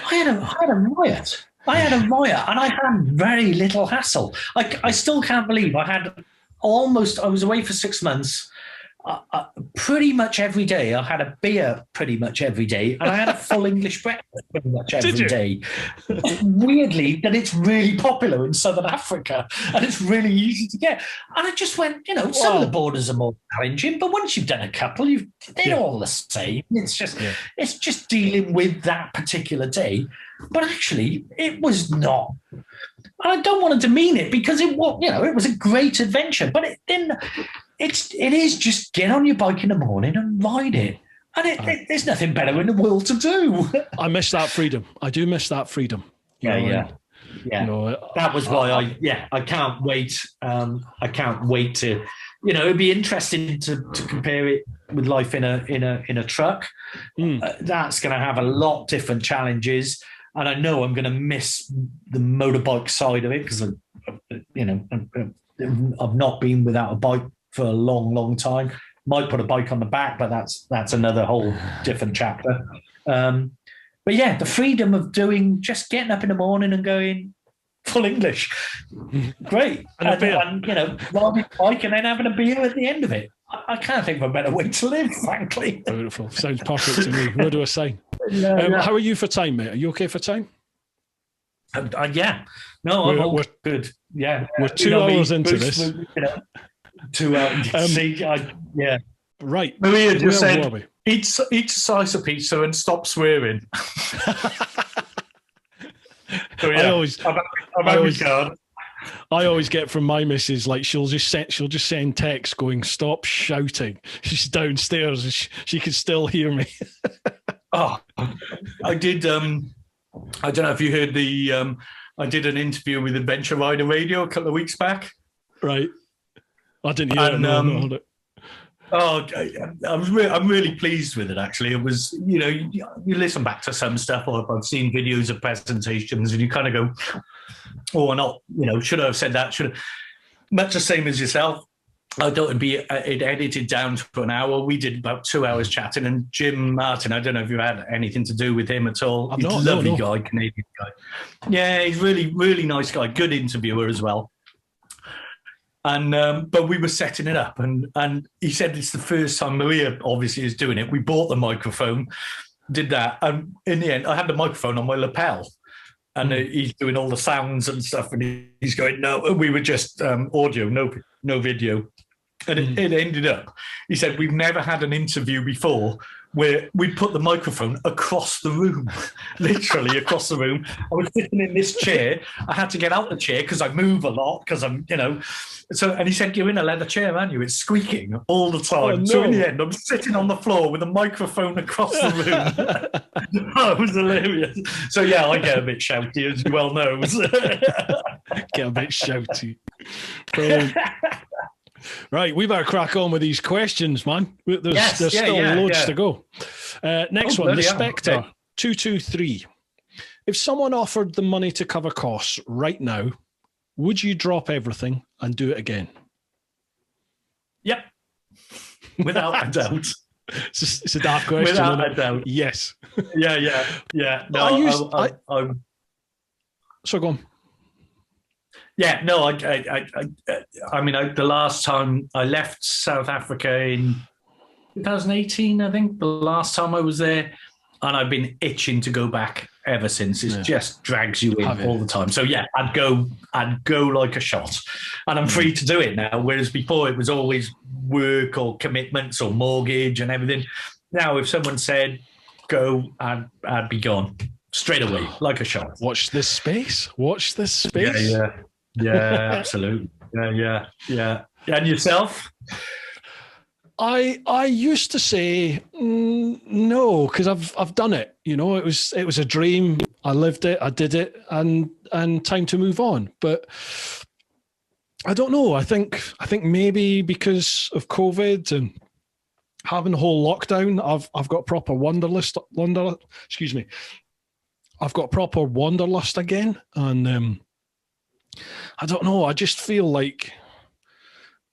had a riot. I had a riot, and I had very little hassle. I still can't believe I was away for 6 months. Pretty much every day. I had a beer pretty much every day, and I had a full English breakfast pretty much every day. Weirdly, that it's really popular in Southern Africa, and it's really easy to get. And I just went, some of the borders are more challenging, but once you've done a couple, they're all the same. It's just dealing with that particular day. But actually, it was not. And I don't want to demean it because it was a great adventure, but it didn't. It is just get on your bike in the morning and ride it. And there's nothing better in the world to do. I miss that freedom. I do miss that freedom. Yeah. That was why I can't wait. I can't wait to, it'd be interesting to compare it with life in a truck. That's going to have a lot different challenges. And I know I'm going to miss the motorbike side of it because, I've not been without a bike for a long, long time. Might put a bike on the back, but that's another whole different chapter. But yeah, the freedom of just getting up in the morning and going full English, great, and riding a bike and then having a beer at the end of it. I can't think of a better way to live, frankly. Beautiful, sounds perfect to me. Where do I sign? How are you for time, mate? Are you okay for time? Yeah, no, I'm all good. Yeah, we're 2 hours into Bruce, this. Right. Maria just said, eat a slice of pizza and stop swearing. I always get from my missus, like she'll just send text going, stop shouting. She's downstairs and she can still hear me. I did. I don't know if you heard I did an interview with Adventure Rider Radio a couple of weeks back. Right. I didn't hear it. I'm really pleased with it, actually. It was, you listen back to some stuff, or I've seen videos of presentations, and you kind of go, oh, not, should I have said that? Much the same as yourself. I thought it'd be edited down to an hour. We did about 2 hours chatting, and Jim Martin, I don't know if you had anything to do with him at all. He's a lovely guy, Canadian guy. Yeah, he's really, really nice guy, good interviewer as well. And but we were setting it up, and he said it's the first time. Maria obviously is doing it. We bought the microphone, did that, and in the end, I had the microphone on my lapel, and he's doing all the sounds and stuff, and he's going, no, we were just audio, no video. And it ended up, he said, we've never had an interview before where we put the microphone across the room, literally across the room. I was sitting in this chair. I had to get out the chair because I move a lot, because I'm, So, and he said, you're in a leather chair, aren't you? It's squeaking all the time. Oh, no. So in the end, I'm sitting on the floor with a microphone across the room. It was hilarious. So yeah, I get a bit shouty, as you well know. Get a bit shouty. Brilliant. Right, we better crack on with these questions, man. There's still loads to go. Next one, the Spectre 223. If someone offered the money to cover costs right now, would you drop everything and do it again? Yep. Without a doubt. It's a daft question. Without a doubt. Yes. Yeah. No, So go on. Yeah, no, I mean, the last time I left South Africa in 2018, I think, the last time I was there, and I've been itching to go back ever since. It just drags you in all the time. So yeah, I'd go like a shot, and I'm free to do it now. Whereas before it was always work or commitments or mortgage and everything. Now, if someone said go, I'd be gone straight away like a shot. Watch this space. Watch this space. Yeah, absolutely. Yeah. And yourself? I used to say no, because I've done it. You know, it was a dream. I lived it. I did it, and time to move on. But I don't know. I think maybe because of COVID and having the whole lockdown, I've got proper wanderlust. I've got proper wanderlust again, and I don't know. I just feel like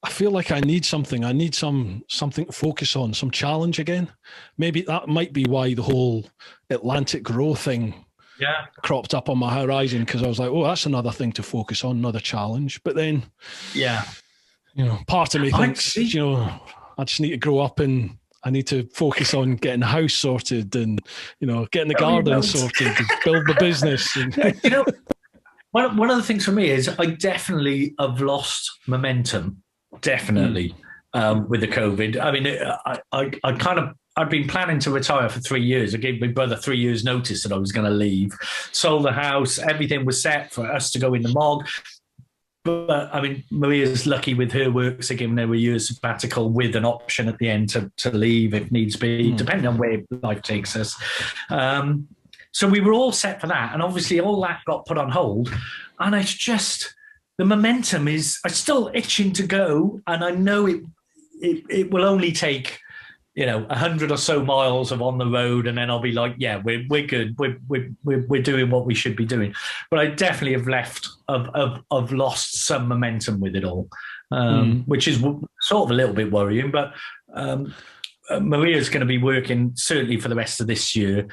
I need something. I need something to focus on, some challenge again. Maybe that might be why the whole Atlantic Grow thing cropped up on my horizon, because I was like, oh, that's another thing to focus on, another challenge. But then, part of me thinks, I just need to grow up and I need to focus on getting the house sorted and, getting the garden sorted, and build the business. And one of the things for me is I definitely have lost momentum. Definitely with the COVID. I mean, I'd been planning to retire for 3 years. I gave my brother 3 years notice that I was going to leave. Sold the house. Everything was set for us to go in the MOG. But I mean, Maria's lucky with her work. So given her a year's sabbatical with an option at the end to leave if needs be, depending on where life takes us. So we were all set for that. And obviously all that got put on hold. And it's just... the momentum is, I'm still itching to go, and I know it will only take, 100 or so miles of on the road, and then I'll be like, yeah, we're good, we're doing what we should be doing. But I definitely have lost some momentum with it all, which is sort of a little bit worrying. But Maria's going to be working certainly for the rest of this year.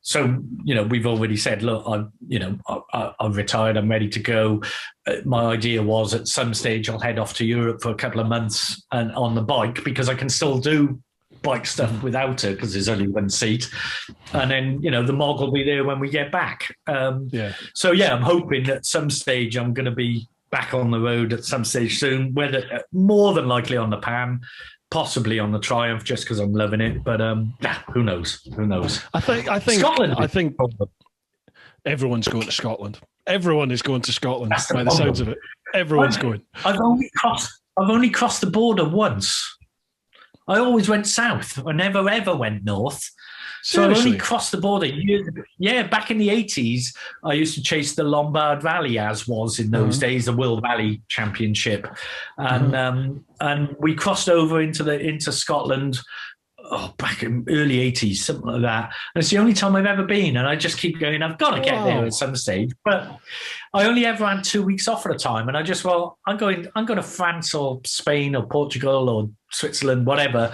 So, we've already said, look, I've retired. I'm ready to go. My idea was at some stage I'll head off to Europe for a couple of months and on the bike, because I can still do bike stuff without her because there's only one seat. And then, the MOG will be there when we get back. So, I'm hoping at some stage I'm going to be back on the road at some stage soon, whether more than likely on the Pan, possibly on the Triumph, just because I'm loving it. But who knows? I think Scotland. I think everyone's going to Scotland. Everyone is going to Scotland by the sounds of it. Everyone's going. I've only crossed the border once. I always went south. I never ever went north. So I only crossed the border years ago. Yeah, back in the 80s, I used to chase the Lombard Valley, as was in those days, the World Valley Championship. And we crossed over into Scotland back in early 80s, something like that. And it's the only time I've ever been. And I just keep going, I've got to get there at some stage. But I only ever had 2 weeks off at a time. And I just, I'm going to France or Spain or Portugal or Switzerland, whatever.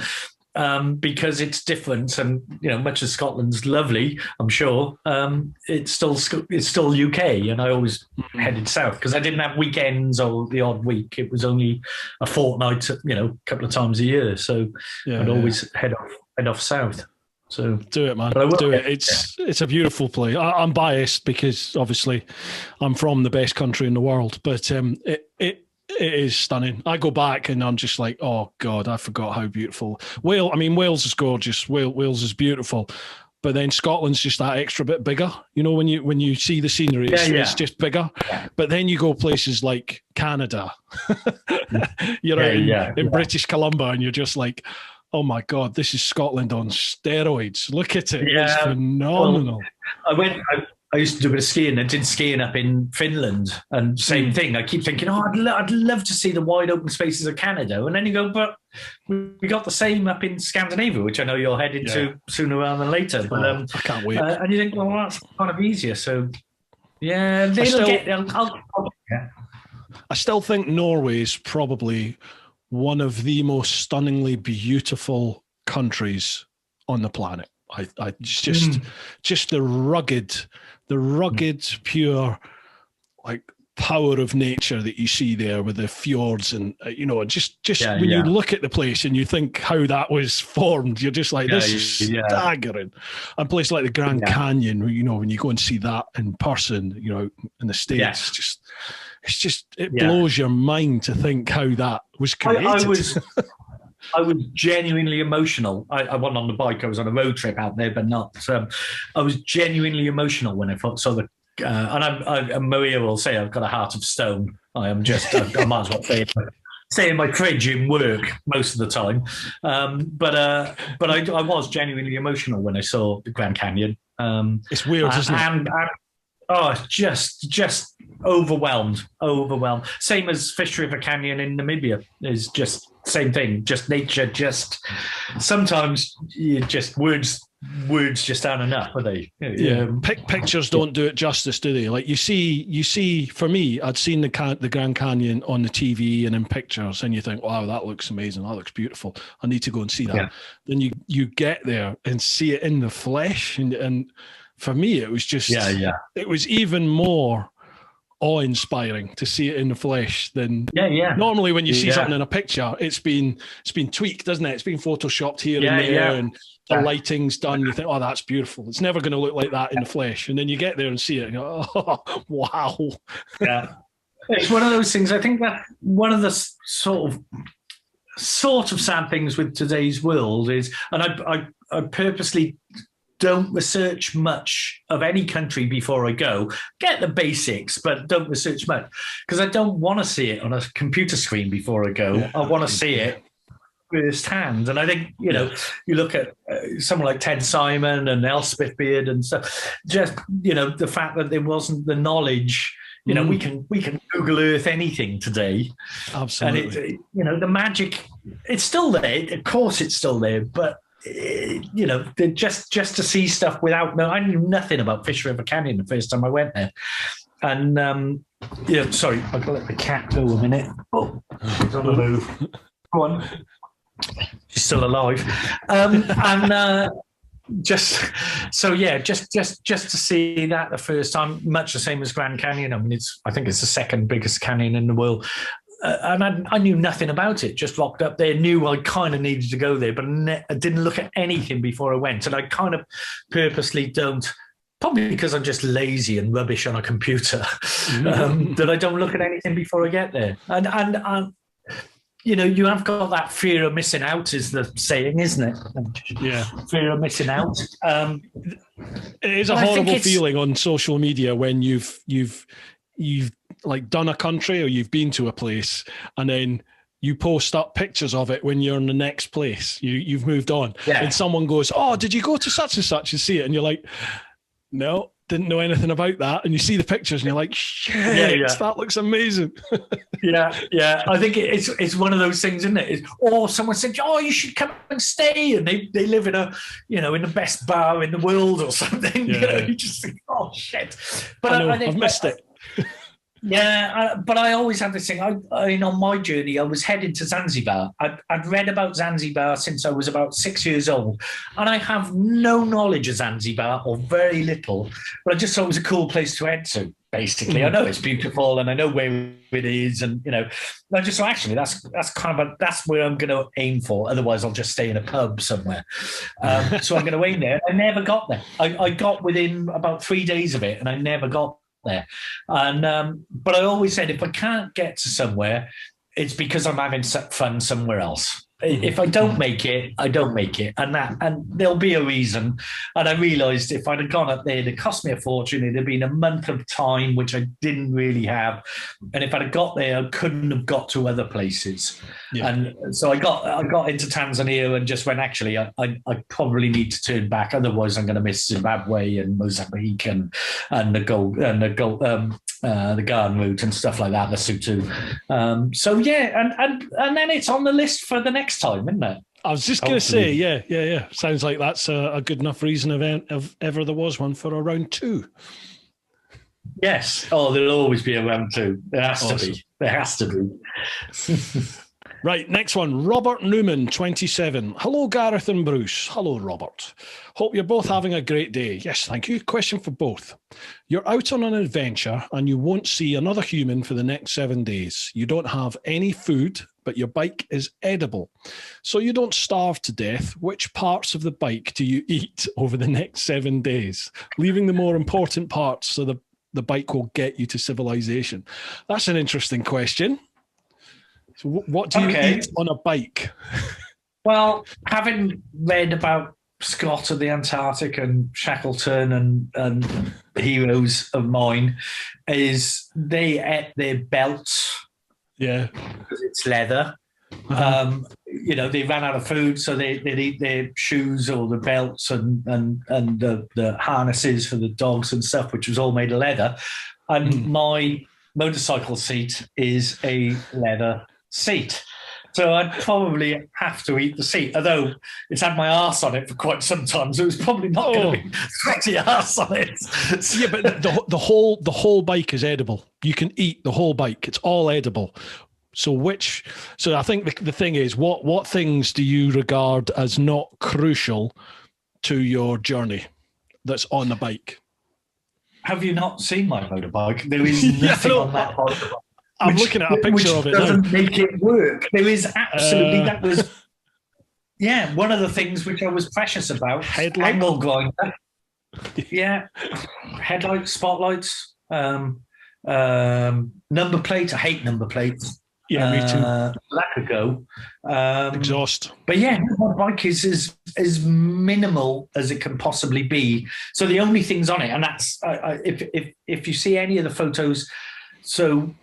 Because it's different, and much as Scotland's lovely, I'm sure it's still UK, and I always headed south because I didn't have weekends or the odd week. It was only a fortnight, a couple of times a year. So I'd always head off south. So do it, man. Do it. It's a beautiful place. I'm biased because obviously I'm from the best country in the world, but it is stunning. I go back and I'm just like, oh God, I forgot how beautiful. Wales is gorgeous. Wales is beautiful. But then Scotland's just that extra bit bigger. When you see the scenery, it's just bigger. Yeah. But then you go places like Canada. You're in British Columbia and you're just like, oh my God, this is Scotland on steroids. Look at it. Yeah. It's phenomenal. Well, I used to do a bit of skiing. I did skiing up in Finland, and same thing. I keep thinking, I'd love to see the wide open spaces of Canada. And then you go, but we got the same up in Scandinavia, which I know you're headed to sooner rather than later. But I can't wait. And you think, well, that's kind of easier. So, I still think Norway is probably one of the most stunningly beautiful countries on the planet. I just the rugged, pure, like power of nature that you see there with the fjords and you know, just Yeah, when yeah. you look at the place and you think how that was formed, you're just like, this is staggering. And places like the Grand Canyon, you know, when you go and see that in person, you know, in the States, it blows your mind to think how that was created. I was genuinely emotional. I wasn't on the bike. I was on a road trip out there, but not. I was genuinely emotional when I saw the. And Maria will say I've got a heart of stone. I might as well stay in my fridge in work most of the time. But I was genuinely emotional when I saw the Grand Canyon. It's weird, isn't it? Oh, just overwhelmed. Same as Fish River Canyon in Namibia is just same thing. Just nature. Just sometimes you just words just aren't enough, are they? Yeah. Pictures don't do it justice, do they? Like you see. For me, I'd seen the Grand Canyon on the TV and in pictures, and you think, wow, that looks amazing. That looks beautiful. I need to go and see that. Yeah. Then you get there and see it in the flesh, and for me, it was just it was even more awe-inspiring to see it in the flesh than normally when you see something in a picture. It's been tweaked, doesn't it? It's been photoshopped here and there, and the lighting's done. You think, oh, that's beautiful. It's never going to look like that in the flesh. And then you get there and see it, and you're, oh, wow. Yeah, it's one of those things. I think that one of the sort of sad things with today's world is, and I purposely don't research much of any country before I go. Get the basics, but don't research much because I don't want to see it on a computer screen before I go. I want to see it firsthand. And I think, you know, you look at someone like Ted Simon and Elspeth Beard and stuff, just, you know, the fact that there wasn't the knowledge. You know, we can Google Earth anything today. Absolutely. And you know, the magic, it's still there. Of course it's still there, but you know, just to see stuff I knew nothing about Fish River Canyon the first time I went there. And sorry, I've got to let the cat go a minute. Oh, she's on the move. Go on. She's still alive. Just to see that the first time, much the same as Grand Canyon. I mean, I think it's the second biggest canyon in the world. And I knew nothing about it, just rocked up there, knew I kind of needed to go there, but I didn't look at anything before I went. And I kind of purposely don't, probably because I'm just lazy and rubbish on a computer, that I don't look at anything before I get there. And you know, you have got that fear of missing out is the saying, isn't it? Yeah. Fear of missing out. It is a horrible feeling on social media when you've like done a country or you've been to a place and then you post up pictures of it when you're in the next place. You've moved on. Yeah. And someone goes, oh, did you go to such and such and see it? And you're like, no, didn't know anything about that. And you see the pictures and you're like, shit, that looks amazing. Yeah. I think it's one of those things, isn't it? Or someone said, oh, you should come and stay. And they live in in the best bar in the world or something. Yeah. You know, you just think, oh, shit. But I think I've missed it. Yeah, but I always had this thing. On my journey, I was heading to Zanzibar. I'd read about Zanzibar since I was about 6 years old, and I have no knowledge of Zanzibar or very little. But I just thought it was a cool place to head to. Basically, I know it's beautiful, and I know where it is, and I just thought actually that's that's where I'm going to aim for. Otherwise, I'll just stay in a pub somewhere. So I'm going to aim there. I never got there. I got within about 3 days of it, and I never got there. And but I always said if I can't get to somewhere, it's because I'm having fun somewhere else. If I don't make it, I don't make it, and there'll be a reason. And I realised if I'd have gone up there, it'd cost me a fortune. It'd have been a month of time, which I didn't really have. And if I'd have got there, I couldn't have got to other places. Yeah. And so I got into Tanzania and just went, actually, I probably need to turn back. Otherwise, I'm going to miss Zimbabwe and Mozambique and the garden route and stuff like that, the Lesotho. And then it's on the list for the next time, isn't it? I was just going to say, yeah. Sounds like that's a good enough reason if ever there was one for a round two. Yes. Oh, there'll always be a round two. There has to be. Right, next one. Robert Newman, 27. Hello, Gareth and Bruce. Hello, Robert. Hope you're both having a great day. Yes, thank you. Question for both. You're out on an adventure and you won't see another human for the next 7 days. You don't have any food, but your bike is edible. So you don't starve to death. Which parts of the bike do you eat over the next 7 days? Leaving the more important parts so the bike will get you to civilization. That's an interesting question. So what do you eat on a bike? Well, having read about Scott of the Antarctic and Shackleton and heroes of mine, is they ate their belts. Yeah. Because it's leather. They ran out of food, so they'd eat their shoes or the belts and the harnesses for the dogs and stuff, which was all made of leather. And my motorcycle seat is a leather seat. So I'd probably have to eat the seat, although it's had my arse on it for quite some time, so it's probably not going to be sweaty arse on it. Yeah, but the whole bike is edible. You can eat the whole bike. It's all edible. So I think the thing is, what things do you regard as not crucial to your journey that's on the bike? Have you not seen my motorbike? There is nothing on that motorbike. I'm looking at a picture of it now. Doesn't make it work. There is absolutely, that was, one of the things which I was precious about. Headlight? Angle grinder. Yeah. Headlights, spotlights, number plates. I hate number plates. Yeah, me too. That could go. Exhaust. But yeah, my bike is as minimal as it can possibly be. So the only things on it, and that's, if you see any of the photos, so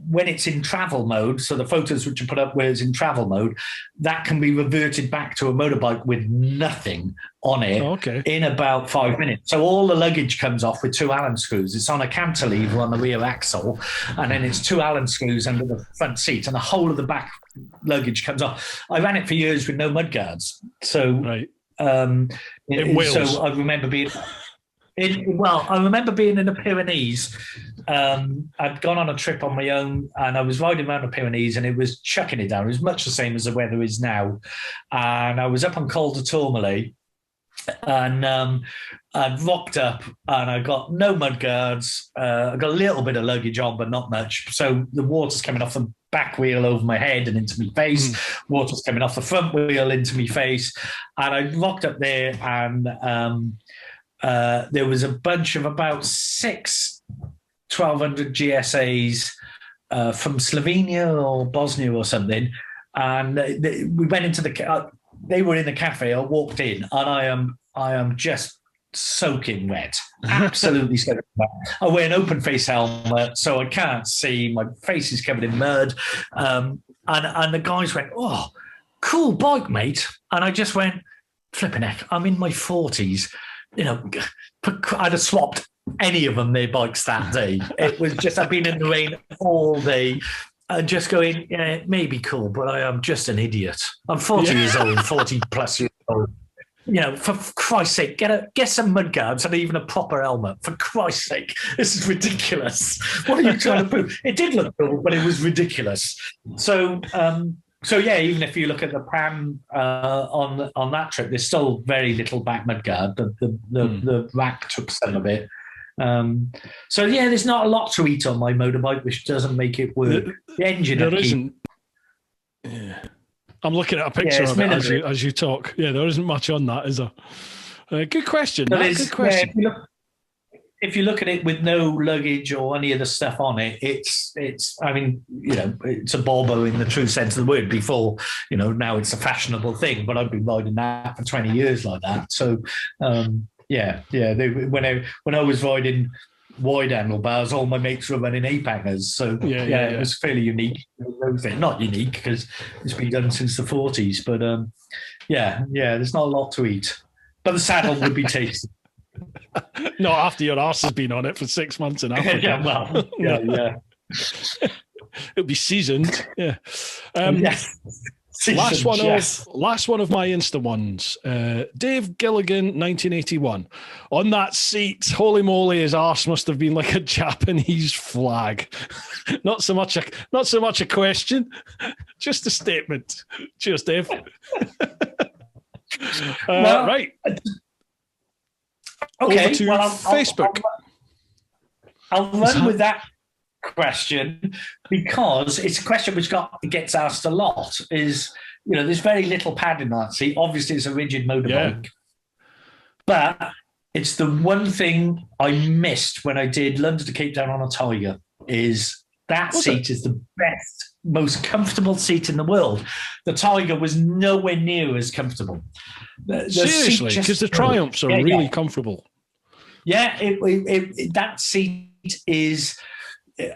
when it's in travel mode, so the photos which are put up where it's in travel mode, that can be reverted back to a motorbike with nothing on it in about 5 minutes. So all the luggage comes off with 2 Allen screws. It's on a cantilever on the rear axle, and then it's 2 Allen screws under the front seat, and the whole of the back luggage comes off. I ran it for years with no mudguards. So, in Wales. So I remember being... I remember being in the Pyrenees. I'd gone on a trip on my own and I was riding around the Pyrenees and it was chucking it down. It was much the same as the weather is now. And I was up on Col de Tourmalet and I'd rocked up and I got no mudguards. I got a little bit of luggage on, but not much. So the water's coming off the back wheel over my head and into my face. Water's coming off the front wheel into my face. And I rocked up there and... there was a bunch of about 6 1200 GSAs from Slovenia or Bosnia or something. And we went into they were in the cafe. I walked in and I am just soaking wet, absolutely soaking wet. I wear an open face helmet, so I can't see. My face is covered in mud. And the guys went, "Oh, cool bike, mate." And I just went, flipping heck, I'm in my 40s. I'd have swapped any of them their bikes that day. It was just, I've been in the rain all day and just going, yeah, it may be cool, but I am just an idiot. I'm 40 years old, 40 plus years old. For Christ's sake, get some mudguards and even a proper helmet. For Christ's sake, this is ridiculous. What are you trying to prove? It did look cool, but it was ridiculous. So yeah, even if you look at the Pan on that trip, there's still very little back mudguard. The rack took some of it. So yeah, there's not a lot to eat on my motorbike, which doesn't make it work. The engine there isn't. Yeah. I'm looking at a picture of it as you talk. Yeah, there isn't much on that, is there? Good question. Good question. Yeah, if you look at it with no luggage or any of the stuff on it, it's it's a Volvo in the true sense of the word. Before, now it's a fashionable thing, but I've been riding that for 20 years like that. So, when I was riding wide handlebars, all my mates were running ape hangers. So it was fairly unique. Not unique because it's been done since the 40s, but there's not a lot to eat. But the saddle would be tasty. No, after your arse has been on it for 6 months in Africa. yeah. It'll be seasoned. Yeah. Yes. Last one of my Insta ones. Dave Gilligan, 1981. On that seat, holy moly, his arse must have been like a Japanese flag. Not so much a question, just a statement. Cheers, Dave. Right. Okay. Over to Facebook. I'll run with that question because it's a question which gets asked a lot. There's very little pad in that seat. Obviously, it's a rigid motorbike, but it's the one thing I missed when I did London to Cape Town on a Tiger. Is that seat is the best, most comfortable seat in the world. The Tiger was nowhere near as comfortable. Seriously, because the Triumphs are really comfortable. Yeah, that seat is.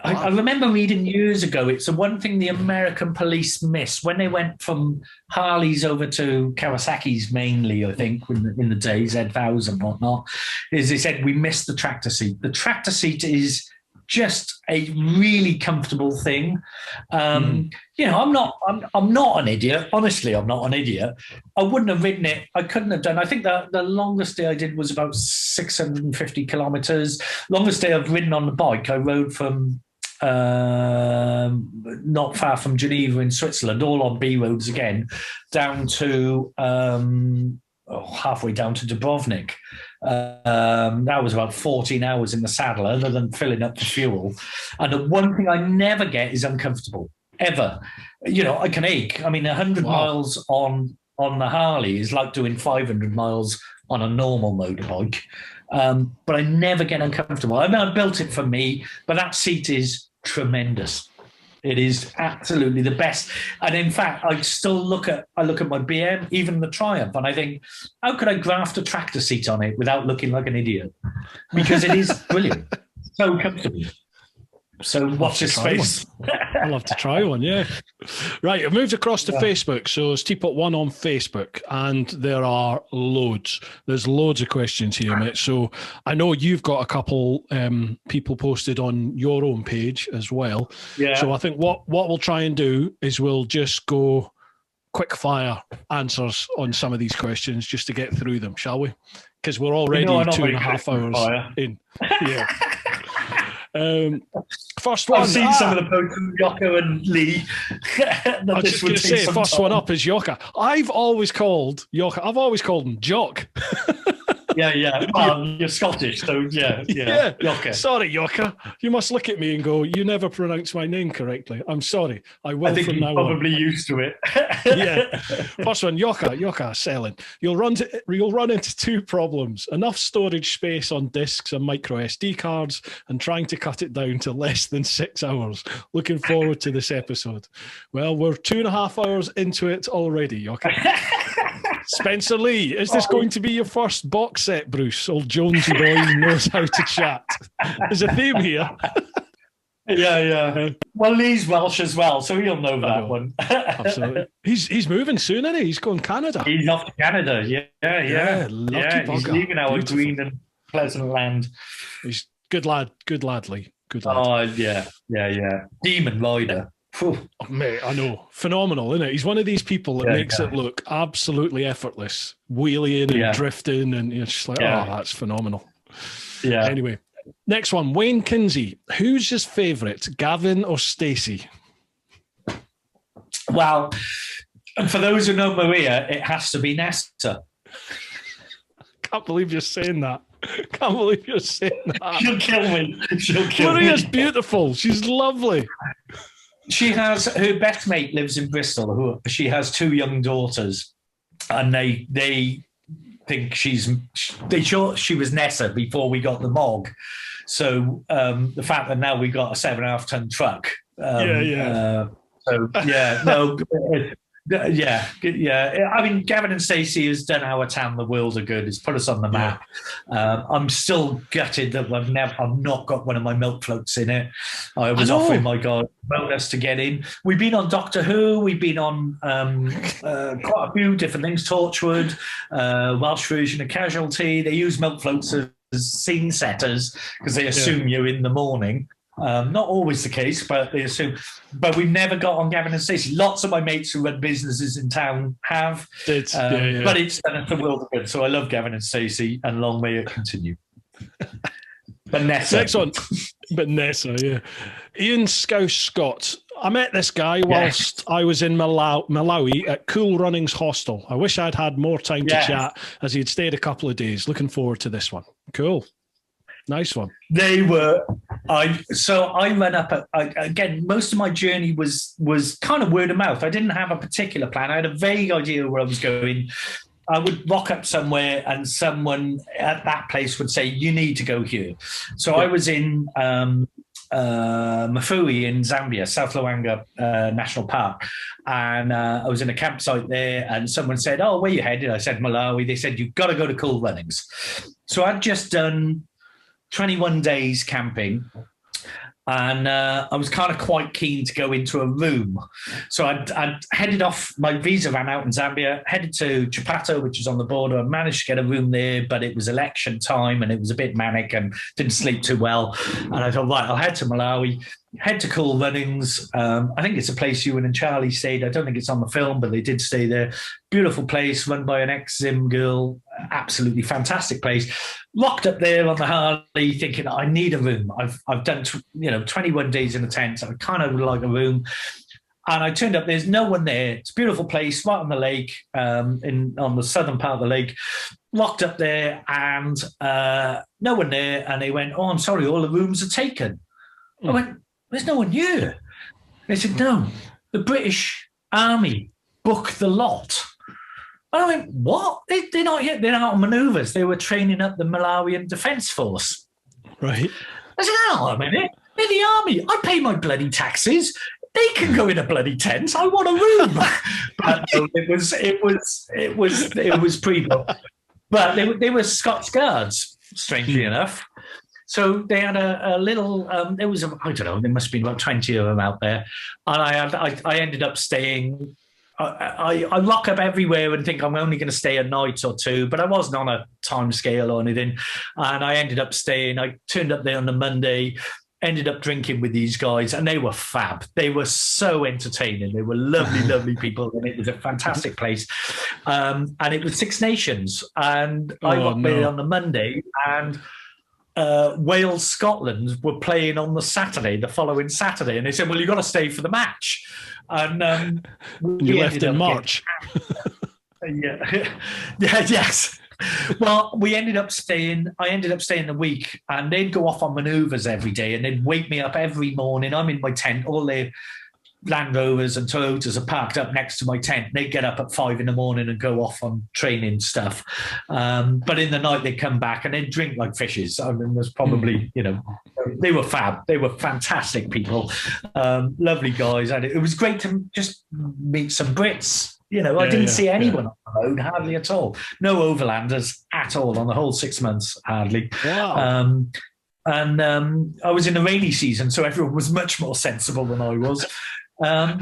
I remember reading years ago. It's the one thing the American police missed when they went from Harleys over to Kawasaki's mainly. I think in the days, Z1000 and whatnot, is they said we missed the tractor seat. The tractor seat is just a really comfortable thing. I'm not an idiot. Honestly, I'm not an idiot. I wouldn't have ridden it. I couldn't have done. I think the longest day I did was about 650 kilometers. Longest day I've ridden on the bike. I rode from not far from Geneva in Switzerland, all on B roads again, down to halfway down to Dubrovnik. That was about 14 hours in the saddle, other than filling up the fuel. And the one thing I never get is uncomfortable, ever. I can ache. I mean, 100 miles on the Harley is like doing 500 miles on a normal motorbike. But I never get uncomfortable. I mean, I built it for me, but that seat is tremendous. It is absolutely the best. And in fact, I look at my BM, even the Triumph, and I think, how could I graft a tractor seat on it without looking like an idiot? Because it is brilliant. So comfortable. So watch this space. I'll have to try one, yeah. Right, I've moved across to Facebook. So it's TeapotOne on Facebook, and there are loads. There's loads of questions here, mate. So I know you've got a couple people posted on your own page as well. Yeah. So I think what we'll try and do is we'll just go quick fire answers on some of these questions just to get through them, shall we? Because we're already 2.5 hours in. Yeah. First one. I've seen some of the posts from Yoko and Lee. I was just going to say, first one up is Yoka. I've always called him Jock. Yeah. Well, you're Scottish, so yeah. Yoka. Sorry, Yoka. You must look at me and go, you never pronounce my name correctly. I'm sorry. I will from now on. I think you're probably used to it. Yeah. First one, Yoka, selling. You'll run into two problems: enough storage space on discs and micro SD cards, and trying to cut it down to less than 6 hours. Looking forward to this episode. Well, we're 2.5 hours into it already, Yoka. Spencer Lee, is this going to be your first box set, Bruce? Old Jonesy boy knows how to chat. There's a theme here. Yeah. Well, Lee's Welsh as well, so he'll know that one. Absolutely. He's moving soon, isn't he? He's going Canada. He's off to Canada. Yeah. Lucky bugger. He's leaving our green and pleasant land. He's good lad, Lee. Good lad. Oh, yeah. Demon rider. Oh, mate, I know. Phenomenal, isn't it? He's one of these people that makes it look absolutely effortless, wheeling and drifting, and you're just like, oh, that's phenomenal. Yeah. Anyway, next one, Wayne Kinsey. Who's his favourite, Gavin or Stacey? Well, for those who know Maria, it has to be Nesta. Can't believe you're saying that. She'll kill me. Maria's beautiful. She's lovely. She has, her best mate lives in Bristol. She has 2 young daughters, and they think she was Nessa before we got the Mog. So the fact that now we got a 7.5 ton truck. I mean, Gavin and Stacey has done our town the world of good. It's put us on the map. I'm still gutted that I've not got one of my milk floats in it. I was offering my God bonus to get in. We've been on Doctor Who. We've been on quite a few different things. Torchwood, Welsh version of Casualty. They use milk floats as scene setters because they assume you're in the morning. Not always the case, but they assume. But we've never got on Gavin and Stacey. Lots of my mates who run businesses in town have. But it's done us a world of good. So I love Gavin and Stacey, and long may it continue. Vanessa. Next one. Vanessa, yeah. Ian Scouse Scott. I met this guy whilst I was in Malawi at Cool Runnings Hostel. I wish I'd had more time to chat, as he'd stayed a couple of days. Looking forward to this one. Cool. Nice one. They were. I ran up. Again, most of my journey was kind of word of mouth. I didn't have a particular plan. I had a vague idea where I was going. I would rock up somewhere and someone at that place would say, you need to go here. So I was in Mafui in Zambia, South Luangwa National Park. And I was in a campsite there and someone said, oh, where you headed? I said, Malawi. They said, you've got to go to Cool Runnings. So I'd just done 21 days camping. And I was kind of quite keen to go into a room. So I'd headed off, my visa ran out in Zambia, headed to Chapato, which is on the border. I managed to get a room there, but it was election time and it was a bit manic and didn't sleep too well. And I thought, right, I'll head to Malawi, head to Cool Runnings. I think it's a place you and Charlie stayed. I don't think it's on the film, but they did stay there. Beautiful place, run by an ex-Zim girl. Absolutely fantastic place. Locked up there on the Harley, thinking I need a room. I've done 21 days in a tent. So I kind of would like a room. And I turned up. There's no one there. It's a beautiful place, right on the lake, on the southern part of the lake. Locked up there, and no one there. And they went, "Oh, I'm sorry, all the rooms are taken." I went, "There's no one here." They said, "No, the British Army booked the lot." I went, what? They're not here. They're out on manoeuvres. They were training up the Malawian Defence Force. Right. I said, hang on a minute. They're the army. I pay my bloody taxes. They can go in a bloody tent. I want a room. But no, it was pre-booked. But they were Scots Guards, strangely enough. So they had a little. There was I don't know. There must have been about 20 of them out there, and I ended up staying. I lock up everywhere and think I'm only going to stay a night or two, but I wasn't on a time scale or anything. And I ended up staying. I turned up there on the Monday, ended up drinking with these guys, and they were fab. They were so entertaining. They were lovely, lovely people, and it was a fantastic place. And it was Six Nations. And I got there on the Monday, and Wales, Scotland were playing on the following Saturday. And they said, well, you've got to stay for the match. And you left in March. Yes. Well, I ended up staying the week, and they'd go off on manoeuvres every day, and they'd wake me up every morning. I'm in my tent. All their Land Rovers and Toyotas are parked up next to my tent. They'd get up at 5 a.m. and go off on training stuff. But in the night, they'd come back and they'd drink like fishes. I mean, there's probably, they were fab. They were fantastic people, lovely guys. And it was great to just meet some Brits. I didn't see anyone on the road, hardly at all. No overlanders at all on the whole 6 months, hardly. Wow. And I was in the rainy season, so everyone was much more sensible than I was. But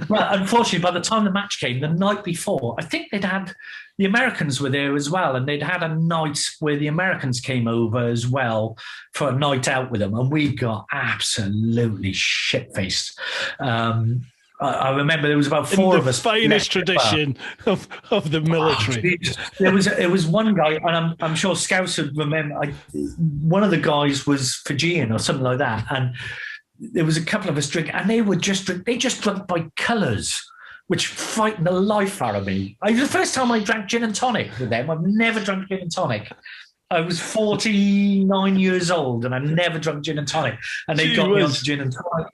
unfortunately, by the time the match came, the night before, I think the Americans were there as well, and they'd had a night where the Americans came over as well for a night out with them, and we got absolutely shit-faced. I remember there was about 4 of us. Finest tradition of the military. It was one guy, and I'm sure Scouts would remember. One of the guys was Fijian or something like that, and there was a couple of us drinking, and they just drank by colours, which frightened the life out of me. It was the first time I drank gin and tonic with them. I've never drunk gin and tonic. I was 49 years old, and I never drunk gin and tonic, and they got me onto gin and tonic.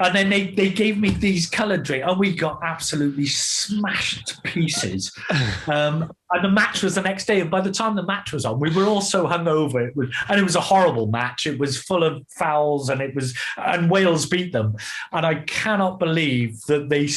And then they gave me these coloured drinks, and we got absolutely smashed to pieces. And the match was the next day. And by the time the match was on, we were all so hungover. It was a horrible match. It was full of fouls, and Wales beat them. And I cannot believe that they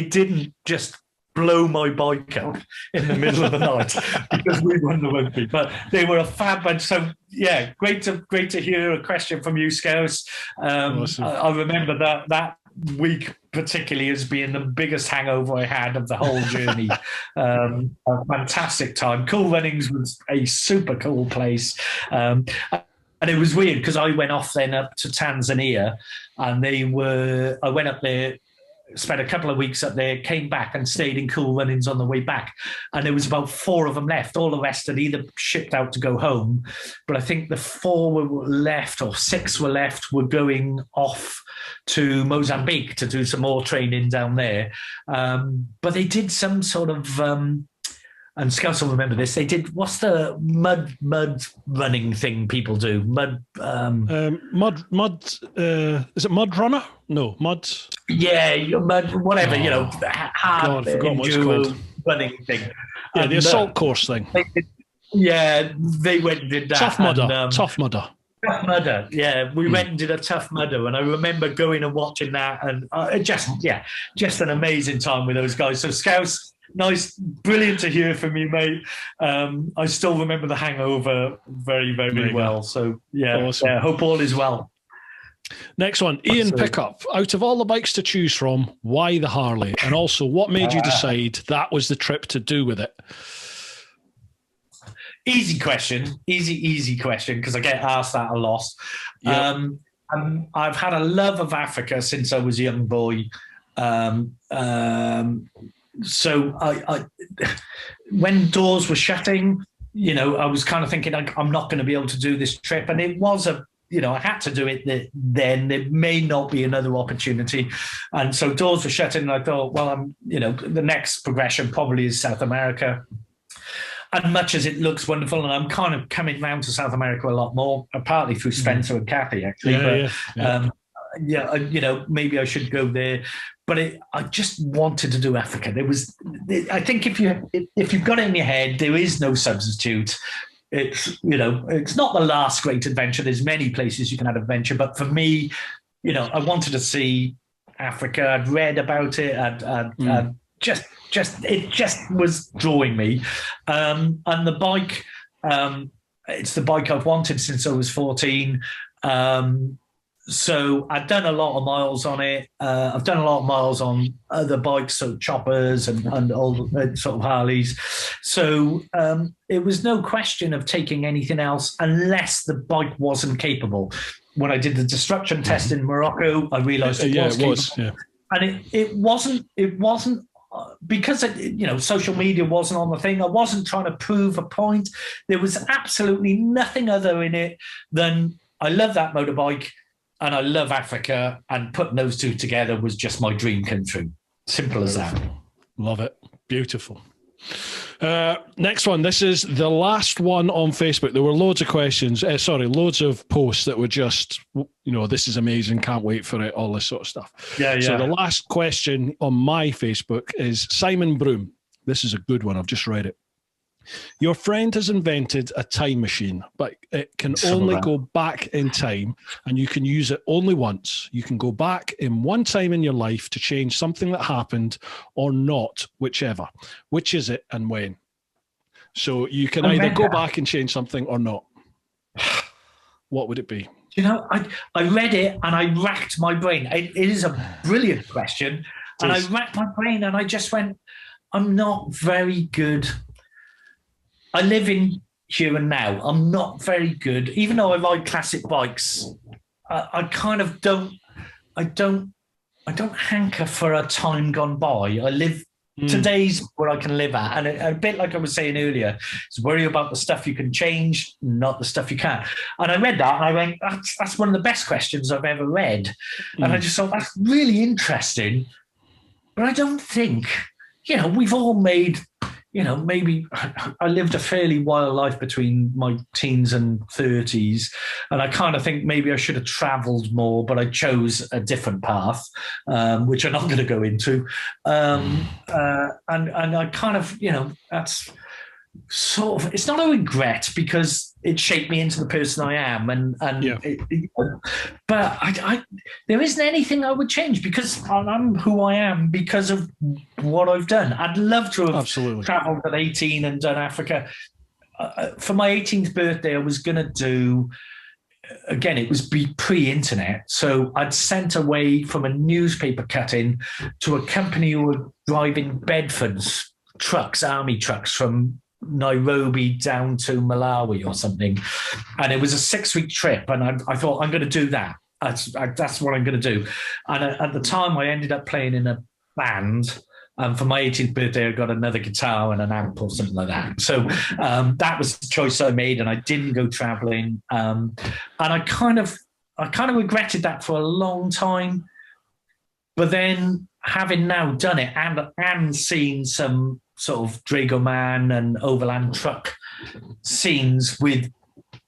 didn't just blow my bike up in the middle of the night because we won the rugby. But they were a fab bunch. So yeah, great to hear a question from you, Scouts. Awesome. I remember that week particularly as being the biggest hangover I had of the whole journey. A fantastic time. Cool Runnings was a super cool place. And it was weird because I went off then up to Tanzania, and I went up there, spent a couple of weeks up there, came back and stayed in Cool Runnings on the way back. And there was about 4 of them left. All the rest had either shipped out to go home, but I think the 4 were left, or 6 were left, were going off to Mozambique to do some more training down there. But they did some sort of... and Scouts will remember this. They did, what's the mud running thing people do? Is it mud runner? No, mud. Yeah, mud, whatever, hard enduro running thing. Yeah, the assault course thing. They went and did that. Tough Mudder. Tough Mudder. Tough Mudder, yeah. We went and did a Tough Mudder, and I remember going and watching that, and just an amazing time with those guys. So Scouts, nice, brilliant to hear from you, mate. I still remember the hangover very, very well. So, awesome. Yeah, hope all is well. Next one, Ian Pickup. Out of all the bikes to choose from, why the Harley? And also, what made you decide that was the trip to do with it? Easy question, because I get asked that a lot. Yep. I've had a love of Africa since I was a young boy. So I when doors were shutting, I was kind of thinking I'm not going to be able to do this trip, and it was I had to do it then. There may not be another opportunity, and so doors were shutting, and I thought, well, the next progression probably is South America. And much as it looks wonderful, and I'm kind of coming round to South America a lot more, partly through Spencer and Kathy, actually. Maybe I should go there. But I just wanted to do Africa. I think if you've got it in your head, there is no substitute. It's not the last great adventure. There's many places you can have adventure, but for me, I wanted to see Africa. I'd read about it. It just was drawing me. And the bike, it's the bike I've wanted since I was 14. So I've done a lot of miles on it. I've done a lot of miles on other bikes, so choppers and all sort of Harleys. So it was no question of taking anything else unless the bike wasn't capable. When I did the destruction test in Morocco, I realised it was capable. Yeah. And it wasn't because social media wasn't on the thing. I wasn't trying to prove a point. There was absolutely nothing other in it than I love that motorbike and I love Africa, and putting those two together was just my dream come true. Simple as that. Love it. Beautiful. Next one. This is the last one on Facebook. There were loads of questions. Loads of posts that were just, this is amazing. Can't wait for it. All this sort of stuff. Yeah. So the last question on my Facebook is Simon Broom. This is a good one. I've just read it. Your friend has invented a time machine, but it can only go back in time, and you can use it only once. You can go back in one time in your life to change something that happened or not, whichever. Which is it and when? So you can either go back and change something or not. What would it be? I read it and I racked my brain. It is a brilliant question. And I racked my brain and I just went, I'm not very good. I live in here and now. I'm not very good, even though I ride classic bikes. I kind of don't. I don't hanker for a time gone by. I live today's where I can live at, and a bit like I was saying earlier, is worry about the stuff you can change, not the stuff you can't. And I read that, and I went, "That's one of the best questions I've ever read," and I just thought that's really interesting. But I don't think, we've all made. Maybe I lived a fairly wild life between my teens and 30s, and I kind of think maybe I should have travelled more, but I chose a different path, which I'm not going to go into. And I kind of, that's sort of, it's not a regret because it shaped me into the person I am, but there isn't anything I would change because I'm who I am because of what I've done. I'd love to have travelled at 18 and done Africa. For my 18th birthday, I was going to do, again, it was pre-internet, so I'd sent away from a newspaper cutting to a company who were driving Bedfords trucks, army trucks from Nairobi down to Malawi or something. And it was a 6-week trip. And I thought, I'm going to do that. That's what I'm going to do. And at the time, I ended up playing in a band. For my 18th birthday, I got another guitar and an amp or something like that. So that was the choice I made, and I didn't go traveling. And I kind of regretted that for a long time. But then, having now done it and seen some sort of Dragoman and overland truck scenes with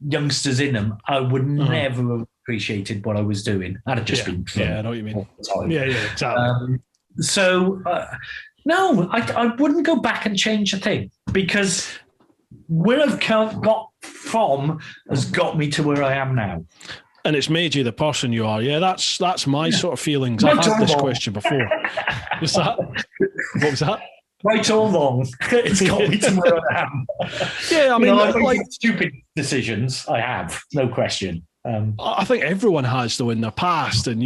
youngsters in them, I would never have appreciated what I was doing. I'd have just been I know what you mean. Yeah, exactly. No, I wouldn't go back and change a thing, because where I've got from has got me to where I am now. And it's made you the person you are. Yeah, that's my sort of feelings. I've had this question before. Was that? What was that? Right or wrong, it's got me to where I am. Yeah, I mean, like stupid decisions, I have, no question. I think everyone has, though, in their past, and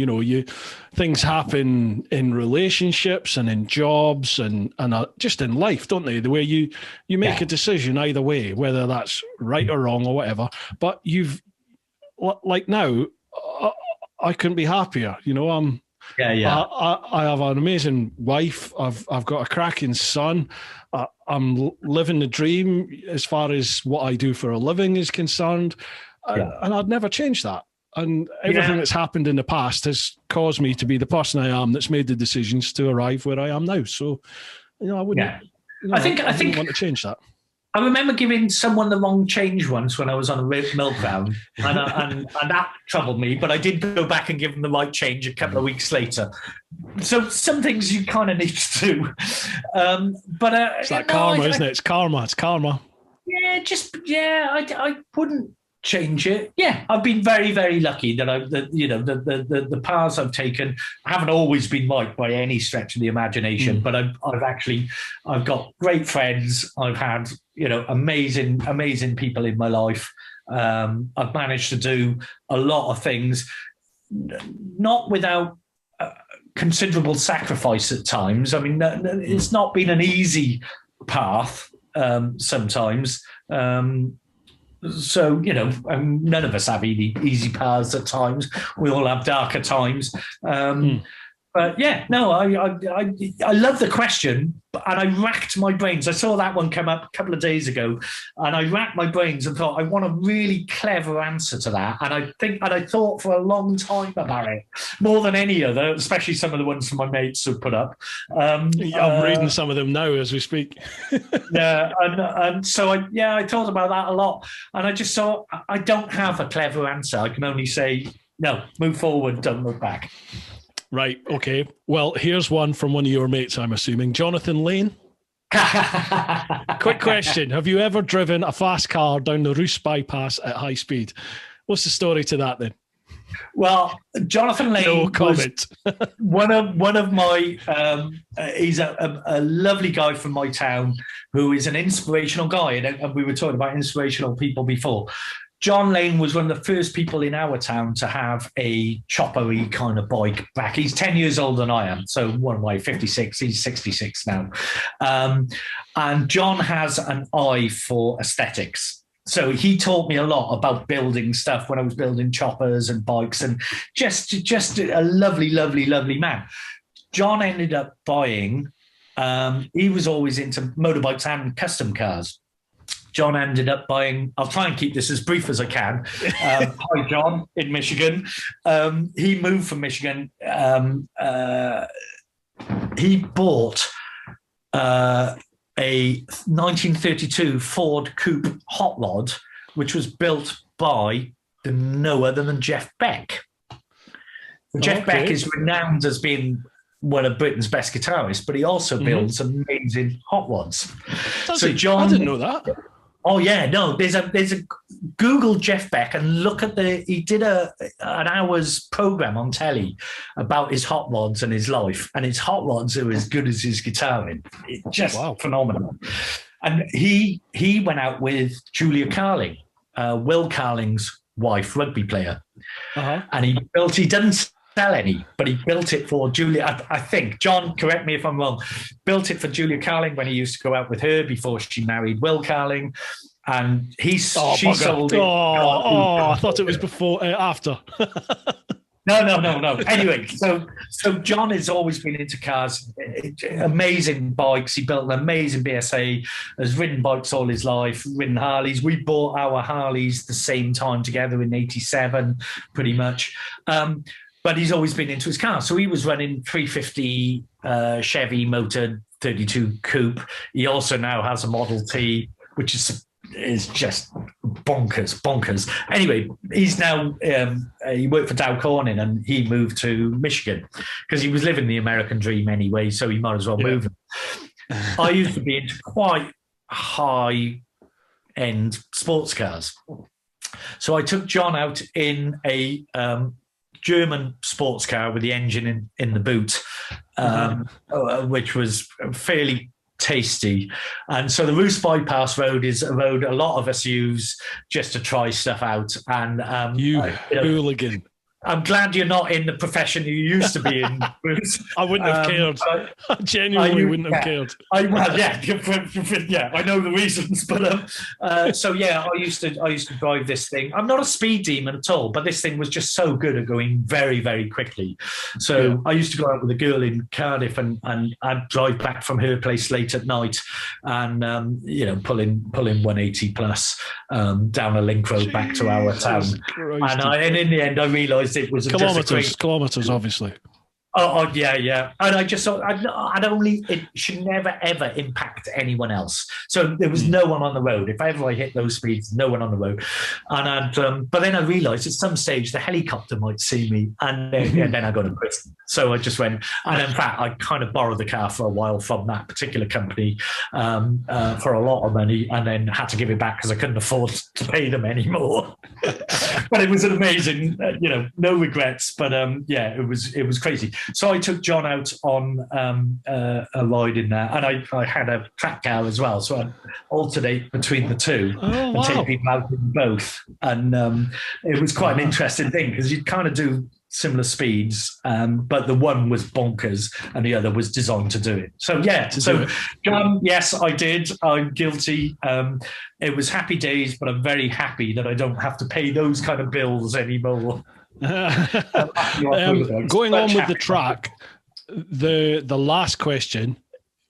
things happen in relationships and in jobs and just in life, don't they? The way you make a decision either way, whether that's right or wrong or whatever. But you've, like now, I couldn't be happier. I have an amazing wife. I've got a cracking son. I'm living the dream as far as what I do for a living is concerned. And I'd never change that. And everything that's happened in the past has caused me to be the person I am, that's made the decisions to arrive where I am now. So, I wouldn't. Yeah. I wouldn't want to change that. I remember giving someone the wrong change once when I was on a milkman, and that troubled me. But I did go back and give them the right change a couple of weeks later. So some things you kind of need to do. It's like karma, isn't it? It's karma. It's karma. Yeah, I wouldn't change it. Yeah, I've been very, very lucky that the paths I've taken haven't always been right by any stretch of the imagination. But I've got great friends. I've had amazing people in my life. I've managed to do a lot of things, not without considerable sacrifice at times. I mean, it's not been an easy path sometimes. So, none of us have easy paths at times. We all have darker times. But yeah, no, I love the question, and I racked my brains. I saw that one come up a couple of days ago, and I racked my brains and thought, I want a really clever answer to that. And I thought for a long time about it, more than any other, especially some of the ones from my mates have put up. I'm reading some of them now as we speak. Yeah, and so I thought about that a lot, and I just thought, I don't have a clever answer. I can only say, no, move forward, don't look back. Right, okay. Well, here's one from one of your mates, I'm assuming. Jonathan Lane? Quick question. Have you ever driven a fast car down the Roos bypass at high speed? What's the story to that then? Well, Jonathan Lane no comment. was one of my, he's a lovely guy from my town who is an inspirational guy. And we were talking about inspirational people before. John Lane was one of the first people in our town to have a chopper-y kind of bike back. He's 10 years older than I am. So what am I, 56? He's 66 now. And John has an eye for aesthetics. So he taught me a lot about building stuff when I was building choppers and bikes, and just a lovely, lovely, lovely man. John ended up buying, he was always into motorbikes and custom cars. John ended up buying, I'll try and keep this as brief as I can. Hi, John, in Michigan. He moved from Michigan. He bought a 1932 Ford Coupe hot rod, which was built by no other than Jeff Beck. Jeff Beck is renowned as being one of Britain's best guitarists, but he also builds amazing hot rods. John, I didn't know that. Oh yeah, no. There's a Google Jeff Beck and look at he did an hour's program on telly about his hot rods and his life, and his hot rods are as good as his guitaring. It's just phenomenal. And he went out with Julia Carling, Will Carling's wife, rugby player, and he done sell any, but he built it for Julia. I think, John, correct me if I'm wrong, built it for Julia Carling when he used to go out with her before she married Will Carling. And she sold it. I thought it was before, after. No. Anyway, so John has always been into cars, amazing bikes. He built an amazing BSA, has ridden bikes all his life, ridden Harleys. We bought our Harleys the same time together in '87, pretty much. But he's always been into his cars. So he was running 350 Chevy motor 32 coupe. He also now has a Model T, which is just bonkers. Anyway, he's now he worked for Dow Corning and he moved to Michigan because he was living the American dream anyway, so he might as well move. I used to be into quite high end sports cars, so I took John out in a German sports car with the engine in the boot, which was fairly tasty. And so the Roos Bypass Road is a road a lot of us use just to try stuff out. And hooligan. I'm glad you're not in the profession you used to be in, Bruce. I wouldn't have cared. I genuinely wouldn't have cared. I know the reasons, but so yeah, I used to drive this thing. I'm not a speed demon at all, but this thing was just so good at going very, very quickly. So I used to go out with a girl in Cardiff, and I'd drive back from her place late at night, and pulling 180 plus down a link road back to our town. And in the end, I realised it was kilometers, obviously. Oh, yeah. And I just thought it should never, ever impact anyone else. So there was no one on the road. If ever I hit those speeds, no one on the road. And but then I realised at some stage the helicopter might see me, and then I got a prison. So I just went, and in fact, I kind of borrowed the car for a while from that particular company for a lot of money, and then had to give it back because I couldn't afford to pay them anymore. But it was an amazing, no regrets. But it was crazy. So I took John out on a ride in there, and I had a track car as well. So I'd alternate between the two and take people out in both. And it was quite an interesting thing because you'd kind of do similar speeds, but the one was bonkers and the other was designed to do it. So John, yes, I did. I'm guilty. It was happy days, but I'm very happy that I don't have to pay those kind of bills anymore. Going on with the track, the last question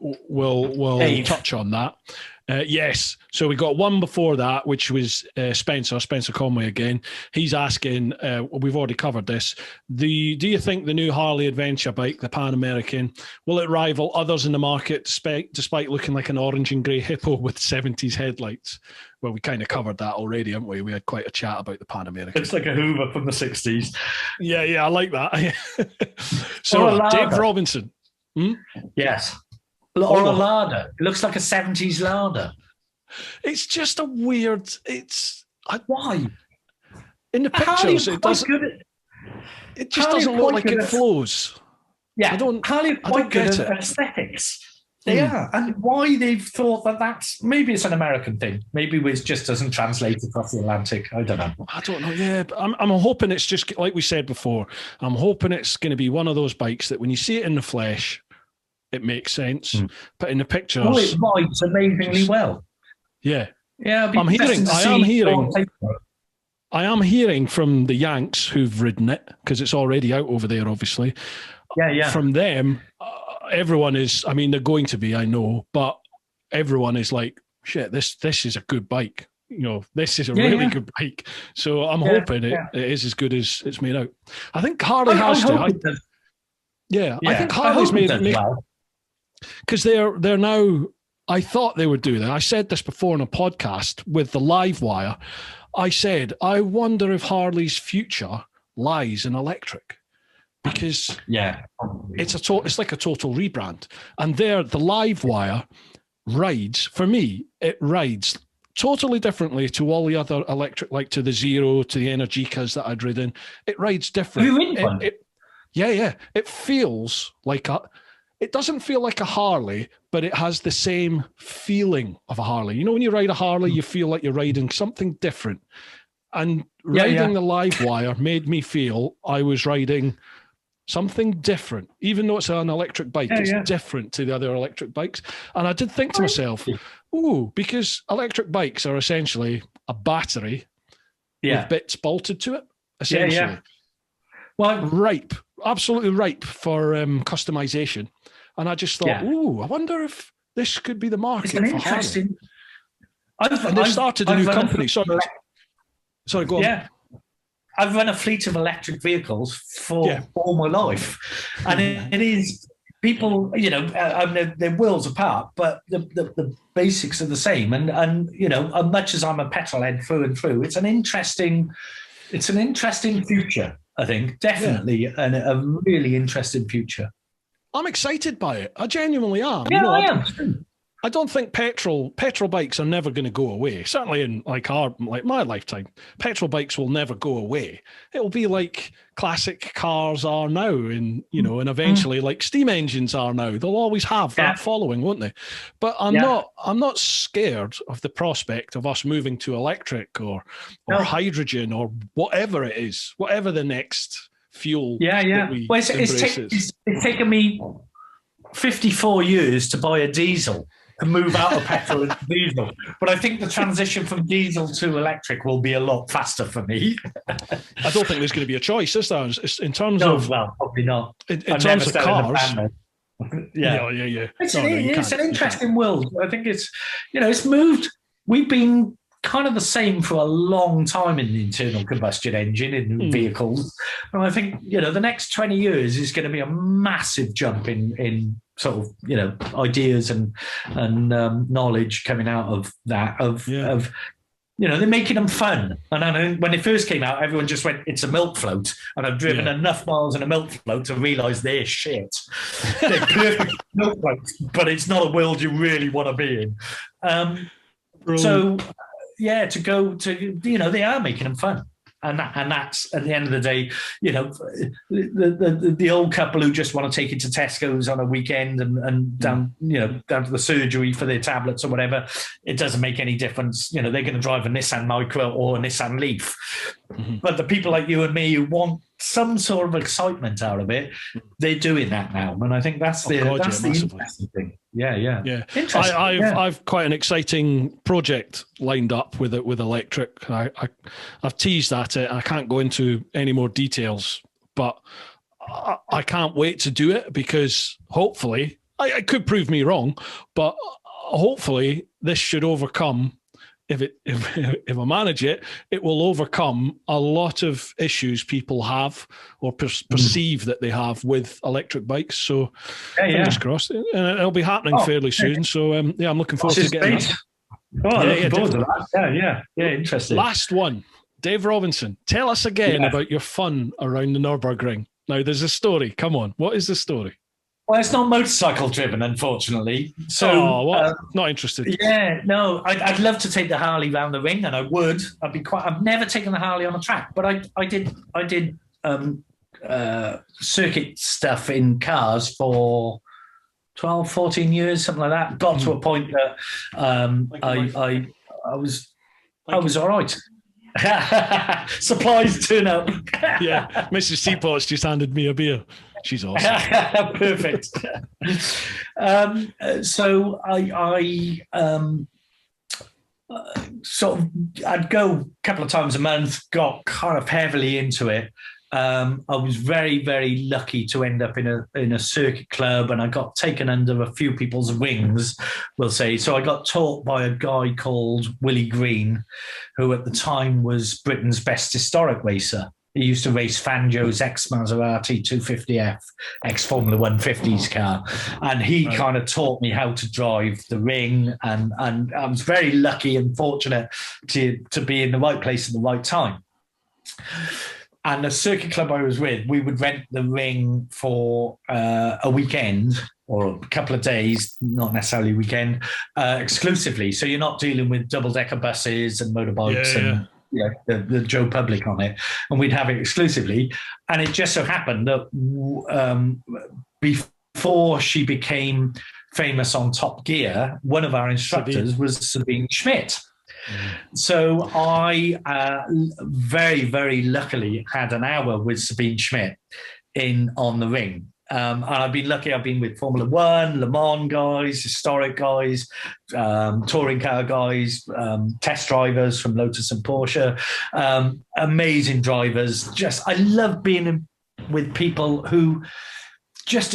will touch on that. Yes, so we got one before that, which was Spencer Conway again. He's asking, we've already covered this, do you think the new Harley adventure bike, the Pan American, will it rival others in the market despite looking like an orange and grey hippo with 70s headlights? Well, we kind of covered that already, haven't we? We had quite a chat about the Pan American. It's like a Hoover from the 60s. Yeah, I like that. So, Dave Robinson. Yes. Or a Lada. It looks like a 70s Lada. It's just a weird... Why? In the pictures, it doesn't... It just doesn't look like it flows. Yeah, Harley are quite good at aesthetics. They are. And why they've thought that's... Maybe it's an American thing. Maybe it just doesn't translate across the Atlantic. I don't know. I don't know, yeah. But I'm hoping it's just, like we said before, I'm hoping it's going to be one of those bikes that when you see it in the flesh, it makes sense. But in the pictures... Oh, it rides amazingly well. Yeah. Yeah, I am hearing from the Yanks who've ridden it, because it's already out over there, obviously. Yeah. From them... everyone is, I mean, they're going to be, I know, but everyone is like, shit, this is a good bike. This is a really good bike. So I'm hoping it is as good as it's made out. I think Harley has to. I think Harley's made it because they're now, I thought they would do that. I said this before on a podcast with the live wire. I said, I wonder if Harley's future lies in electric. Because it's like a total rebrand, and the live wire rides, for me, it rides totally differently to all the other electric, like to the Zero, to the Energicas that I'd ridden. It rides different. It feels like it doesn't feel like a Harley, but it has the same feeling of a Harley. When you ride a Harley, you feel like you're riding something different, and riding the live wire made me feel I was riding something different, even though it's an electric bike. It's different to the other electric bikes. And I did think to myself, ooh, because electric bikes are essentially a battery with bits bolted to it, essentially. Well, ripe, absolutely ripe for customization. And I just thought, ooh, I wonder if this could be the market for Harley. And they've started a new company. Sorry, go on. Yeah. I've run a fleet of electric vehicles for all my life. And it is, people, you know, they're worlds apart, but the basics are the same. And you know, as much as I'm a petrol head through and through, it's an interesting future, I think. Definitely a really interesting future. I'm excited by it. I genuinely am. Yeah, I am. I don't think petrol bikes are never going to go away. Certainly in like my lifetime, petrol bikes will never go away. It'll be like classic cars are now, and and eventually like steam engines are now. They'll always have that following, won't they? But I'm not scared of the prospect of us moving to electric or hydrogen or whatever it is, whatever the next fuel. Well, it's taken me 54 years to buy a diesel, to move out of petrol into diesel. But I think the transition from diesel to electric will be a lot faster for me. I don't think there's going to be a choice, is there? In terms of... well, probably not. In terms of cars... It's an interesting world. I think it's moved. We've been kind of the same for a long time in the internal combustion engine in vehicles. And I think, the next 20 years is going to be a massive jump in sort of, ideas and knowledge coming out of that, they're making them fun. And I know when it first came out, everyone just went, it's a milk float. And I've driven enough miles in a milk float to realise they're shit. They're perfect milk floats, but it's not a world you really want to be in. To go to, they are making them fun. And that's, at the end of the day, the old couple who just want to take it to Tesco's on a weekend and down to the surgery for their tablets or whatever, it doesn't make any difference. They're going to drive a Nissan Micra or a Nissan Leaf. But the people like you and me who want some sort of excitement out of it, they're doing that now. And I think that's the interesting thing. Yeah. I've quite an exciting project lined up with electric. I've teased at it. I can't go into any more details, but I can't wait to do it because hopefully, I could prove me wrong, but hopefully this should overcome. If I manage it, it will overcome a lot of issues people have or perceive that they have with electric bikes. So fingers crossed. And it'll be happening fairly soon. So I'm looking forward to getting that. Looking forward to that. Yeah, interesting. Last one. Dave Robinson, tell us again about your fun around the Nürburgring. Now, there's a story. Come on. What is the story? Well, it's not motorcycle driven, unfortunately. So, not interested. Yeah, no, I'd love to take the Harley round the ring, and I would. I've never taken the Harley on a track, but I did circuit stuff in cars for 12, 14 years, something like that. Got to a point that I was all right. Supplies turn up. Mrs. Teapot's just handed me a beer. She's awesome. Perfect. So I I'd go a couple of times a month, got kind of heavily into it. I was very, very lucky to end up in a circuit club, and I got taken under a few people's wings, we'll say. So I got taught by a guy called Willie Green, who at the time was Britain's best historic racer. He used to race Fangio's ex-Maserati 250F, ex-Formula 150s car. And he kind of taught me how to drive the ring. And I was very lucky and fortunate to be in the right place at the right time. And the circuit club I was with, we would rent the ring for a weekend or a couple of days, not necessarily weekend, exclusively. So you're not dealing with double-decker buses and motorbikes and the Joe Public on it. And we'd have it exclusively. And it just so happened that before she became famous on Top Gear, one of our instructors was Sabine Schmidt. So I very, very luckily had an hour with Sabine Schmidt on the ring. And I've been lucky. I've been with Formula One, Le Mans guys, historic guys, touring car guys, test drivers from Lotus and Porsche, amazing drivers. I love being with people who just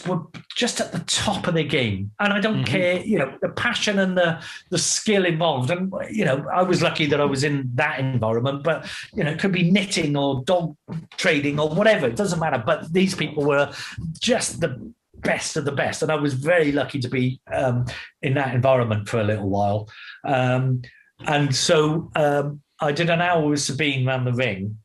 were just at the top of their game. And I don't care, the passion and the skill involved. And, I was lucky that I was in that environment, but, it could be knitting or dog trading or whatever. It doesn't matter. But these people were just the best of the best. And I was very lucky to be in that environment for a little while. And so I did an hour with Sabine around the ring.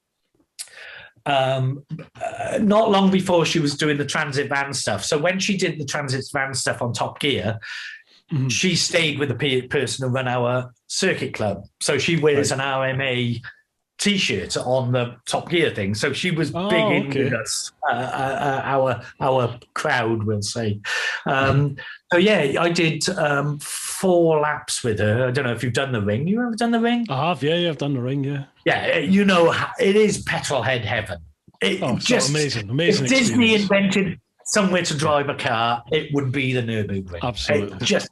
Not long before she was doing the transit van stuff. So when she did the transit van stuff on Top Gear, she stayed with the person who ran our circuit club. So she wears an RMA T-shirt on the Top Gear thing. So she was big in with us, our crowd, we'll say. So yeah, I did 4 laps with her. I don't know if you've done the ring. You ever done the ring? I have, yeah, I've done the ring, yeah. Yeah, it is petrol head heaven. It's amazing If Disney invented somewhere to drive a car, it would be the Nürburgring. Absolutely. It just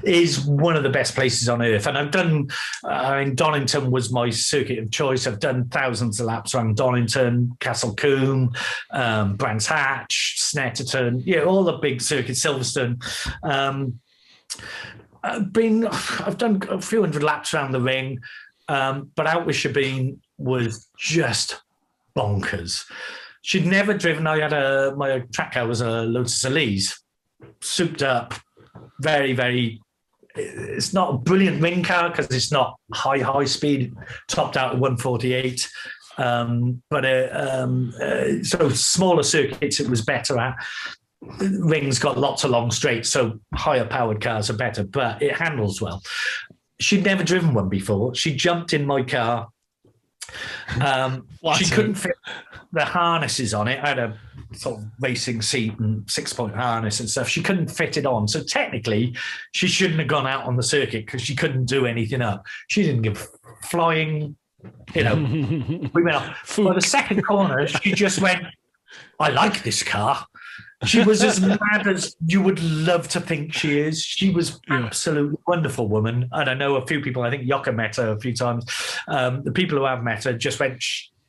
is one of the best places on earth. And I've done, Donington was my circuit of choice. I've done thousands of laps around Donington, Castle Combe, Brands Hatch, Snetterton, all the big circuits, Silverstone. I've done a few hundred laps around the ring, but out with Sabine was just bonkers. She'd never driven. I had my track car was a Lotus Elise, souped up, very, very. It's not a brilliant ring car because it's not high speed, topped out at 148. So smaller circuits it was better at. Rings got lots of long straights, so higher powered cars are better, but it handles well. She'd never driven one before. She jumped in my car. She couldn't fit the harnesses on it. I had a sort of racing seat and 6-point harness and stuff. She couldn't fit it on. So technically, she shouldn't have gone out on the circuit because she couldn't do anything up. She didn't give flying, We went off. By the second corner, she just went, I like this car. She was as mad as you would love to think she is. She was absolutely wonderful woman. And I know a few people, I think Yoka met her a few times. The people who have met her just went,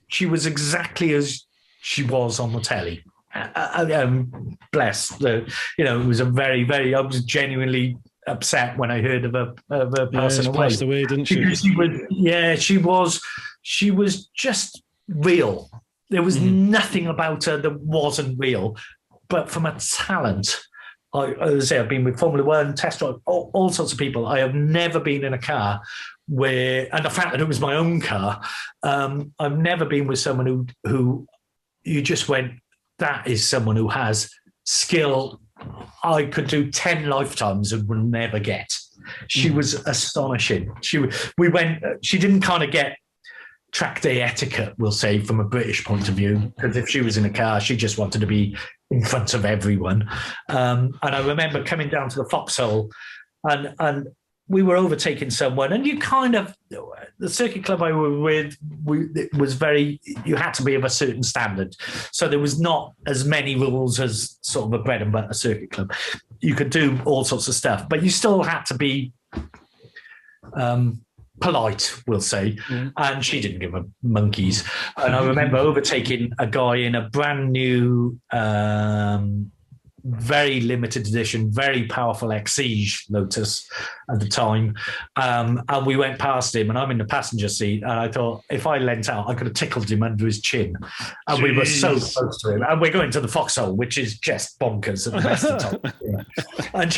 she was exactly as she was on the telly. Bless. It was a very, very, I was genuinely upset when I heard of her passing away. Passed away, didn't she? She was just real. There was nothing about her that wasn't real. But from a talent, as I say, I've been with Formula One, test drive, all sorts of people. I have never been in a car where, and the fact that it was my own car, I've never been with someone who you just went, that is someone who has skill I could do 10 lifetimes and would never get. She was astonishing. She didn't kind of get track day etiquette, we'll say, from a British point of view, because if she was in a car, she just wanted to be in front of everyone. And I remember coming down to the foxhole and we were overtaking someone, and you kind of, the circuit club I was with, it was very, you had to be of a certain standard. So there was not as many rules as sort of a bread and butter circuit club. You could do all sorts of stuff, but you still had to be polite, we'll say. And she didn't give a monkeys. And I remember overtaking a guy in a brand new, very limited edition, very powerful Exige Lotus at the time. And we went past him, and I'm in the passenger seat, and I thought if I leant out, I could have tickled him under his chin. And we were so close to him. And we're going to the foxhole, which is just bonkers at the best of the time. And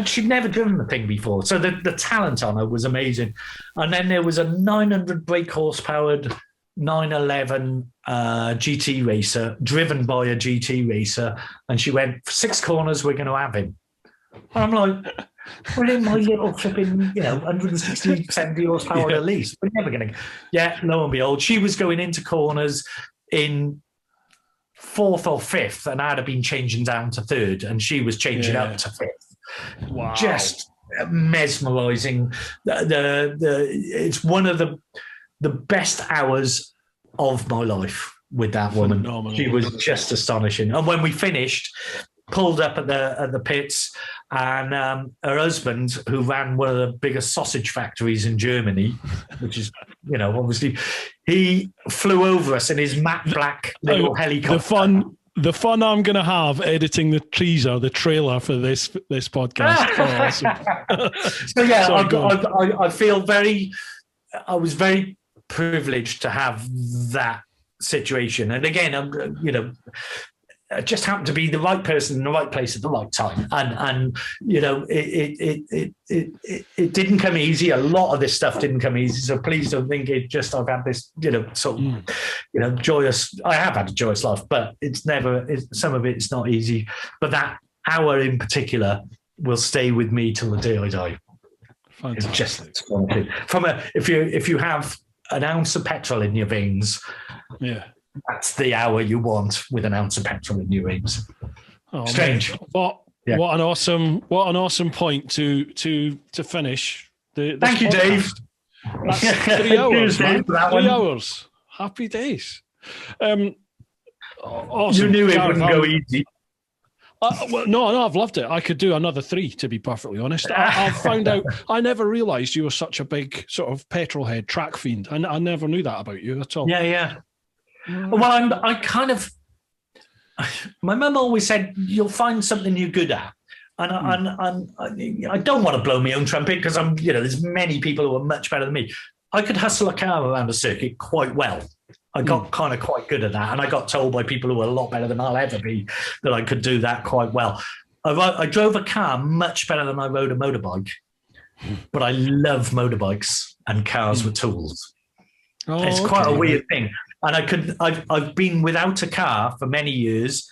she'd never driven the thing before. So the talent on her was amazing. And then there was a 900 brake horsepowered 911 GT racer driven by a GT racer, and she went, for 6 corners we're going to have him. And I'm like, we're in my little flipping 160 70 horsepower at least, we're never going to. Lo and behold, she was going into corners in 4th or 5th, and I'd have been changing down to 3rd, and she was changing up to 5th. Wow. Just mesmerizing. It's one of the best hours of my life. with that woman. Phenomenal. She was just astonishing. And when we finished, pulled up at the pits, and her husband, who ran one of the biggest sausage factories in Germany, which is, obviously, he flew over us in his matte black little helicopter. The fun I'm going to have editing the teaser, the trailer for this podcast. Awesome. So yeah, I feel I was very privileged to have that situation. And again, I just happened to be the right person in the right place at the right time. And it didn't come easy. A lot of this stuff didn't come easy. So please don't think I've had this, joyous, I have had a joyous life, but some of it's not easy. But that hour in particular will stay with me till the day I die. Fantastic. It's just if you have an ounce of petrol in your veins, yeah, that's the hour you want with an ounce of petrol in your veins. Oh, strange. Man. What an awesome point to finish. Thank you, Dave. That's 3 hours, man. 3 hours. Happy days. Awesome. You knew it wouldn't go easy. No, I've loved it. I could do another 3, to be perfectly honest. I've found out, I never realised you were such a big sort of petrol head, track fiend. I never knew that about you at all. Yeah. Well, my mum always said, you'll find something you're good at. And I don't want to blow my own trumpet because there's many people who are much better than me. I could hustle a car around a circuit quite well. I got kind of quite good at that. And I got told by people who are a lot better than I'll ever be that I could do that quite well. I drove a car much better than I rode a motorbike, but I love motorbikes and cars with tools. It's quite a weird thing. And I've been without a car for many years,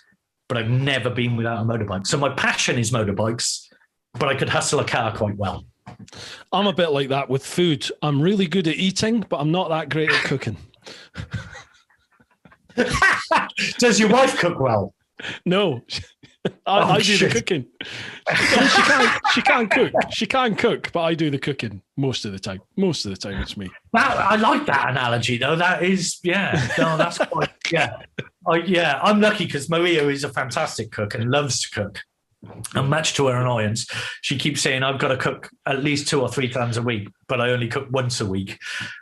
but I've never been without a motorbike. So my passion is motorbikes, but I could hustle a car quite well. I'm a bit like that with food. I'm really good at eating, but I'm not that great at cooking. Does your wife cook well? No. I do the cooking. She can't cook. She can cook, but I do the cooking most of the time. Most of the time, it's me. I like that analogy, though. That is, that's quite, I'm lucky because Maria is a fantastic cook and loves to cook. And much to her annoyance, she keeps saying, I've got to cook at least 2 or 3 times a week, but I only cook once a week.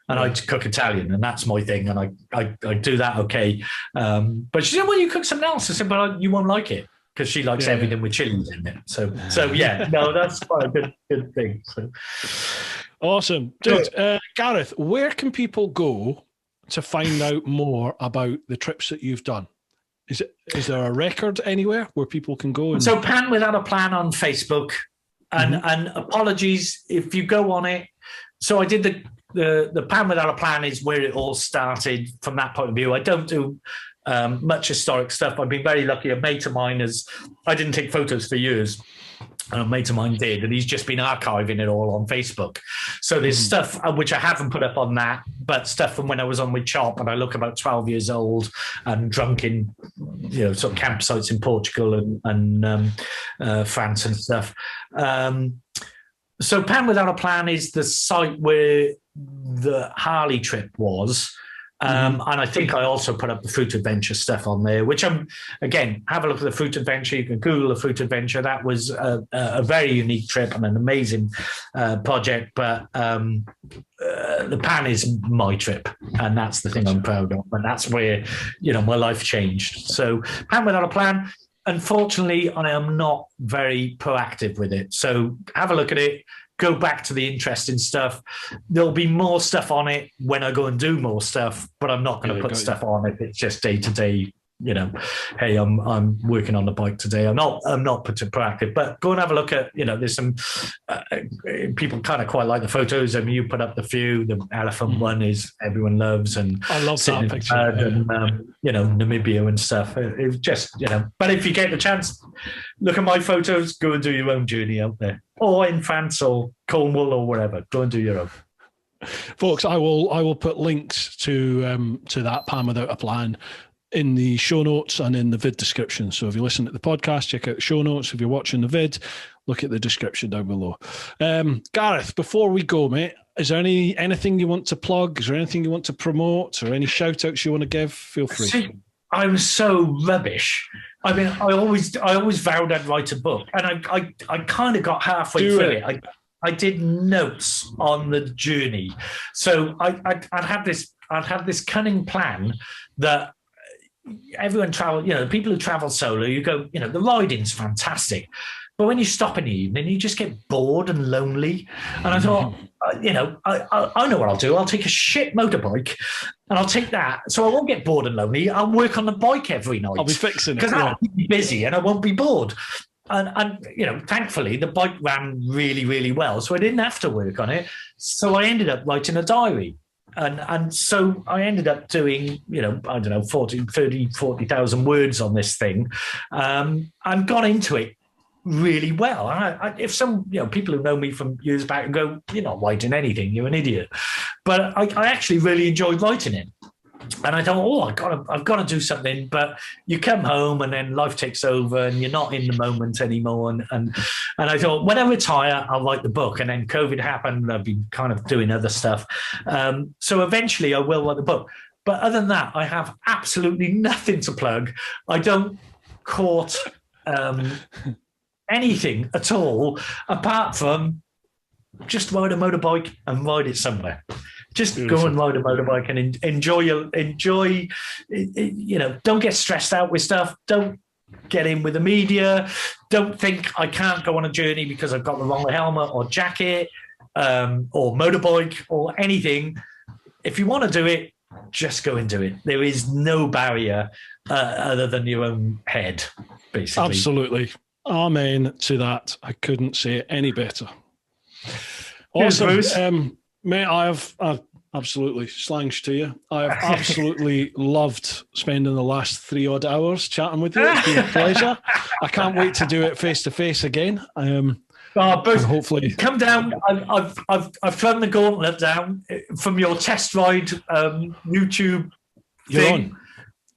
And I cook Italian, and that's my thing. And I do that okay. But she said, well, you cook something else. I said, but you won't like it. Because she likes everything with chilies in it. So that's quite a good thing. So. Awesome. Dude, Gareth, where can people go to find out more about the trips that you've done? Is there a record anywhere where people can go? So Pan Without a Plan on Facebook. And apologies if you go on it. So I did the Pan Without a Plan is where it all started from that point of view. I don't do much historic stuff. I've been very lucky. A mate of mine I didn't take photos for years, and a mate of mine did, and he's just been archiving it all on Facebook. So there's stuff which I haven't put up on that, but stuff from when I was on with Chap, and I look about 12 years old and drunk in, sort of campsites in Portugal and France and stuff. So Pan Without a Plan is the site where the Harley trip was. And I think I also put up the Fruit Adventure stuff on there, which have a look at the Fruit Adventure. You can Google the Fruit Adventure. That was a very unique trip and an amazing project. But the Pan is my trip, and that's the thing I'm proud of. And that's where, my life changed. So Pan Without a Plan, unfortunately, I am not very proactive with it. So have a look at it. Go back to the interesting stuff. There'll be more stuff on it when I go and do more stuff, but I'm not going to put stuff on it. It's just day to day, hey, I'm working on the bike today. I'm not proactive, but go and have a look at, there's some people kind of quite like the photos. I mean, you put up the few. The elephant one is everyone loves, and I love that picture. And Namibia and stuff. It's just, but if you get the chance, look at my photos. Go and do your own journey out there, or in France or Cornwall or wherever. Go and do your own. Folks, I will put links to that Pan Without a Plan in the show notes and in the vid description. So if you listen to the podcast, check out the show notes. If you're watching the vid, look at the description down below. Gareth, before we go, mate, is there anything you want to plug? Is there anything you want to promote, or any shout outs you want to give? Feel free. See, I was so rubbish. I mean, I always vowed I'd write a book, and I kind of got halfway through it. I did notes on the journey, so I'd had this cunning plan that everyone travel. You know, people who travel solo, you go. You know, the riding's fantastic, but when you stop in the evening, you just get bored and lonely. And I thought, you know, I know what I'll do. I'll take a shit motorbike and I'll take that. So I won't get bored and lonely. I'll work on the bike every night. I'll be fixing it. Because I'll be busy and I won't be bored. And, you know, thankfully the bike ran really, really well. So I didn't have to work on it. So I ended up writing a diary. And so I ended up doing, you know, I don't know, 40,000 words on this thing, and got into it really well. If some, you know, people who know me from years back and go, you're not writing anything, you're an idiot. But I actually really enjoyed writing it. And I thought, I've got to do something. But you come home and then life takes over and you're not in the moment anymore. And I thought, when I retire, I'll write the book. And then COVID happened. I've been kind of doing other stuff. So eventually I will write the book. But other than that, I have absolutely nothing to plug. I don't court anything at all, apart from just ride a motorbike and ride it somewhere. Just Beautiful. Go and ride a motorbike and enjoy, you know, don't get stressed out with stuff. Don't get in with the media. Don't think I can't go on a journey because I've got the wrong helmet or jacket or motorbike or anything. If you want to do it, just go and do it. There is no barrier other than your own head, basically. Absolutely. Amen to that. I couldn't say it any better. Awesome. Mate, I've absolutely slanged to you. I have absolutely loved spending the last 3 odd hours chatting with you. It's been a pleasure. I can't wait to do it face to face again. But hopefully come down. I've thrown the gauntlet down from your test ride YouTube thing.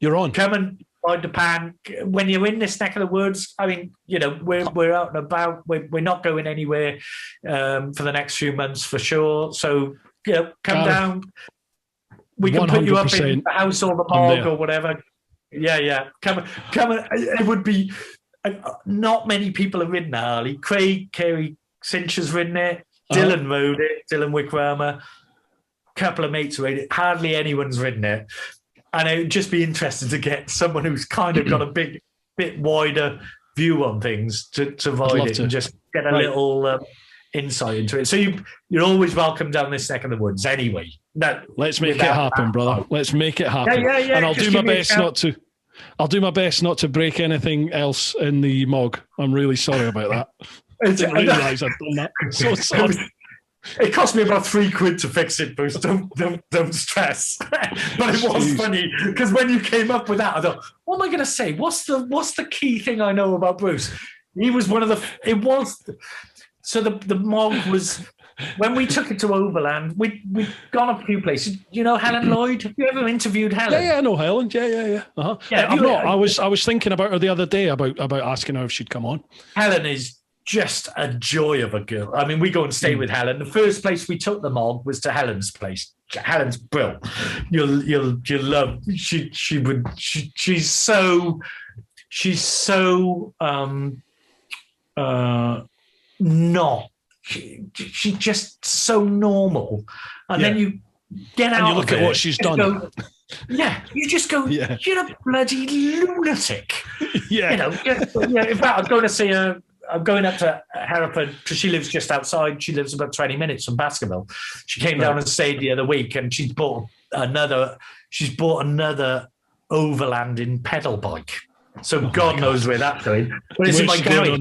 You're on. Come and ride the pan when you're in this neck of the woods. I mean, you know, we're out and about. We're not going anywhere for the next few months for sure. So, you know, come down. We can put you up in the house or the morgue or whatever. Yeah. Come. It would be. Not many people have ridden Harley. Craig Carey Cinch has ridden it. Dylan rode it. Dylan WICKRAMA. A couple of mates rode it. Hardly anyone's ridden it. And it would just be interesting to get someone who's kind of got a bit wider view on things to ride it and just get a little insight into it. So you're always welcome down this neck of the woods anyway. No, let's make it happen, brother. Let's make it happen. Yeah. And I'll do my best not to. I'll do my best not to break anything else in the mog. I'm really sorry about that. I didn't realise I'd done that. I'm so sorry. It cost me about £3 to fix it, Bruce. Don't stress. But it was funny because when you came up with that, I thought, what am I going to say? What's the key thing I know about Bruce? He was one of the. It was. So the mog was. When we took it to Overland, we'd gone a few places. You know Helen Lloyd? Have you ever interviewed Helen? Yeah, I know Helen. Yeah. I'm not. I was thinking about her the other day about asking her if she'd come on. Helen is just a joy of a girl. I mean, we go and stay with Helen. The first place we took the mog was to Helen's place. Helen's brilliant. You'll love. She's so not. She's just so normal, and then you get out. And you look at what she's done. You just go. Yeah. You're a bloody lunatic. Yeah, you know. In fact, I'm going to see her. I'm going up to Hereford because she lives just outside. She lives about 20 minutes from Baskerville. She came down and stayed the other week, and she's bought another overlanding pedal bike. So God knows where that's going. But it's in my garage.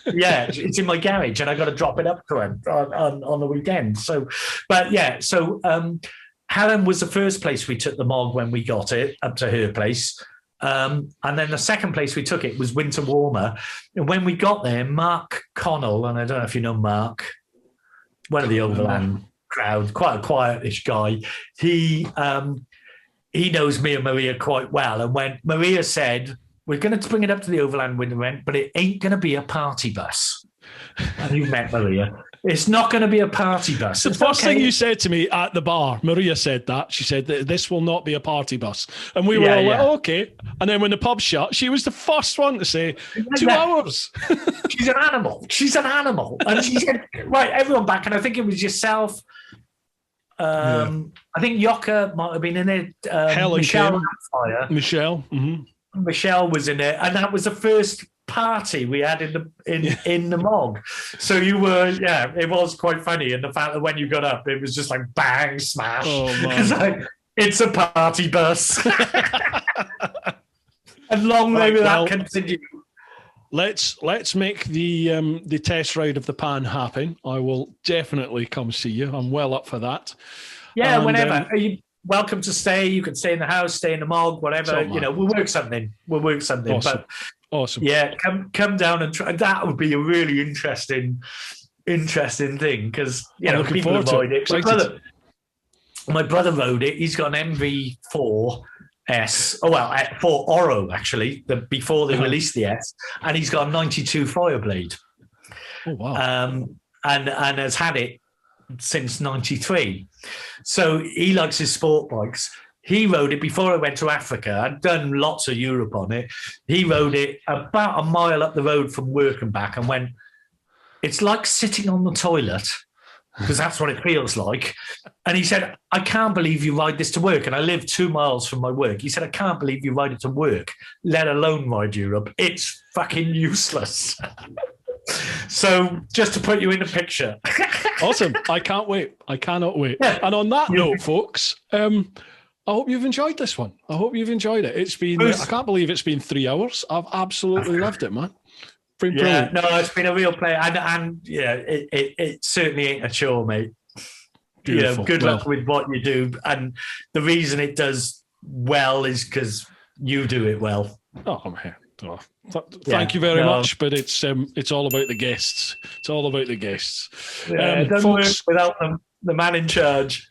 Yeah, it's in my garage, and I got to drop it up to her on the weekend. So, Helen was the first place we took the mog when we got it up to her place. And then the second place we took it was Winter Warmer. And when we got there, Mark Connell, and I don't know if you know Mark, one of the Overland crowd, quite a quietish guy. He knows me and Maria quite well. And when Maria said, we're going to bring it up to the Overland Winter Event, but it ain't going to be a party bus. And you met Maria. It's not going to be a party bus. The first thing you said to me at the bar, Maria said that. She said that this will not be a party bus. And we were all like, oh, okay. And then when the pub shut, she was the first one to say, 2 hours. She's an animal. She's an animal. And she said, right, everyone back. And I think it was yourself. I think Yoka might have been in it. Michelle. Michelle. Mm-hmm. Michelle was in it. And that was the first party we had in the Mog. So you were, it was quite funny. And the fact that when you got up, it was just like bang, smash. Oh, man. It's like, it's a party bus. And long may that continue. Let's make the test ride of the Pan happen. I will definitely come see you. I'm well up for that. Yeah, and whenever. Are you welcome to stay? You can stay in the house, stay in the Mog, whatever. We'll work something. Awesome. But awesome. Yeah, come down and try. That would be a really interesting thing because people avoid it. My brother rode it. He's got an MV4 S. Oh well, for Oro actually. Before they released the S, and he's got a 92 Fireblade. Oh wow! And has had it since 93. So he likes his sport bikes. He rode it before I went to Africa. I'd done lots of Europe on it. He rode it about a mile up the road from work and back and went, it's like sitting on the toilet, because that's what it feels like. And he said, I can't believe you ride this to work. And I live 2 miles from my work. He said, I can't believe you ride it to work, let alone ride Europe. It's fucking useless. So just to put you in the picture. Awesome. I can't wait. I cannot wait. Yeah. And on that note, folks, I hope you've enjoyed this one. I hope you've enjoyed it. It's been, I can't believe it's been 3 hours. I've absolutely loved it, man. Yeah, no, it's been a real play. And it certainly ain't a chore, mate. Beautiful. Good luck with what you do. And the reason it does well is because you do it well. Oh, I'm here. Oh, thank you very much, but it's all about the guests. It's all about the guests. Yeah, it doesn't work without the man in charge.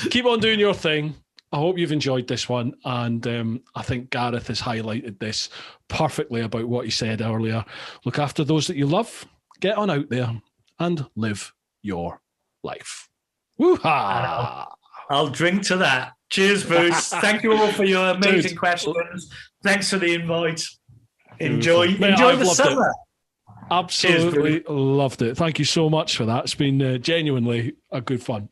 Keep on doing your thing. I hope you've enjoyed this one, and I think Gareth has highlighted this perfectly about what he said earlier. Look after those that you love, get on out there and live your life. Woo-ha! I'll drink to that. Cheers, Bruce. Thank you all for your amazing questions. Thanks for the invite. Enjoy the summer. Absolutely loved it. Thank you so much for that. It's been genuinely a good fun.